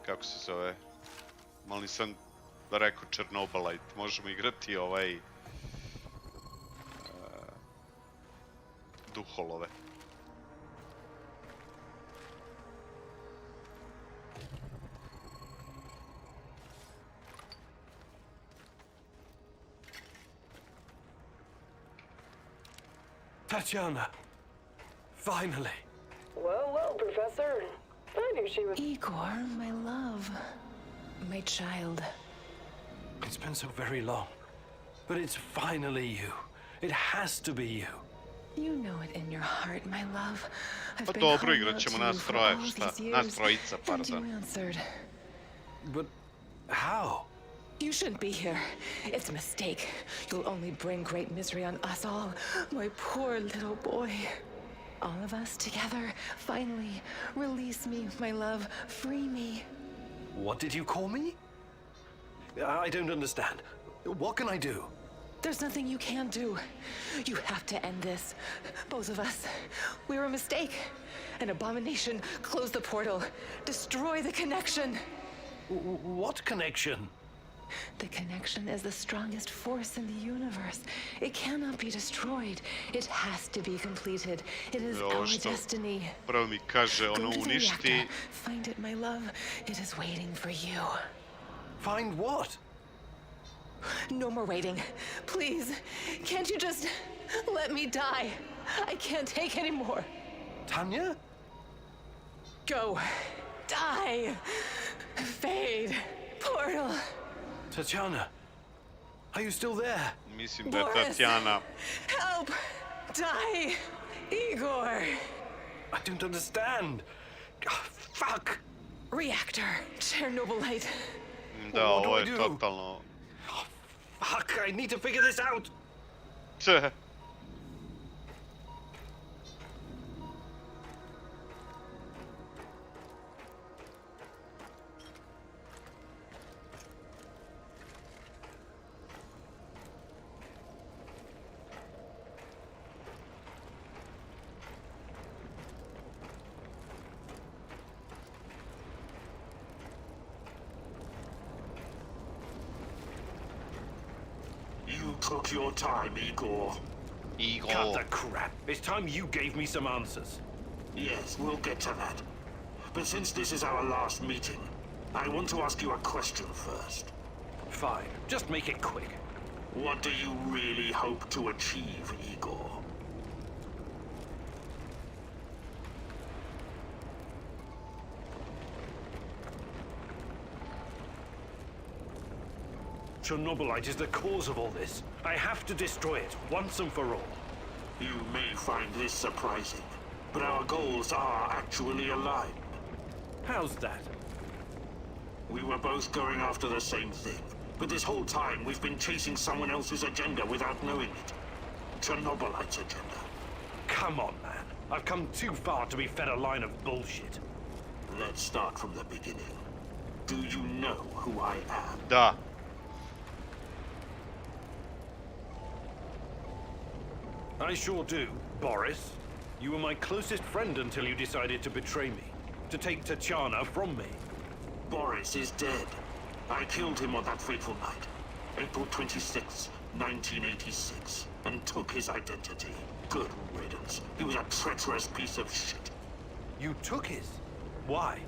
kako se zove? Malo nisam rekao Chernobylite. Možemo igrati duholove. Tatiana! Finally! Well, well, Professor. I knew she was... Igor, my love. My child. It's been so very long. But it's finally you. It has to be you. You know it in your heart, my love. Pa dobro, igrat ćemo nas troje, šta? Nas trojica, And pardon. you answered. But how? You shouldn't be here. It's a mistake. You'll only bring great misery on us all. My poor little boy. All of us together, finally. Release me, my love. Free me. What did you call me? I don't understand. What can I do? There's nothing you can do. You have to end this. Both of us. We're a mistake. An abomination. Close the portal. Destroy the connection. What connection? The connection is the strongest force in the universe. It cannot be destroyed. It has to be completed. It is our destiny. Prvo mi kaže ono Go to the uništi. reactor. Find it, my love. It is waiting for you. Find what? No more waiting. Please, can't you just let me die? I can't take any more. Tanya? Go. Die. Fade. Portal. Tatiana, Are you still there? Mislim da je Boris! Tatjana... Help! Die! Igor! I don't understand. Oh, fuck! Reactor. Chernobylite. Da, ovo je totalno... Oh, fuck, I need to figure this out! Če? You took your time, Igor. Igor. Cut the crap. It's time you gave me some answers. Yes, we'll get to that. But since this is our last meeting, I want to ask you a question first. Fine. Just make it quick. What do you really hope to achieve, Igor? Chernobylite is the cause of all this. I have to destroy it, once and for all. You may find this surprising, but our goals are actually aligned. How's that? We were both going after the same thing, but this whole time we've been chasing someone else's agenda without knowing it. Chernobylite's agenda. Come on, man. I've come too far to be fed a line of bullshit. Let's start from the beginning. Do you know who I am? Da. I sure do, Boris. You were my closest friend until you decided to betray me. To take Tatjana from me. Boris is dead. I killed him on that fateful night, April 26, 1986, and took his identity. Good riddance. He was a treacherous piece of shit. You took his? Why?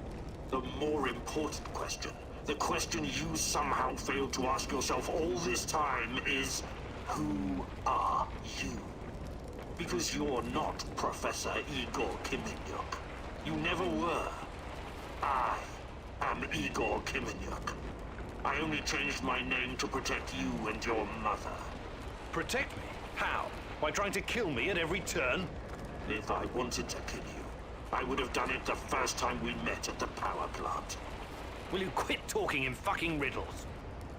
The more important question, the question you somehow failed to ask yourself all this time is, who are you? Because you're not Professor Igor Kiminyuk. You never were. I am Igor Kiminyuk. I only changed my name to protect you and your mother. Protect me? How? By trying to kill me at every turn? If I wanted to kill you, I would have done it the first time we met at the power plant. Will you quit talking in fucking riddles?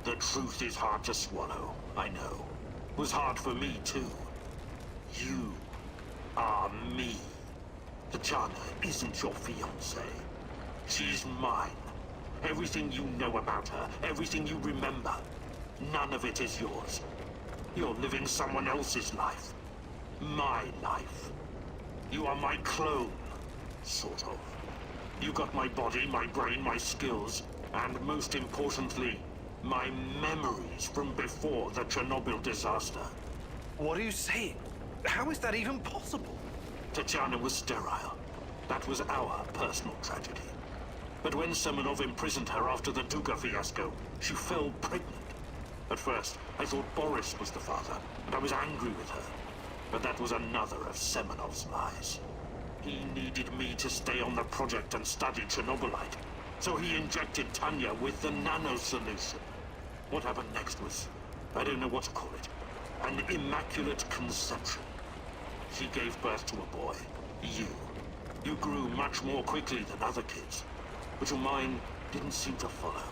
The truth is hard to swallow, I know. It was hard for me too. You are me. Tatjana isn't your fiancée. She's mine. Everything you know about her, everything you remember, none of it is yours. You're living someone else's life. My life. You are my clone, sort of. You got my body, my brain, my skills, and most importantly, my memories from before the Chernobyl disaster. What are you saying? How is that even possible? Tatjana was sterile. That was our personal tragedy. But when Semenov imprisoned her after the Duga fiasco, she fell pregnant. At first, I thought Boris was the father, and I was angry with her. But that was another of Semenov's lies. He needed me to stay on the project and study Chernobylite, so he injected Tanya with the nano solution. What happened next was, I don't know what to call it, an immaculate conception. She gave birth to a boy, you. You grew much more quickly than other kids, but your mind didn't seem to follow.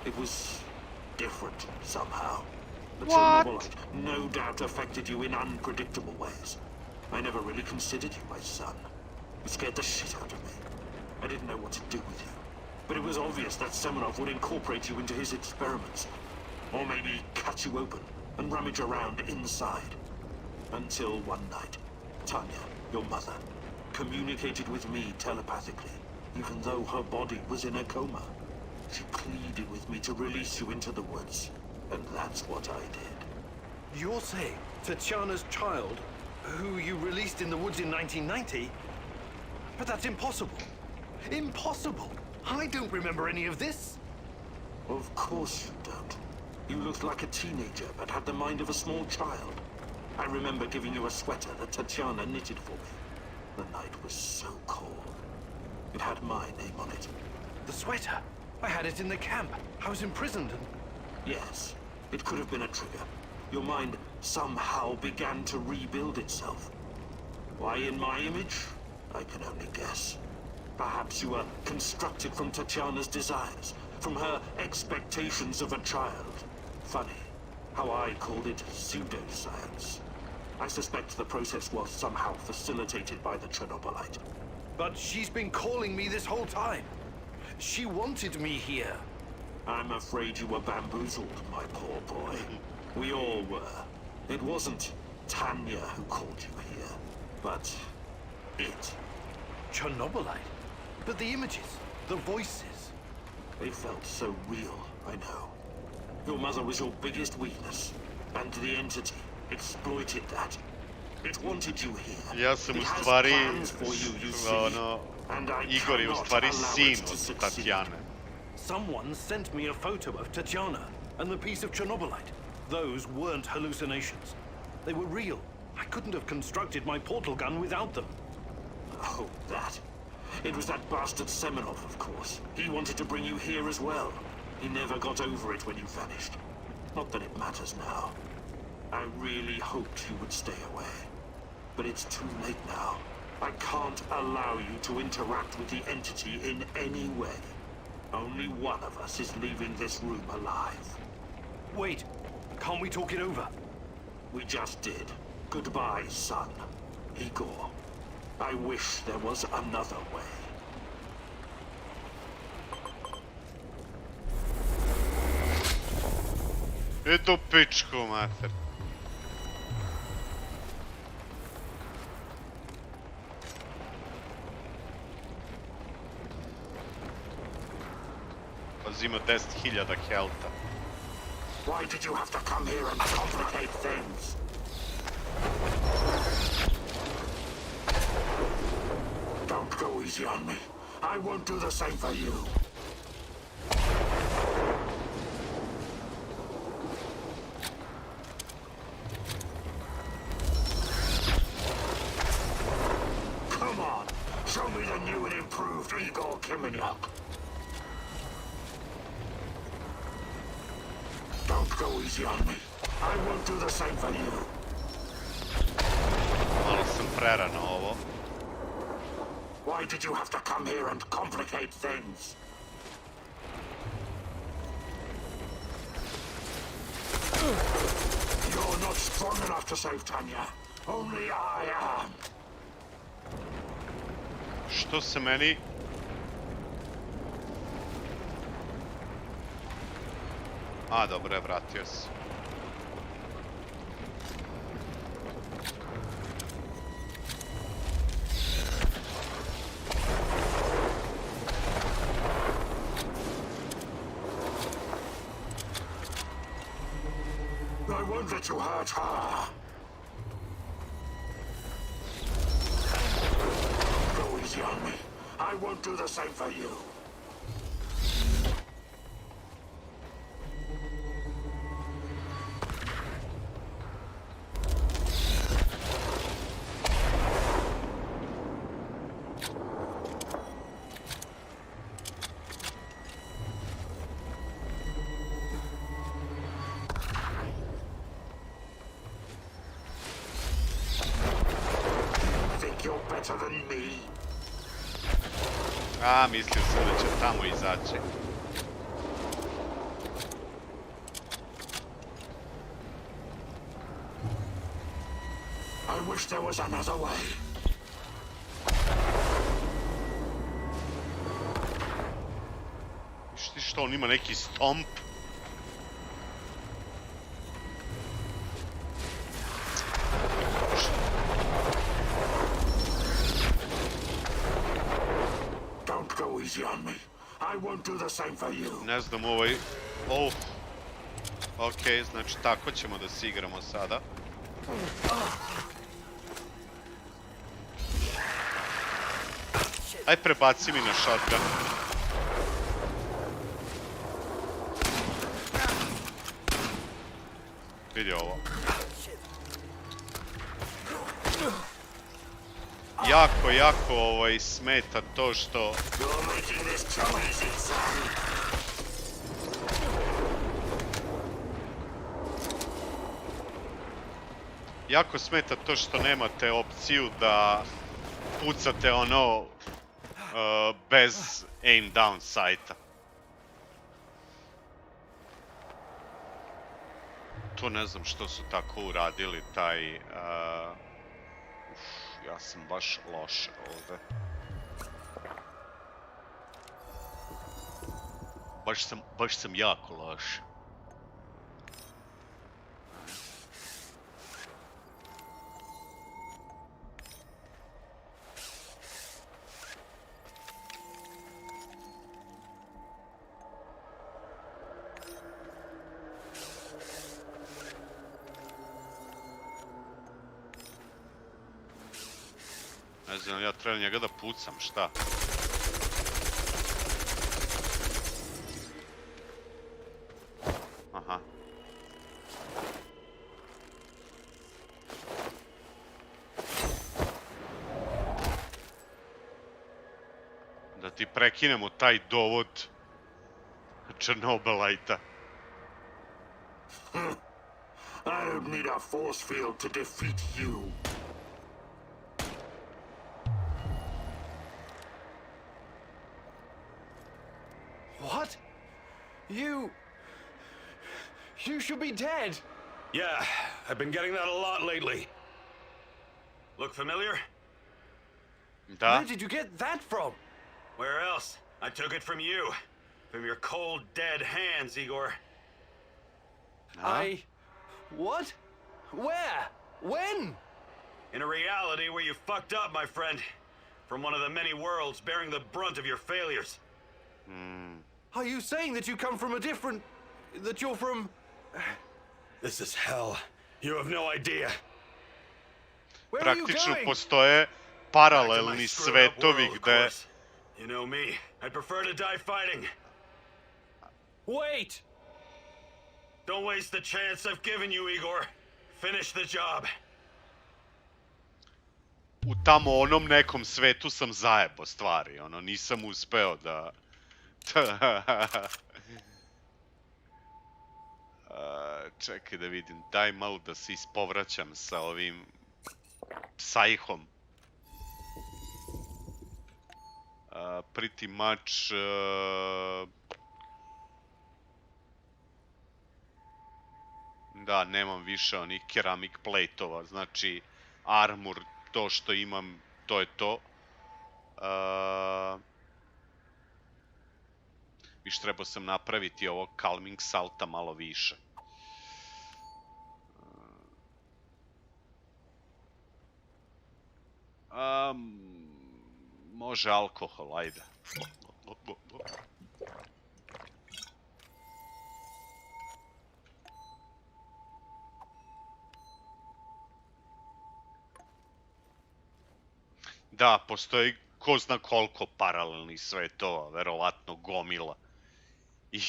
It was different somehow. The Chernobylite no doubt affected you in unpredictable ways. I never really considered you my son. You scared the shit out of me. I didn't know what to do with you. But it was obvious that Semenov would incorporate you into his experiments. Or maybe cut you open and rummage around inside. Until one night, Tanya, your mother, communicated with me telepathically, even though her body was in a coma. She pleaded with me to release you into the woods, and that's what I did. You're saying Tatjana's child, who you released in the woods in 1990? But that's impossible. Impossible! I don't remember any of this. Of course you don't. You looked like a teenager, but had the mind of a small child. I remember giving you a sweater that Tatjana knitted for me. The night was so cold. It had my name on it. The sweater? I had it in the camp. I was imprisoned and... Yes, It could have been a trigger. Your mind somehow began to rebuild itself. Why in my image? I can only guess. Perhaps you were constructed from Tatiana's desires, from her expectations of a child. Funny how I called it pseudoscience. I suspect the process was somehow facilitated by the Chernobylite. But she's been calling me this whole time. She wanted me here. I'm afraid you were bamboozled, my poor boy. We all were. It wasn't Tanya who called you here, but it. Chernobylite? But the images, the voices. They felt so real, I know. Your mother was your biggest weakness, and the entity exploited that. It wanted you here. Ja sam u stvari, Igor je u stvari sin od Tatjane. Someone sent me a photo of Tatiana and the piece of Chernobylite. Those weren't hallucinations. They were real. I couldn't have constructed my portal gun without them. Oh, that. It was that bastard Semenov, of course. He wanted to bring you here as well. He never got over it when you vanished. Not that it matters now. I really hoped you would stay away. But it's too late now. I can't allow you to interact with the entity in any way. Only one of us is leaving this room alive. Wait, can't we talk it over? We just did. Goodbye, son. Igor. I wish there was another way. Eto pičku, mater. Ima 10.000 helta. Why did you have to come here and complicate things? Don't go easy on me. I won't do the same for you. Come on, show me the new and improved Igor Kimenyuk. Don't go easy on me. I won't do the same for you. Malo sam prerano ovo. Why did you have to come here and complicate things? You're not strong enough to save Tanya. Only I am. Što se meni... A, dobro je, vratio se. I won't let you hurt her. Go easy on me. I won't do the same for you. A, mislio sam da će tamo izaći. I wish there was another way. Viš ti što, on ima neki stomp? Ne znam, ovaj... Okej, znači tako ćemo da se igramo sada. Aj, prebaci mi na shotgun. Vidi ovo. Jako smeta to što... Jako smeta to što nemate opciju da pucate ono bez aim down sajta. To ne znam što su tako uradili, taj... ja sam baš loš ovde. Baš sam jako loš. Ne znam, ja trebam njega da pucam, šta? Aha. Da ti prekinemo taj dovod Chernobylite-a. I don't need a force field to defeat you. What? You should be dead. Yeah, I've been getting that a lot lately. Look familiar? Da. Where did you get that from? Where else? I took it from you. From your cold, dead hands, Igor. Huh? What? Where? When? In a reality where you fucked up, my friend. From one of the many worlds bearing the brunt of your failures. Are you saying that you come from a different... that you're from... This is hell. You have no idea. Where are you Praktično going? postoje paralelni svetovi gde... You know me. I'd prefer to die fighting. Wait! Don't waste the chance I've given you, Igor. Finish the job. U tamo onom nekom svetu sam zajebo stvari, ono, nisam uspeo da... Čekaj da vidim, daj malo da se ispovraćam sa ovim psajhom. Pretty much... Da, nemam više onih keramik plate-ova, znači armor, to što imam, to je to. Viš trebao sam napraviti ovo calming salta malo više. Može alkohol, ajde. Da, postoji ko zna koliko paralelnih svetova, verovatno gomila.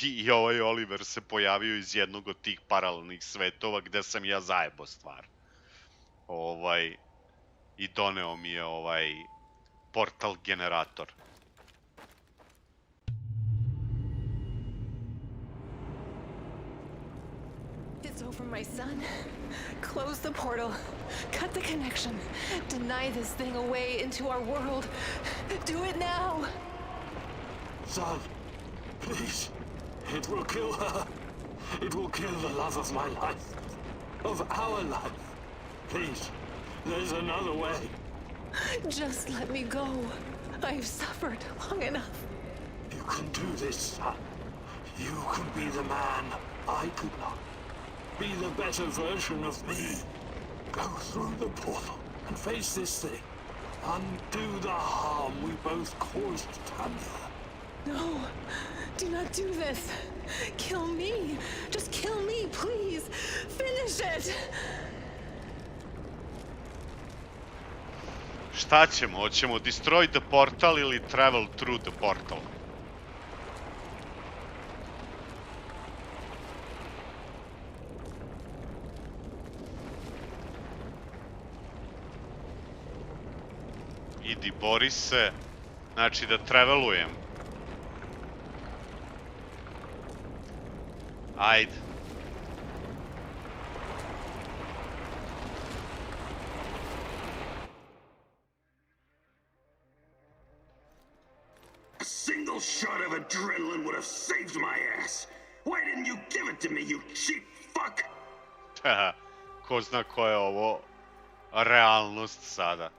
I ovaj Oliver se pojavio iz jednog od tih paralelnih svetova gde sam ja zajebo stvar. I doneo mi je ovaj portal generator. It's over, my son. Close the portal. Cut the connection. Deny this thing away into our world. Do it now! Son, please. It will kill her. It will kill the love of my life. Of our life. Please, there's another way. Just let me go. I've suffered long enough. You can do this, son. You can be the man I could not. Be the better version of me. Go through the portal and face this thing. Undo the harm we both caused Tanya. No, do not do this. Kill me. Just kill me, please. Finish it. Šta ćemo? Hoćemo destroy the portal ili travel through the portal? Idi, bori se. Znači da travelujem. Ajde. single shot of adrenaline would have saved my ass. Why didn't you give it to me, you cheap fuck? Ko zna koja je ovo realnost sada.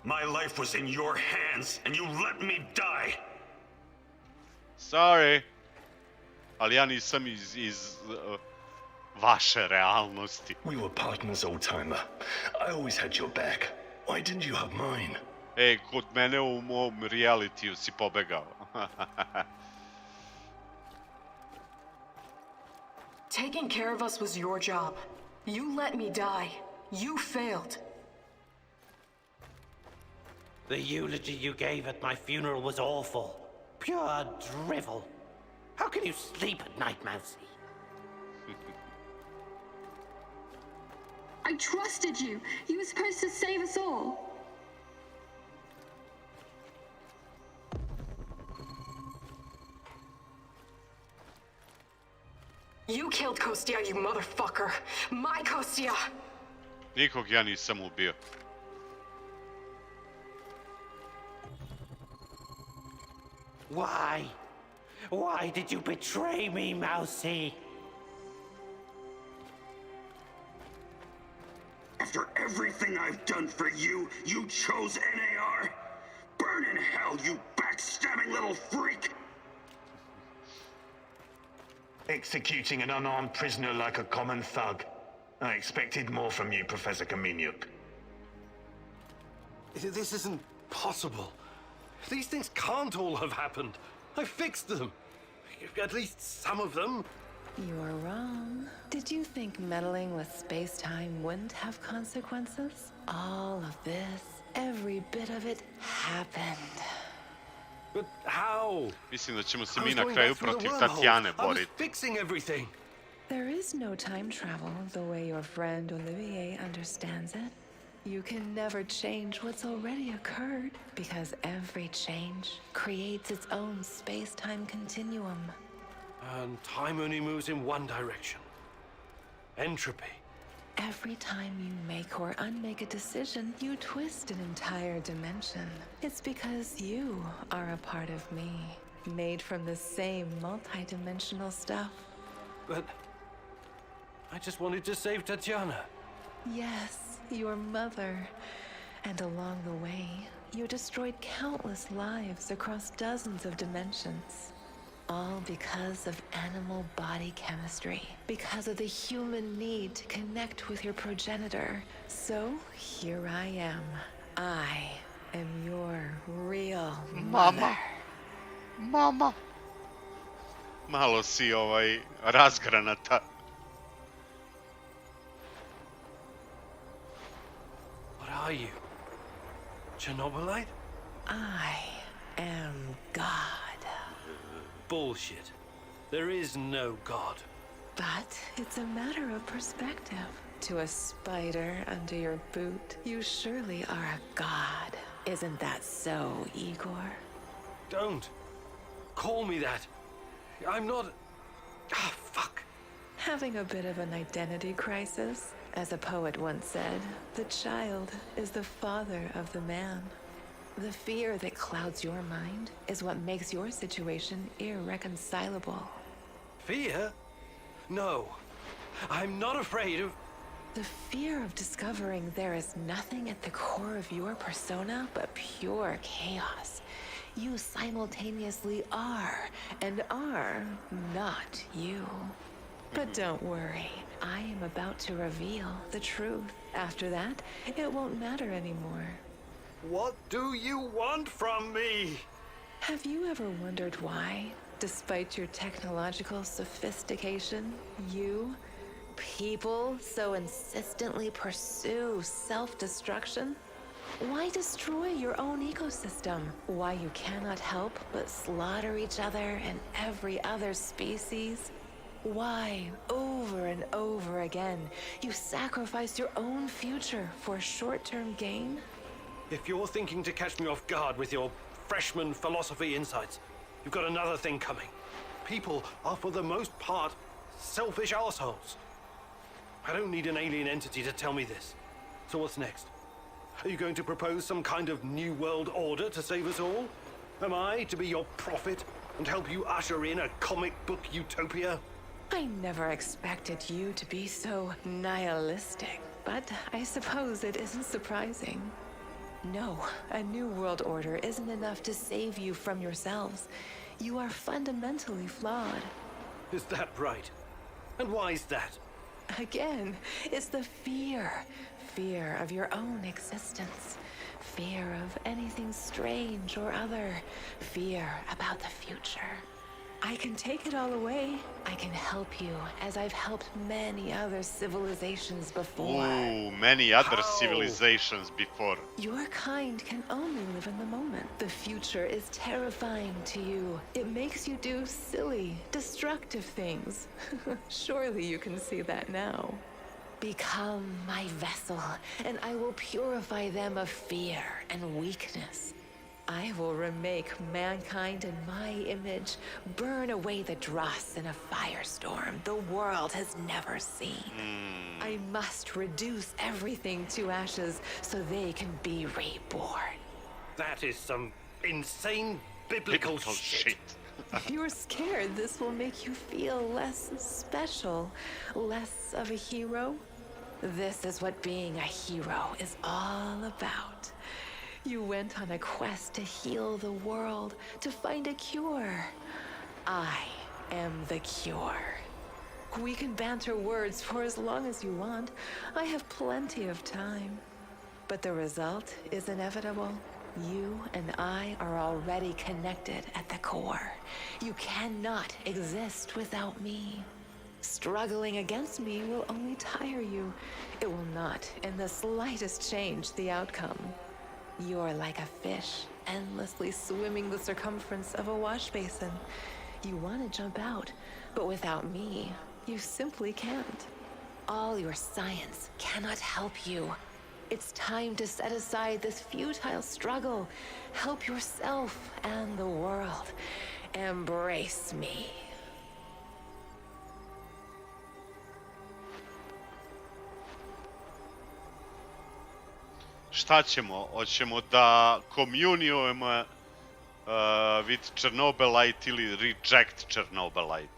My life was in your hands, and you let me die. Sorry. Ali ja nisam iz vaše realnosti. We were partners, old-timer. I always had your back. Why didn't you have mine? Kod mene u mom realitiju si pobegao. Taking care of us was your job. You let me die. You failed. The eulogy you gave at my funeral was awful. Pure drivel. How can you sleep at night, Mousy? I trusted you. You were supposed to save us all. You killed Kostya, you motherfucker. My Kostya. Nikog ja nisam ubio. Why? Why did you betray me, Mousy? After everything I've done for you, you chose NAR? Burn in hell, you backstabbing little freak! Executing an unarmed prisoner like a common thug. I expected more from you, Professor Kaminyuk. This isn't possible. These things can't all have happened. I fixed them. At least some of them. You're wrong. Did you think meddling with space-time wouldn't have consequences? All of this, every bit of it, happened. But how? Mislim da ćemo se mi na kraju protiv Tatjane I was boriti. fixing everything. There is no time travel the way your friend Olivier understands it. You can never change what's already occurred, because every change creates its own space-time continuum. And time only moves in one direction. Entropy. Every time you make or unmake a decision, you twist an entire dimension. It's because you are a part of me, made from the same multi-dimensional stuff. But I just wanted to save Tatiana. Yes, your mother. And along the way, you destroyed countless lives across dozens of dimensions. All because of animal body chemistry. Because of the human need to connect with your progenitor. So, here I am. I am your real mother. Mama. Malo si razgranata. What are you? Chernobylite? I am God. Bullshit. There is no God. But it's a matter of perspective. To a spider under your boot, you surely are a god. Isn't that so, Igor? Don't. Call me that. I'm not... Ah, fuck. Having a bit of an identity crisis? As a poet once said, the child is the father of the man. The fear that clouds your mind is what makes your situation irreconcilable. Fear? No. I'm not afraid of... The fear of discovering there is nothing at the core of your persona but pure chaos. You simultaneously are and are not you. But don't worry, I am about to reveal the truth. After that, it won't matter anymore. What do you want from me? Have you ever wondered why, despite your technological sophistication, people so insistently pursue self-destruction? Why destroy your own ecosystem? Why you cannot help but slaughter each other and every other species? Why, over and over again, you sacrifice your own future for short-term gain? If you're thinking to catch me off guard with your freshman philosophy insights, you've got another thing coming. People are, for the most part, selfish assholes. I don't need an alien entity to tell me this. So what's next? Are you going to propose some kind of new world order to save us all? Am I to be your prophet and help you usher in a comic book utopia? I never expected you to be so nihilistic, but I suppose it isn't surprising. No, a new world order isn't enough to save you from yourselves. You are fundamentally flawed. Is that right? And why is that? Again, it's the fear. Fear of your own existence. Fear of anything strange or other. Fear about the future. I can take it all away. I can help you, as I've helped many other civilizations before. Ooh, many other civilizations before. Your kind can only live in the moment. The future is terrifying to you. It makes you do silly, destructive things. Surely you can see that now. Become my vessel, and I will purify them of fear and weakness. I will remake mankind in my image, burn away the dross in a firestorm the world has never seen. I must reduce everything to ashes so they can be reborn. That is some insane biblical shit. You're scared this will make you feel less special, less of a hero? This is what being a hero is all about. You went on a quest to heal the world, to find a cure. I am the cure. We can banter words for as long as you want. I have plenty of time. But the result is inevitable. You and I are already connected at the core. You cannot exist without me. Struggling against me will only tire you. It will not in the slightest change the outcome. You're like a fish, endlessly swimming the circumference of a wash basin. You want to jump out, but without me, you simply can't. All your science cannot help you. It's time to set aside this futile struggle. Help yourself and the world. Embrace me. Šta ćemo? Hoćemo da communiujemo with Chernobylite ili reject Chernobylite?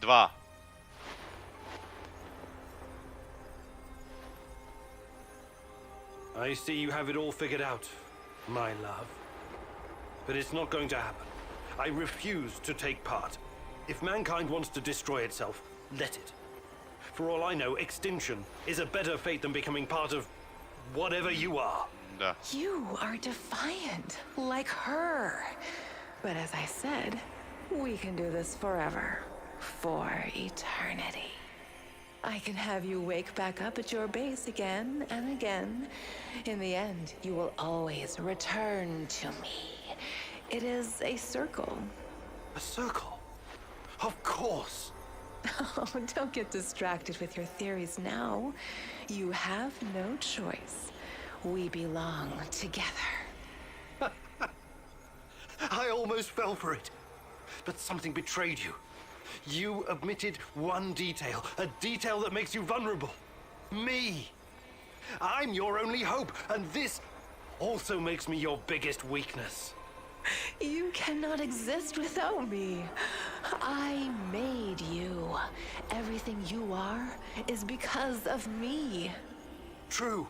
2. I see you have it all figured out, my love. But it's not going to happen. I refuse to take part. If mankind wants to destroy itself, let it. For all I know, extinction is a better fate than becoming part of whatever you are. Da. You are defiant, like her. But as I said, we can do this forever. For eternity. I can have you wake back up at your base again and again. In the end, you will always return to me. It is a circle. A circle? Of course. Oh, don't get distracted with your theories now. You have no choice. We belong together. I almost fell for it. But something betrayed you. You omitted one detail, a detail that makes you vulnerable. Me. I'm your only hope, and this also makes me your biggest weakness. You cannot exist without me. I made you. Everything you are is because of me. True,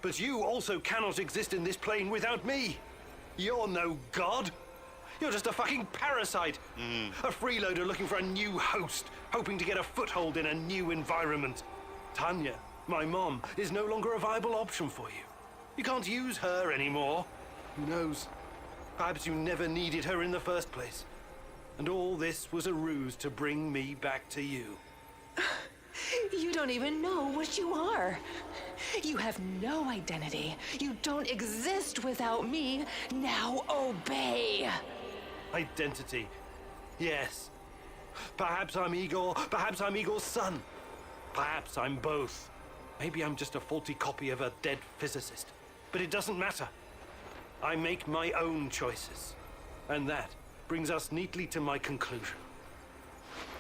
but you also cannot exist in this plane without me. You're no god. You're just a fucking parasite. A freeloader looking for a new host, hoping to get a foothold in a new environment. Tanya, my mom, is no longer a viable option for you. You can't use her anymore. Who knows? Perhaps you never needed her in the first place. And all this was a ruse to bring me back to you. You don't even know what you are. You have no identity. You don't exist without me. Now obey. Identity. Yes. Perhaps I'm Igor. Perhaps I'm Igor's son. Perhaps I'm both. Maybe I'm just a faulty copy of a dead physicist. But it doesn't matter. I make my own choices. And that brings us neatly to my conclusion.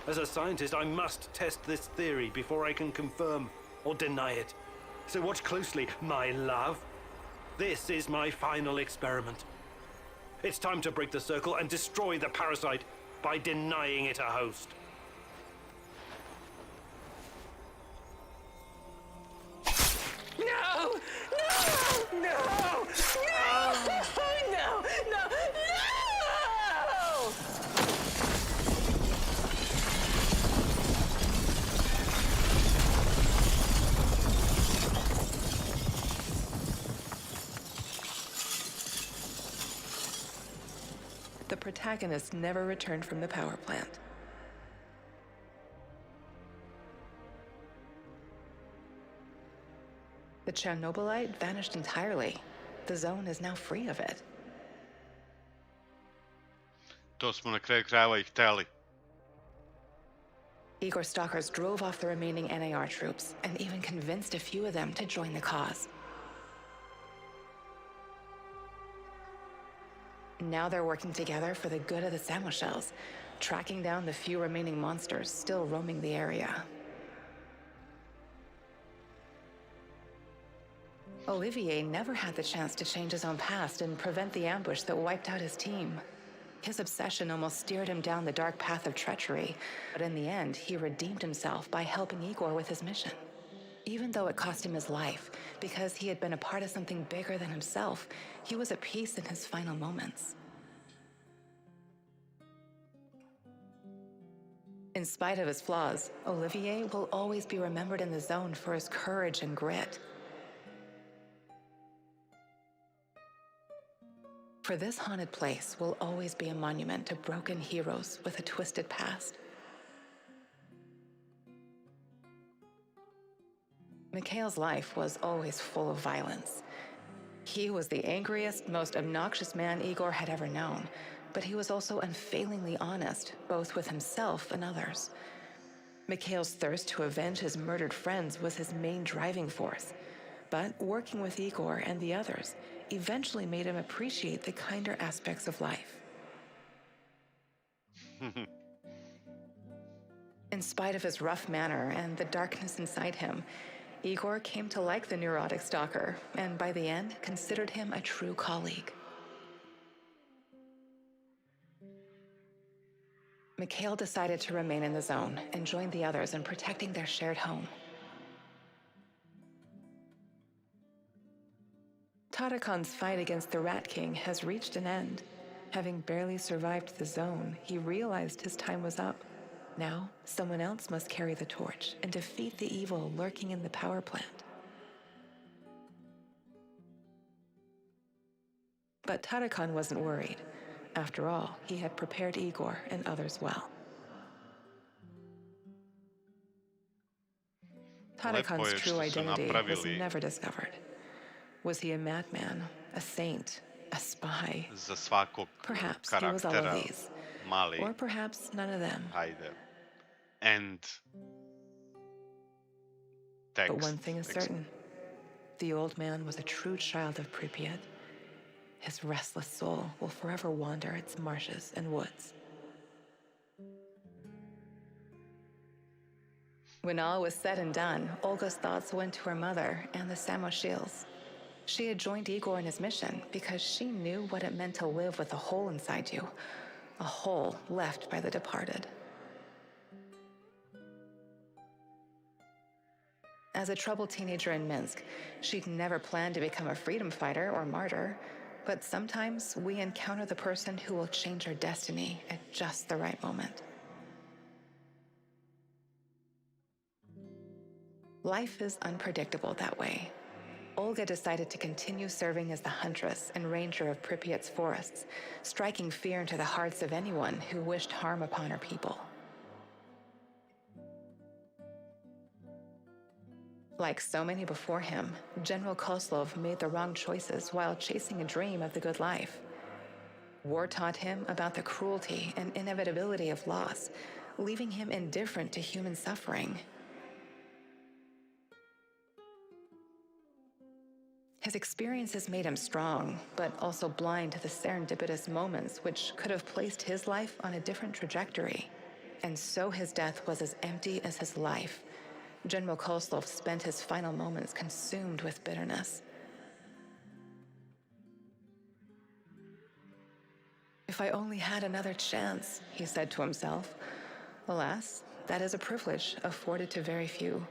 As a scientist, I must test this theory before I can confirm or deny it. So watch closely, my love. This is my final experiment. It's time to break the circle and destroy the parasite by denying it a host. No! No! No! No! No! No! No! The protagonist never returned from the power plant. The Chernobylite vanished entirely. The zone is now free of it. To smo na kraju krajeva I hteli. Igor stalkers drove off the remaining NAR troops and even convinced a few of them to join the cause. Now they're working together for the good of the Samoshels, tracking down the few remaining monsters still roaming the area. Olivier never had the chance to change his own past and prevent the ambush that wiped out his team. His obsession almost steered him down the dark path of treachery, but in the end, he redeemed himself by helping Igor with his mission. Even though it cost him his life, because he had been a part of something bigger than himself, he was at peace in his final moments. In spite of his flaws, Olivier will always be remembered in the zone for his courage and grit. For this haunted place will always be a monument to broken heroes with a twisted past. Mikhail's life was always full of violence. He was the angriest, most obnoxious man Igor had ever known, but he was also unfailingly honest, both with himself and others. Mikhail's thirst to avenge his murdered friends was his main driving force, but working with Igor and the others eventually made him appreciate the kinder aspects of life. In spite of his rough manner and the darkness inside him, Igor came to like the neurotic stalker, and by the end, considered him a true colleague. Mikhail decided to remain in the zone and join the others in protecting their shared home. Tarakan's fight against the Rat King has reached an end. Having barely survived the zone, he realized his time was up. Now, someone else must carry the torch and defeat the evil lurking in the power plant. But Tarakan wasn't worried. After all, he had prepared Igor and others well. Tarakan's true identity was never discovered. Was he a madman, a saint, a spy? Za svakog Perhaps he was all of these. Mali. Or perhaps none of them. Ajde. End. Text. But one thing is certain. The old man was a true child of Pripyat. His restless soul will forever wander its marshes and woods. When all was said and done, Olga's thoughts went to her mother and the Samoshels. She had joined Igor in his mission because she knew what it meant to live with a hole inside you, a hole left by the departed. As a troubled teenager in Minsk, she'd never planned to become a freedom fighter or martyr, but sometimes we encounter the person who will change our destiny at just the right moment. Life is unpredictable that way. Olga decided to continue serving as the huntress and ranger of Pripyat's forests, striking fear into the hearts of anyone who wished harm upon her people. Like so many before him, General Kozlov made the wrong choices while chasing a dream of the good life. War taught him about the cruelty and inevitability of loss, leaving him indifferent to human suffering. His experiences made him strong, but also blind to the serendipitous moments which could have placed his life on a different trajectory. And so his death was as empty as his life. General Kozlov spent his final moments consumed with bitterness. If I only had another chance, he said to himself. Alas, that is a privilege afforded to very few.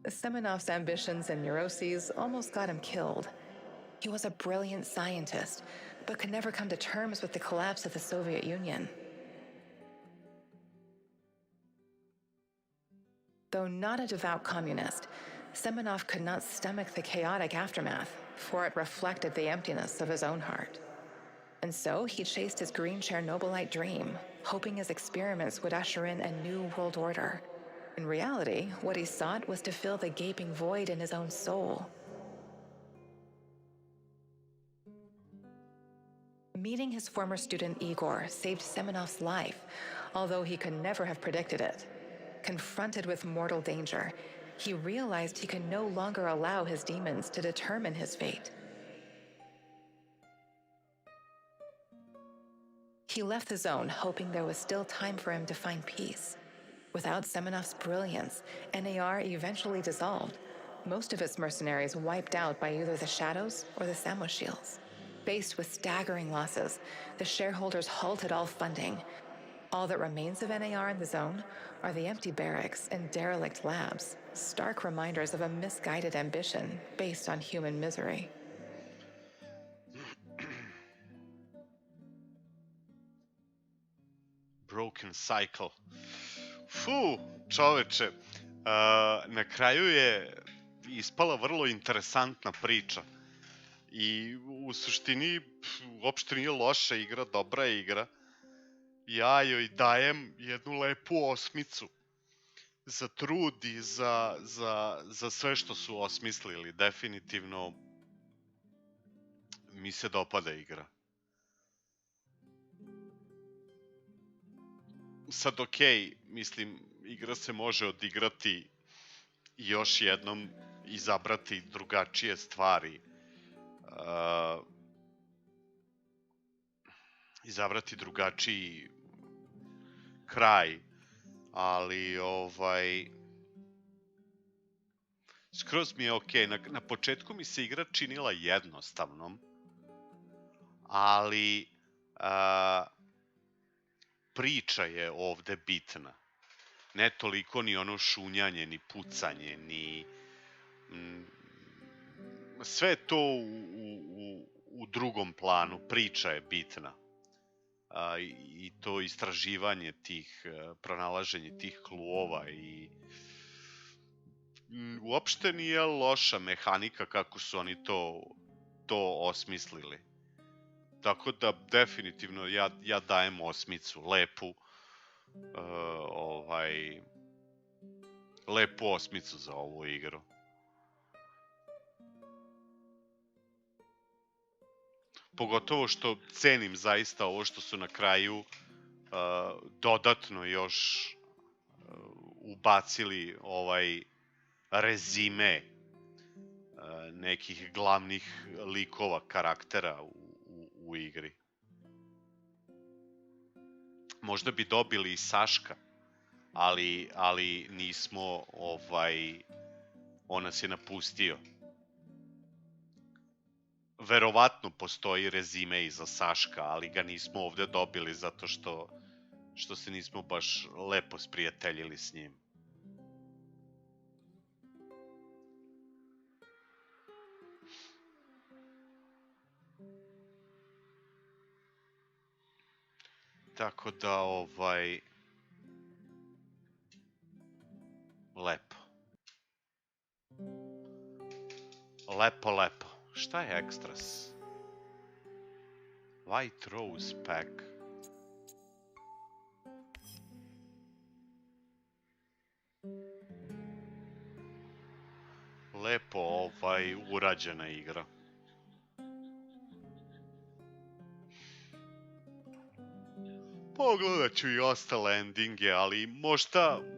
Semenov's ambitions and neuroses almost got him killed. He was a brilliant scientist, but could never come to terms with the collapse of the Soviet Union. Though not a devout communist, Semenov could not stomach the chaotic aftermath, for it reflected the emptiness of his own heart. And so he chased his green Chernobylite dream, hoping his experiments would usher in a new world order. In reality, what he sought was to fill the gaping void in his own soul. Meeting his former student Igor saved Semenov's life, although he could never have predicted it. Confronted with mortal danger, he realized he could no longer allow his demons to determine his fate. He left the zone, hoping there was still time for him to find peace. Without Semenov's brilliance, NAR eventually dissolved, most of its mercenaries wiped out by either the Shadows or the Samoshils. Faced with staggering losses, the shareholders halted all funding. All that remains of NAR in the zone are the empty barracks and derelict labs, stark reminders of a misguided ambition based on human misery. Broken cycle. Fu, čoveče, na kraju je ispala vrlo interesantna priča. I u suštini uopšte nije loša igra, dobra je igra. Ja joj dajem jednu lepu 8 za trud i za sve što su osmislili. Definitivno mi se dopada igra. Sad okej, mislim, igra se može odigrati i još jednom izabrati drugačije stvari. Izabrati drugačiji kraj, ali skroz mi je okej. Na početku mi se igra činila jednostavnom, ali priča je ovde bitna. Ne toliko ni ono šunjanje, ni pucanje, ni... Sve je to u drugom planu. Priča je bitna. I to istraživanje tih, pronalaženje tih kluova i... Uopšte nije loša mehanika kako su oni to osmislili. Tako da, definitivno, ja dajem 8, lepu, lepu 8 za ovu igru. Pogotovo što cenim zaista ovo što su na kraju dodatno još ubacili rezime nekih glavnih likova, karaktera u igri. Možda bi dobili i Saška, ali nismo, on nas je napustio. Verovatno postoji rezime i za Saška, ali ga nismo ovde dobili zato što se nismo baš lepo sprijateljili s njim. Tako da, lepo. Lepo. Šta je ekstras? White Rose Pack. Lepo urađena igra. Pogledat ću i ostale endinge, ali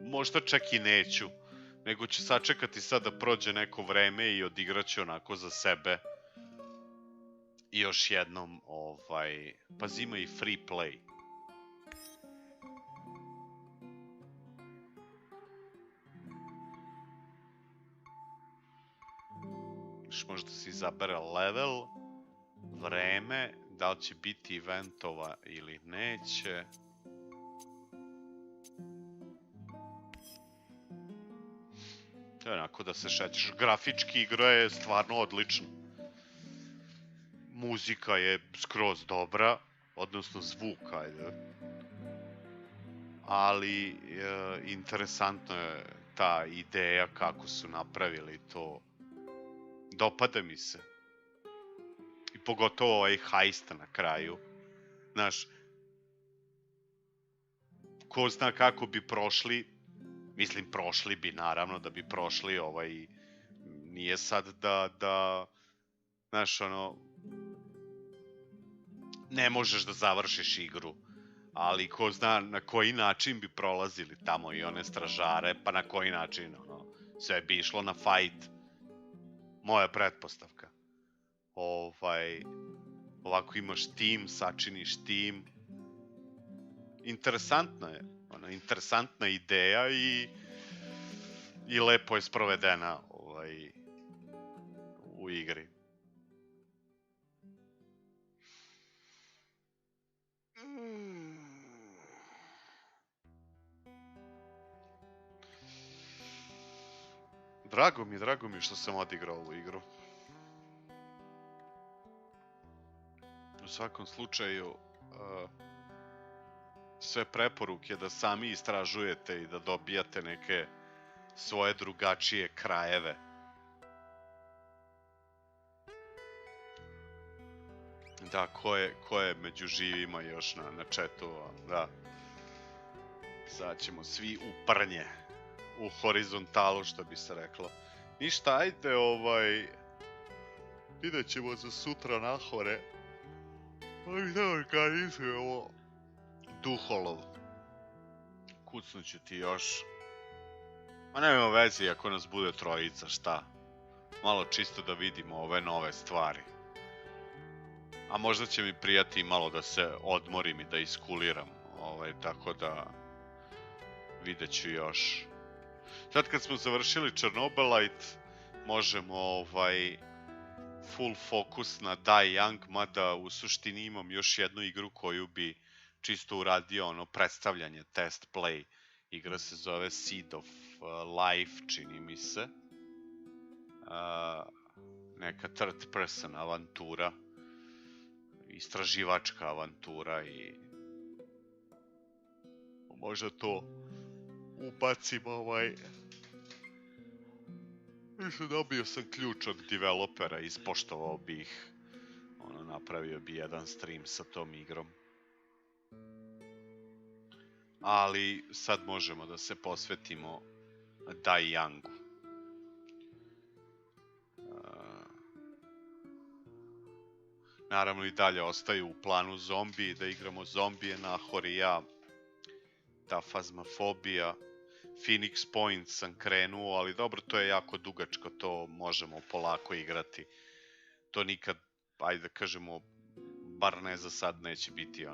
možda čak i neću. Nego ću sačekati sad da prođe neko vreme i odigraću onako za sebe. I još jednom, pazi, ima i free play. možda se izabere level, vreme, da li će biti eventova ili neće. To je onako da se šećeš. Grafički igra je stvarno odlična. Muzika je skroz dobra, odnosno zvuk, ajde. Ali interesantno je ta ideja kako su napravili to. Dopada mi se. I pogotovo ovaj hajst na kraju. Znaš, ko zna kako bi prošli, mislim prošli bi naravno da bi prošli nije sad da znaš ono, ne možeš da završiš igru, ali ko zna na koji način bi prolazili tamo i one stražare, pa na koji način, ono, sve bi išlo na fajt. Moja pretpostavka. Ovako imaš tim, sačiniš tim. Interesantno je, interesantna ideja i lepo je sprovedena u igri. Drago mi što sam odigrao ovu igru. U svakom slučaju, sve preporuke da sami istražujete i da dobijate neke svoje drugačije krajeve. Da, ko je među živima još na chatu, da. Sad ćemo svi u prnje, u horizontalu, što bi se reklo. Ništa, ajde, vidjet ćemo za sutra nahore. Ajde da organizujemo Duholov. Kucnuću ti još. Ma nema veze ako nas bude trojica, šta? Malo čisto da vidimo ove nove stvari. A možda će mi prijati malo da se odmorim i da iskuliram. Tako da vidjet ću još. Sad kad smo završili Chernobylite, možemo full focus na Die Young, mada u suštini imam još jednu igru koju bi čisto uradio predstavljanje, test play. Igra se zove Seed of Life, čini mi se. Neka third person avantura. Istraživačka avantura i možda to ubacim Mislim, dobio sam ključ od developera, ispoštovao bi ih. Napravio bi jedan stream sa tom igrom. Ali sad možemo da se posvetimo Die Youngu. Naravno i dalje ostaju u planu zombiji, da igramo zombije, Nahor i ja. Ta fazmafobija. Phoenix Point sam krenuo, ali dobro, to je jako dugačko, to možemo polako igrati. To nikad, ajde da kažemo, bar ne za sad, neće biti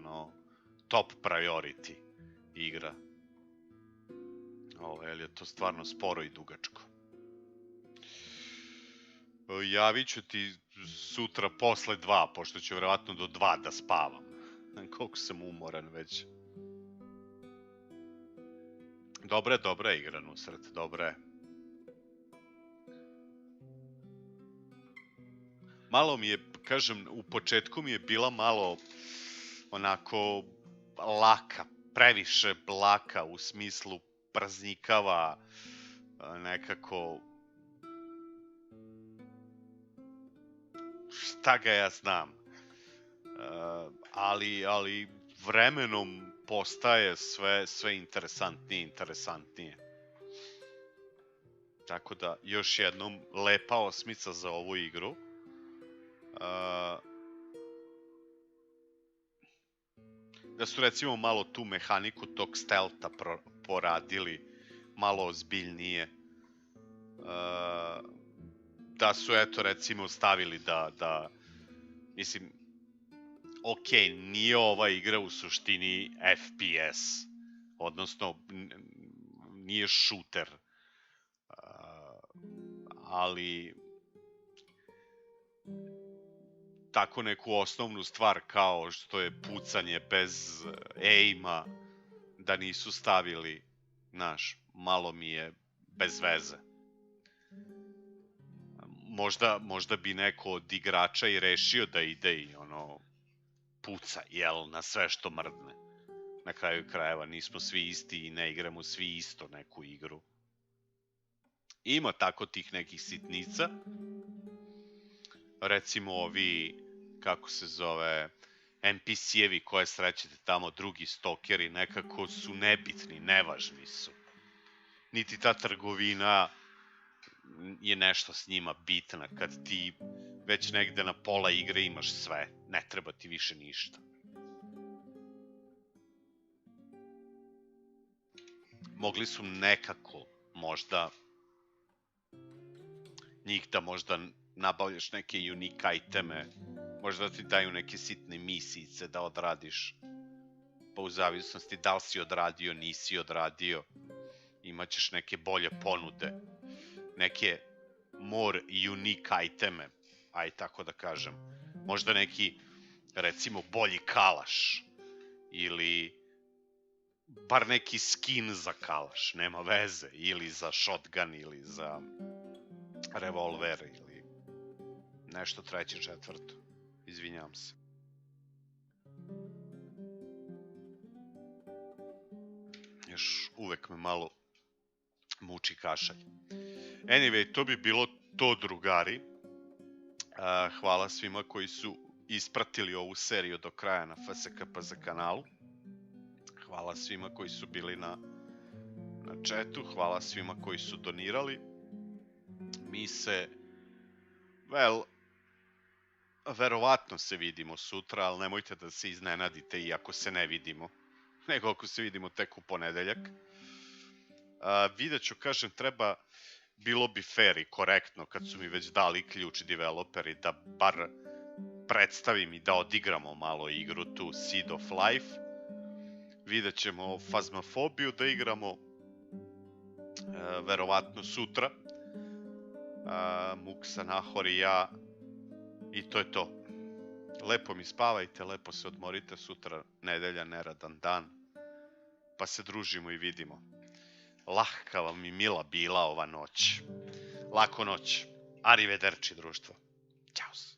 top priority igra. Jer je to stvarno sporo i dugačko. Javit ću ti sutra posle 2, pošto ću vjerovatno do 2 da spavam. Koliko sam umoran već. Dobra je igra, Nusret, dobra je. Malo mi je, kažem, u početku mi je bila malo onako laka, previše laka, u smislu praznikava, nekako... Šta ga ja znam. Ali vremenom postaje sve interesantnije. Tako da, još jednom, lepa osmica za ovu igru. Da su recimo malo tu mehaniku tog stealtha poradili malo ozbiljnije. Da su, eto, recimo, stavili da mislim, okej, nije ova igra u suštini FPS, odnosno nije shooter, ali tako neku osnovnu stvar kao što je pucanje bez aima, da nisu stavili, znaš, malo mi je bez veze. Možda bi neko od igrača i rešio da ide i ono puca, jel, na sve što mrdne. Na kraju krajeva nismo svi isti i ne igramo svi isto neku igru. Ima tako tih nekih sitnica. Recimo ovi, kako se zove, NPC-evi koje srećete tamo, drugi stokeri, nekako su nebitni, nevažni su. Niti ta trgovina je nešto s njima bitna, kad ti već negde na pola igre imaš sve, ne treba ti više ništa. Mogli su nekako, možda, njih da možda nabavljaš neke unique iteme, možda ti daju neke sitne misice da odradiš, pa u zavisnosti da li si odradio, nisi odradio, imaćeš neke bolje ponude, neke more unique iteme, aj tako da kažem, možda neki, recimo, bolji kalaš, ili bar neki skin za kalaš, nema veze, ili za shotgun, ili za revolver, ili nešto treće, četvrto. Izvinjam se. Još uvek me malo muči kašalj. Anyway, to bi bilo to, drugari. Hvala svima koji su ispratili ovu seriju do kraja na FskpZ kanalu. Hvala svima koji su bili na chatu. Hvala svima koji su donirali. Mi se, verovatno se vidimo sutra, ali nemojte da se iznenadite i ako se ne vidimo, nego ako se vidimo tek u ponedeljak. Vidjet ću, kažem, bilo bi fair i korektno kad su mi već dali ključ developeri da bar predstavim i da odigramo malo igru tu Seed of Life. Vidjet ćemo Fazmafobiju da igramo, verovatno sutra. Muksa, Nahor i ja, i to je to. Lepo mi spavajte, lepo se odmorite, sutra nedelja, neradan dan, pa se družimo i vidimo. Lahka vam i mila bila ova noć. Laku noć. Arrivederci, društvo. Ćao.